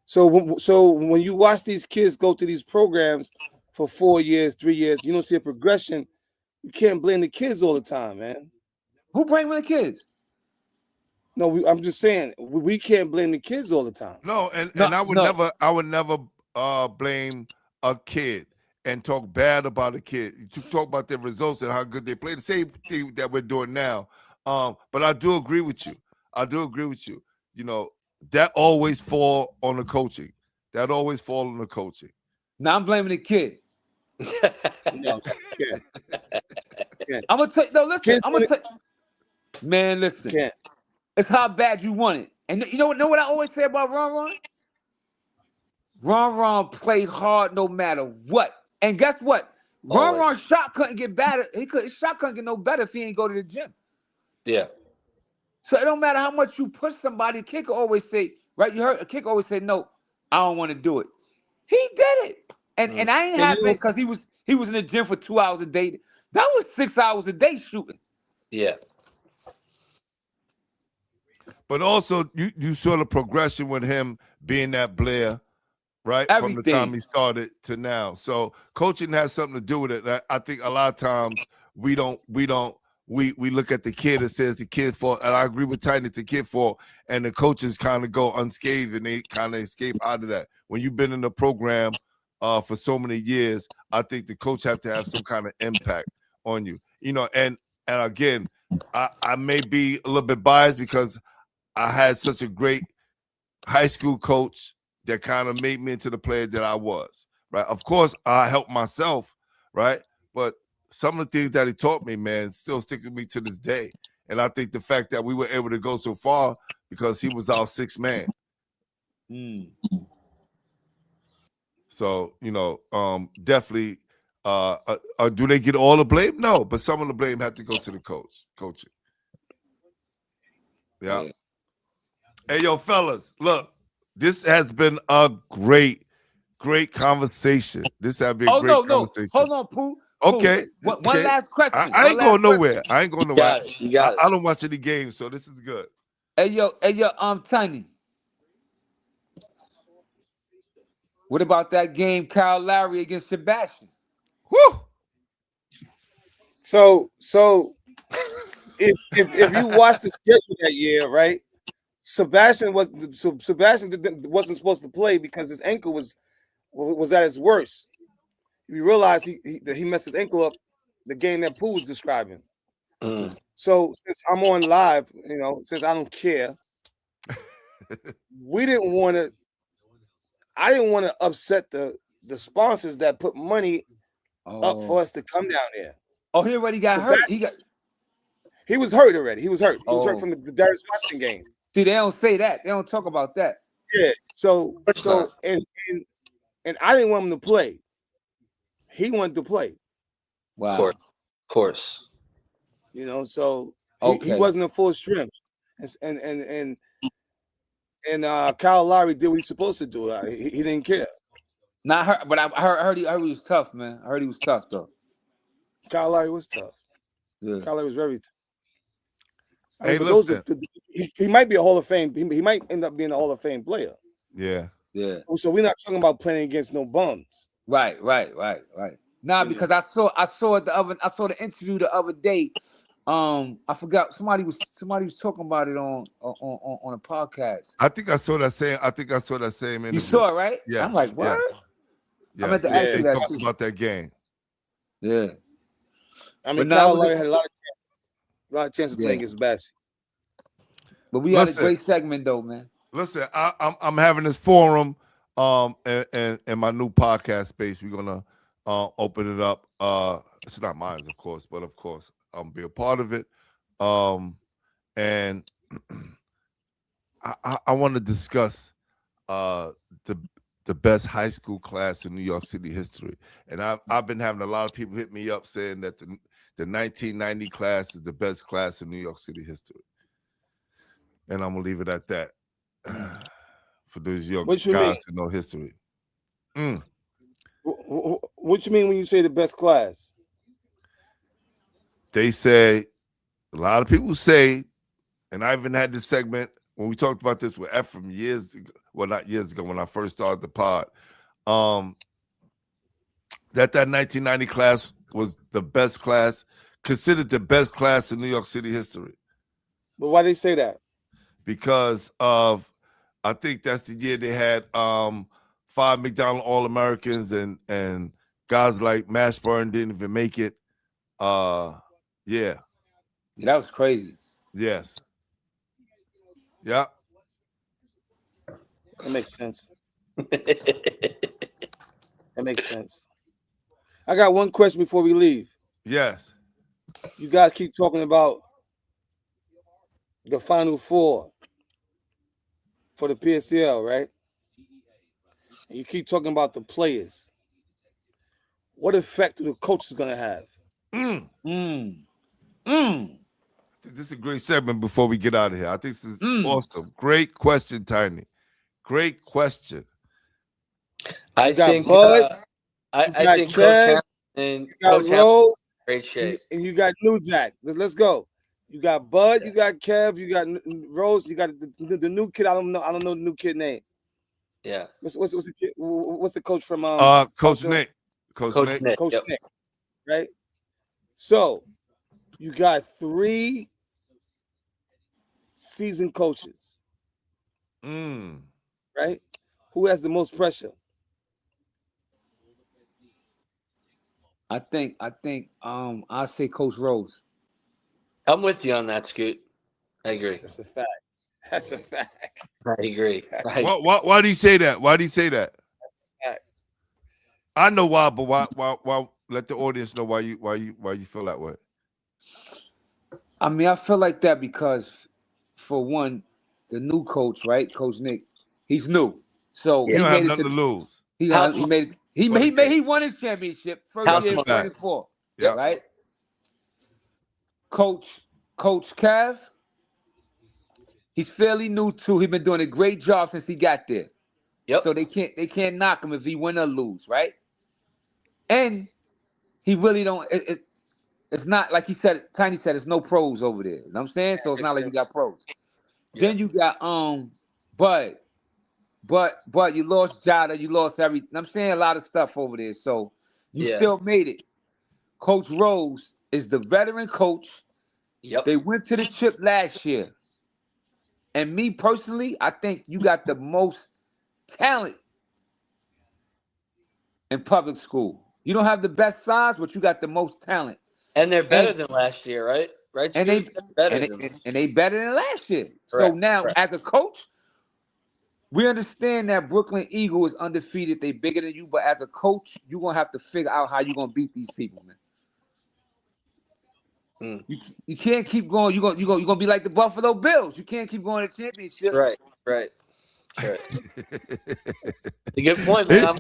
So when you watch these kids go through these programs for 4 years, 3 years, you don't see a progression. You can't blame the kids all the time, man. Who blaming the kids? No, I'm just saying we can't blame the kids all the time. No, and I would never blame a kid and talk bad about a kid. You talk about their results and how good they play. The same thing that we're doing now. But I do agree with you. You know, that always fall on the coaching. Now I'm blaming the kid. No, I'm gonna tell you. No, listen. Man, listen. It's how bad you want it. And you know what I always say about Ron Ron? Ron Ron played hard no matter what. And guess what? Ron Always. Ron shot couldn't get better. His shot couldn't get no better if he ain't go to the gym. Yeah. So it don't matter how much you push somebody. The kicker always say, right? You heard a kicker always say, no, I don't want to do it. He did it. And I ain't And happy because he was in the gym for 2 hours a day. That was 6 hours a day shooting. Yeah. But also, you saw the progression with him being that Blair, right? From the time Everything. he started to now. So coaching has something to do with it. I think a lot of times we look at the kid and says the kid fault, and I agree with Tiny, it's the kid fault, and the coaches kind of go unscathed and they kind of escape out of that. When you've been in the program for so many years, I think the coach have to have some kind of impact on you. You know, and again, I may be a little bit biased because I had such a great high school coach that kind of made me into the player that I was, right? Of course, I helped myself, right? But some of the things that he taught me, man, still stick with me to this day. And I think the fact that we were able to go so far because he was our sixth man. So, you know, definitely, do they get all the blame? No, but some of the blame had to go to the coaching. Yeah. Hey, yo, fellas, look, this has been a great conversation. This has been a great conversation. Hold on, Pooh. Okay. One last question. I ain't going nowhere. I ain't going nowhere. You got it. I don't watch any games, so this is good. Hey, yo, Tiny. What about that game, Kyle Lowry against Sebastian? Woo! So if you watch the schedule that year, right? Sebastian wasn't supposed to play because his ankle was at its worst. You realize that he messed his ankle up the game that Pooh was describing. So since I'm on live, you know, since I don't care, I didn't want to upset the sponsors that put money up for us to come down there. Oh, he already got hurt. He was hurt already. He was hurt. He was hurt from the Darius Washington game. See, they don't say that. They don't talk about that. Yeah. So and I didn't want him to play. He wanted to play. Wow. Of course. You know, so he wasn't in full strength. And Kyle Lowry did what he's supposed to do. He didn't care. But I heard he was tough, man. I heard he was tough though. Kyle Lowry was tough. Yeah. Kyle Lowry was very tough. Hey, listen. He might be a Hall of Fame. He might end up being a Hall of Fame player. Yeah. So we're not talking about playing against no bums. Right. Nah, because I saw the interview the other day. I forgot somebody was talking about it on a podcast. I think I saw that same interview. You saw it, right? Yeah. I'm like, what? Yes. I meant to ask you that talked about that game. Yeah. I mean, Kyle Lowry had a lot of chances playing against Bassey. But we had a great segment though, man. Listen, I'm having this forum and my new podcast space. We're gonna open it up. It's not mine, of course, but of course I'm be a part of it. And I want to discuss the best high school class in New York City history. And I've been having a lot of people hit me up saying that the 1990 class is the best class in New York City history. And I'm gonna leave it at that. For those young guys who know history. What you mean when you say the best class? They say, a lot of people say, and I even had this segment when we talked about this with Ephraim years ago, well, not years ago, when I first started the pod, that 1990 class was the best class, considered the best class in New York City history. But why they say that? Because of, I think that's the year they had 5 McDonald All-Americans and guys like Mashburn didn't even make it. Yeah, that was crazy. Yes. Yeah. That makes sense. That makes sense. I got one question before we leave. Yes. You guys keep talking about the Final Four for the PSL, right? And you keep talking about the players. What effect do the coaches gonna have? This is a great segment before we get out of here. I think this is awesome. Great question, Tiny. Great question. I think Bud, I think Kev, Coach and you got Coach Hamilton's Rose, in great shape. and you got New Jack. Let's go. You got Bud, you got Kev, you got Rose, you got the new kid. I don't know the new kid name. Yeah. What's the coach from Coach Nick. Coach Nick. Coach Nick, right? So you got 3 seasoned coaches, right? Who has the most pressure? I think I'll say Coach Rose. I'm with you on that, Scoot. I agree. That's a fact. That's a fact. I agree. Why do you say that? Why do you say that? I know why, but why? Let the audience know why you feel that way. I mean, I feel like that because, for one, the new coach, right, Coach Nick, he's new, so he don't have nothing to lose. He won his championship first year, 24. Yeah, right. Coach Kev, he's fairly new too. He's been doing a great job since he got there. Yep. So they can't knock him if he win or lose, right? And he really don't. It's not like he said. Tiny said it's no pros over there. You know what I'm saying? So it's not like you got pros. Yeah. Then you got Bud, you lost Jada, you lost everything. I'm saying a lot of stuff over there. So you still made it. Coach Rose is the veteran coach. Yep. They went to the trip last year. And me personally, I think you got the most talent in public school. You don't have the best size, but you got the most talent. And they're better than last year, right? Right. And they better than last year. Correct. So now, as a coach, we understand that Brooklyn Eagle is undefeated. They bigger than you, but as a coach, you're gonna have to figure out how you're gonna beat these people, man. You can't keep going. You're gonna be like the Buffalo Bills. You can't keep going to championship. Right. A good point, man.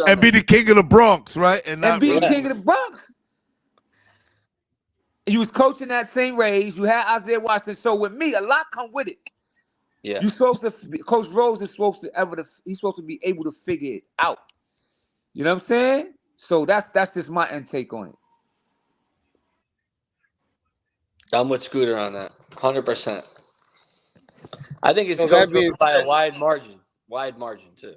And be the king of the Bronx, right? And be the king of the Bronx. You was coaching that same Rays. You had Isaiah Washington. So with me, a lot come with it. Yeah. You're supposed to. Coach Rose is supposed to he's supposed to be able to figure it out. You know what I'm saying? So that's just my intake on it. I'm with Scooter on that, 100%. I think it's coached by a wide margin. Wide margin too.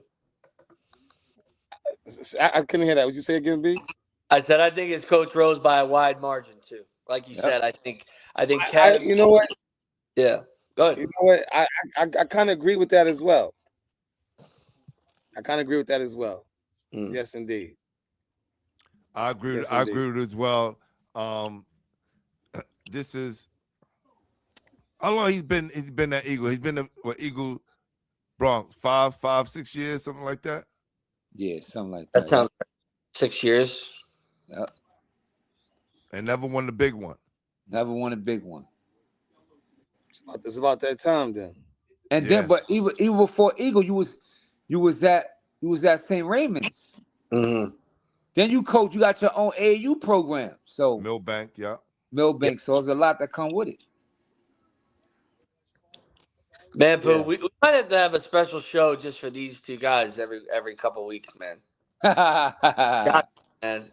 I couldn't hear that. Would you say again, B? I said I think it's Coach Rose by a wide margin too. Like you said, I think you know what? Yeah. Go ahead. You know what? I kind of agree with that as well. Yes, indeed. I agree. I agree with it as well. This is how long he's been that Eagle. He's been Eagle Bronx 5, 6 years, something like that. Yeah, something like that. That sounds 6 years. Yep. And never won the big one. Never won a big one. It's about that time then. And then, but even before Eagle, you was at St. Raymond's. Mm-hmm. Then you got your own AAU program. So Millbank, yeah. Millbank. So there's a lot that come with it. Man, Pooh, we might have to have a special show just for these two guys every couple of weeks, man. God, man.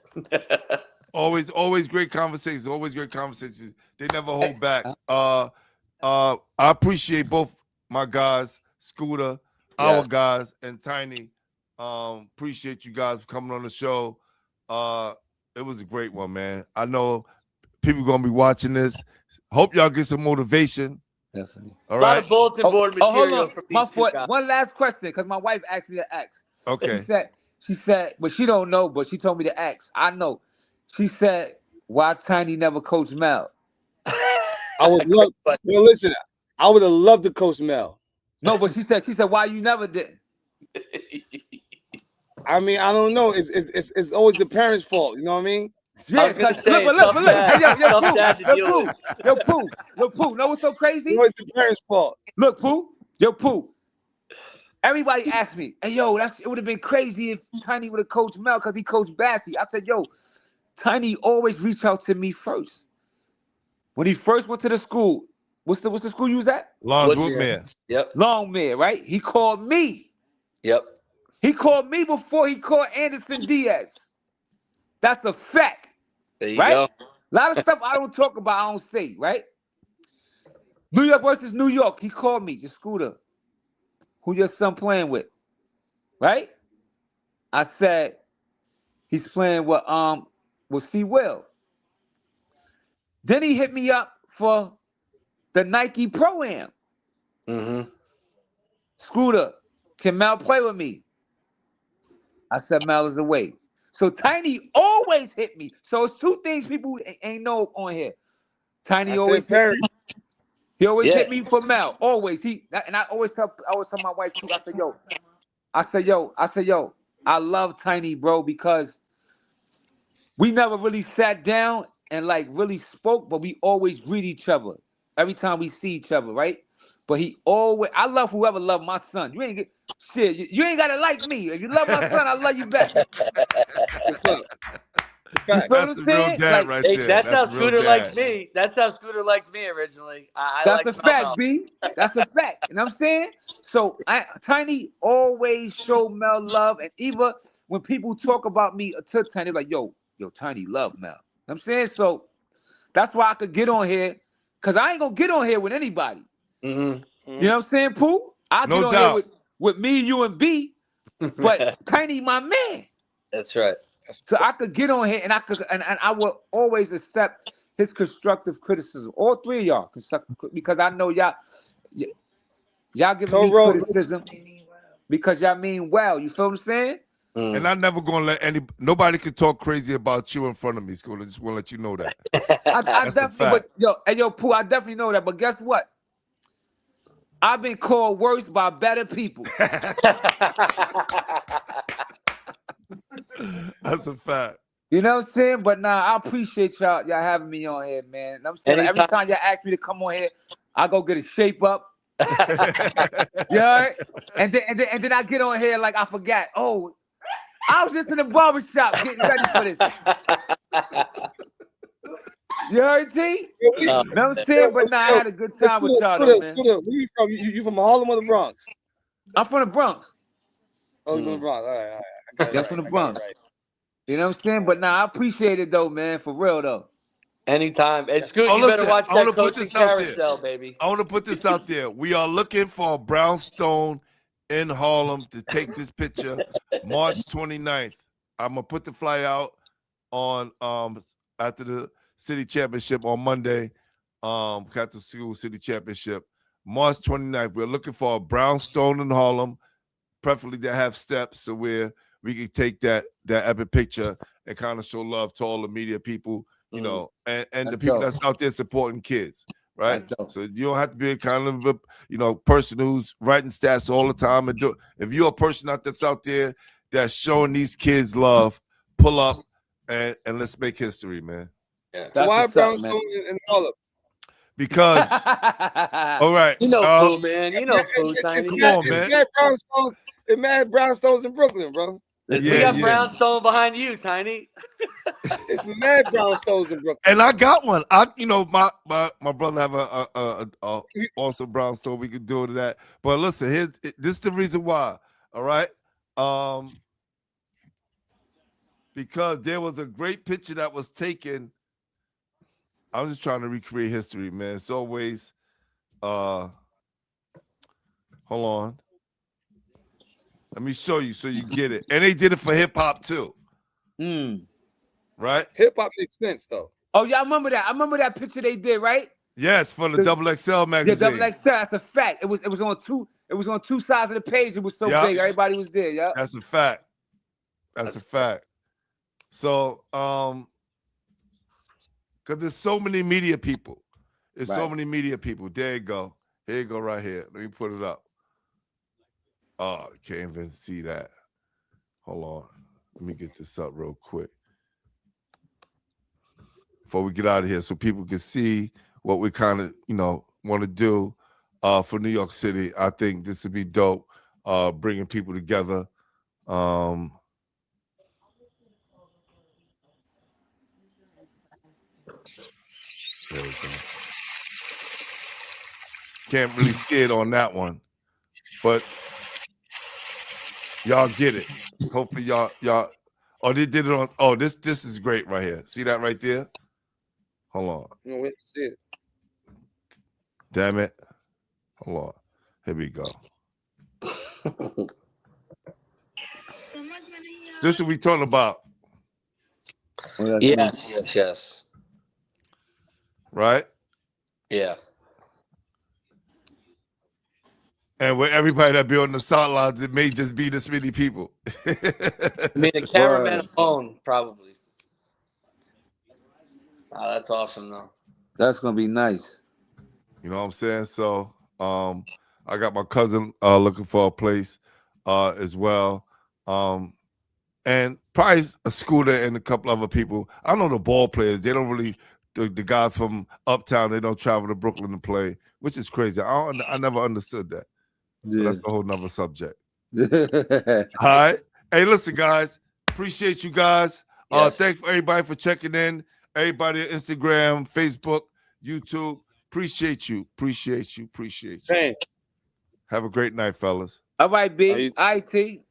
Always great conversations. Always great conversations. They never hold back. I appreciate both my guys, Scooter, our guys, and Tiny. Appreciate you guys for coming on the show. It was a great one, man. I know people gonna be watching this. Hope y'all get some motivation. Definitely. All right. A lot of bulletin board material from these two guys. One last question, because my wife asked me to ask. Okay. She said, but she don't know, but she told me to ask. I know. She said, why Tiny never coached Mel? I would love. Listen, I would have loved to coach Mel. No, but she said, why you never did? I mean, I don't know. It's always the parents' fault. You know what I mean? Yeah, was gonna cause say, look, tough but look, hey, dad, tough dad to deal with. Pooh. Know what's so crazy? It's the parents' fault. Look, Pooh. Everybody asked me, hey, yo, it would have been crazy if Tiny would have coached Mel because he coached Bassy. I said, yo, Tiny always reached out to me first. When he first went to the school, what's the school you was at? Lawrence Woodmere. Woodmere. Yep. Longmere, right? He called me. Yep. He called me before he called Anderson Diaz. That's a fact, There you right? go. A lot of stuff I don't talk about, I don't say, right? New York versus New York. He called me, just Scooter. Who your son playing with? Right? I said, he's playing with C. Will. Then he hit me up for the Nike Pro-Am. Mm-hmm. Scooter, can Mel play with me? I said Mel is away. So Tiny always hit me. So it's two things people ain't know on here. Tiny I always said hit me. parents. He always Yeah. hit me for Mel. Always. I always tell my wife too. I said, yo, I love Tiny, bro, because we never really sat down and like really spoke, but we always greet each other every time we see each other, right? But I love whoever loved my son. You ain't get shit. You ain't gotta like me. If you love my son, I love you back. What's up? You Fact. feel what That's I'm the real saying? dad Like right Hey, there. that's how the real Scooter liked dad. me. That's how Scooter liked me originally. I that's like a fact, Mel. B. That's a fact. You know what I'm saying? So Tiny always showed Mel love, and even when people talk about me to Tiny, they're like, yo, Tiny love Mel. You know what I'm saying? So that's why I could get on here, because I ain't gonna get on here with anybody. Mm-hmm. You know what I'm saying, Pooh? I'll No get on here doubt. with me, you, and B, but Tiny my man. That's right. So I could get on here and I will always accept his constructive criticism. All three of y'all, because I know y'all giving So me Rose, criticism because y'all mean well. You feel what I'm saying? And I'm never gonna let nobody can talk crazy about you in front of me, School. I just want to let you know that. I That's a definitely, fact. but Pooh, I definitely know that. But guess what? I've been called worse by better people. That's a fact. You know what I'm saying? But nah, I appreciate y'all having me on here, man. I'm saying like, every Anytime. time y'all ask me to come on here, I go get a shape up. You heard? And then I get on here like I forgot. Oh, I was just in the barber shop getting ready for this. You heard, T? yo, You know what I'm saying? But nah, I had a good time with y'all though, man. Scooter, where you from? You from Harlem or the Bronx? I'm from the Bronx. Oh, you from the Bronx. All right. I got it Yeah, right. from the I got it Bronx. right. You know what I'm saying? But nah, I appreciate it though, man. For real though. Anytime. It's good. Oh, You better listen, watch I want that to put coaching this out there. carousel, baby. I want to put this out there. We are looking for a brownstone in Harlem to take this picture March 29th. I'm gonna put the fly out on after the city championship on Monday. Catholic School City Championship. March 29th. We're looking for a brownstone in Harlem, preferably that have steps so where we can take that epic picture and kind of show love to all the media people, you know, and the people dope. that's out there supporting kids, right? That's dope. So you don't have to be a kind of a person who's writing stats all the time and do. If you're a person that's out there that's showing these kids love, pull up and let's make history, man. Yeah. That's Why what's up, brownstone man. in Harlem? Because all right, You know, Pooh, man. You know, Pooh, It's Tiny. Come on, man. mad brownstones. It's mad brownstones in Brooklyn, bro. We Yeah, got yeah. brownstone behind you, Tiny. It's mad brownstones in Brooklyn. And I got one. My brother have a awesome brownstone. We could do that. But listen, this is the reason why. All right. Because there was a great picture that was taken. I'm just trying to recreate history, man. It's always hold on. Let me show you so you get it. And they did it for hip hop too. Right? Hip hop makes sense though. Oh yeah, I remember that. I remember that picture they did, right? Yes, for the Double XL magazine. Yeah, XL. That's a fact. It was on two. It was on two sides of the page. It was so big. Everybody was there. Yeah. That's a fact. That's a fact. So, because there's so many media people. There's so many media people. There you go. Here you go, right here. Let me put it up. Oh, I can't even see that. Hold on. Let me get this up real quick. before we get out of here, so people can see what we kind of, want to do for New York City. I think this would be dope, bringing people together. There we go. Can't really see it on that one, but y'all get it. Hopefully y'all. Oh, they did it on. Oh, this is great right here. See that right there? Hold on. No, wait to see it. Damn it. Hold on. Here we go. This is what we talking about. Yes. Right? Yeah. And with everybody that be on the sidelines, it may just be this many people. I mean, the cameraman alone, probably. Oh, that's awesome, though. That's gonna be nice. You know what I'm saying? So I got my cousin looking for a place as well. And probably a scooter and a couple other people. I know the ball players, they don't really, the guys from uptown, they don't travel to Brooklyn to play, which is crazy. I never understood that. Yeah. But that's a whole nother subject. All right. Hey, listen, guys. Appreciate you guys. Yes. Thanks for everybody for checking in. Everybody on Instagram, Facebook, YouTube. Appreciate you. Hey. Have a great night, fellas. All right, B. you- IT. Hey,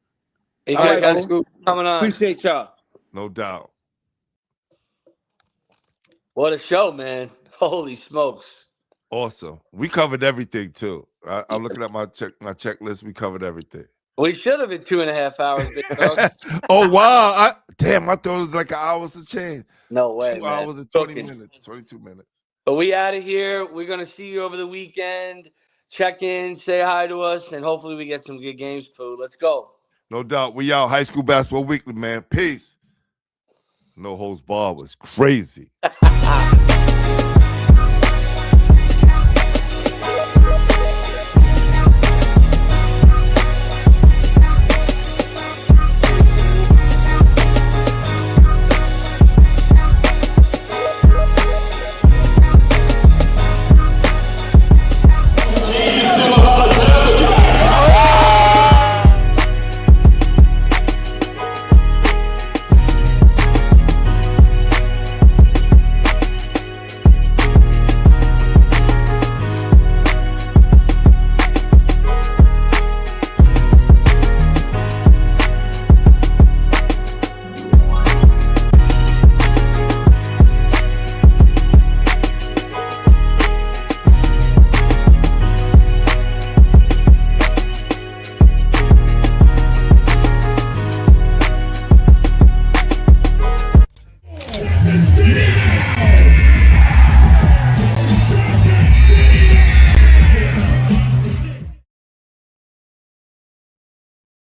All right, guys, Scoop. coming on. Appreciate y'all. No doubt. What a show, man. Holy smokes. Awesome. We covered everything too. I'm looking at my checklist. We covered everything. We should have in 2.5 hours, big dog. Oh wow! I thought it was like an hour to change. No way, 2 man. hours and 20 Cooking. minutes, 22 minutes. But we out of here. We're going to see you over the weekend. Check in, say hi to us, and hopefully we get some good games, Pooh. Let's go. No doubt. We out. High School Basketball Weekly, man. Peace. No Holds Barred was crazy.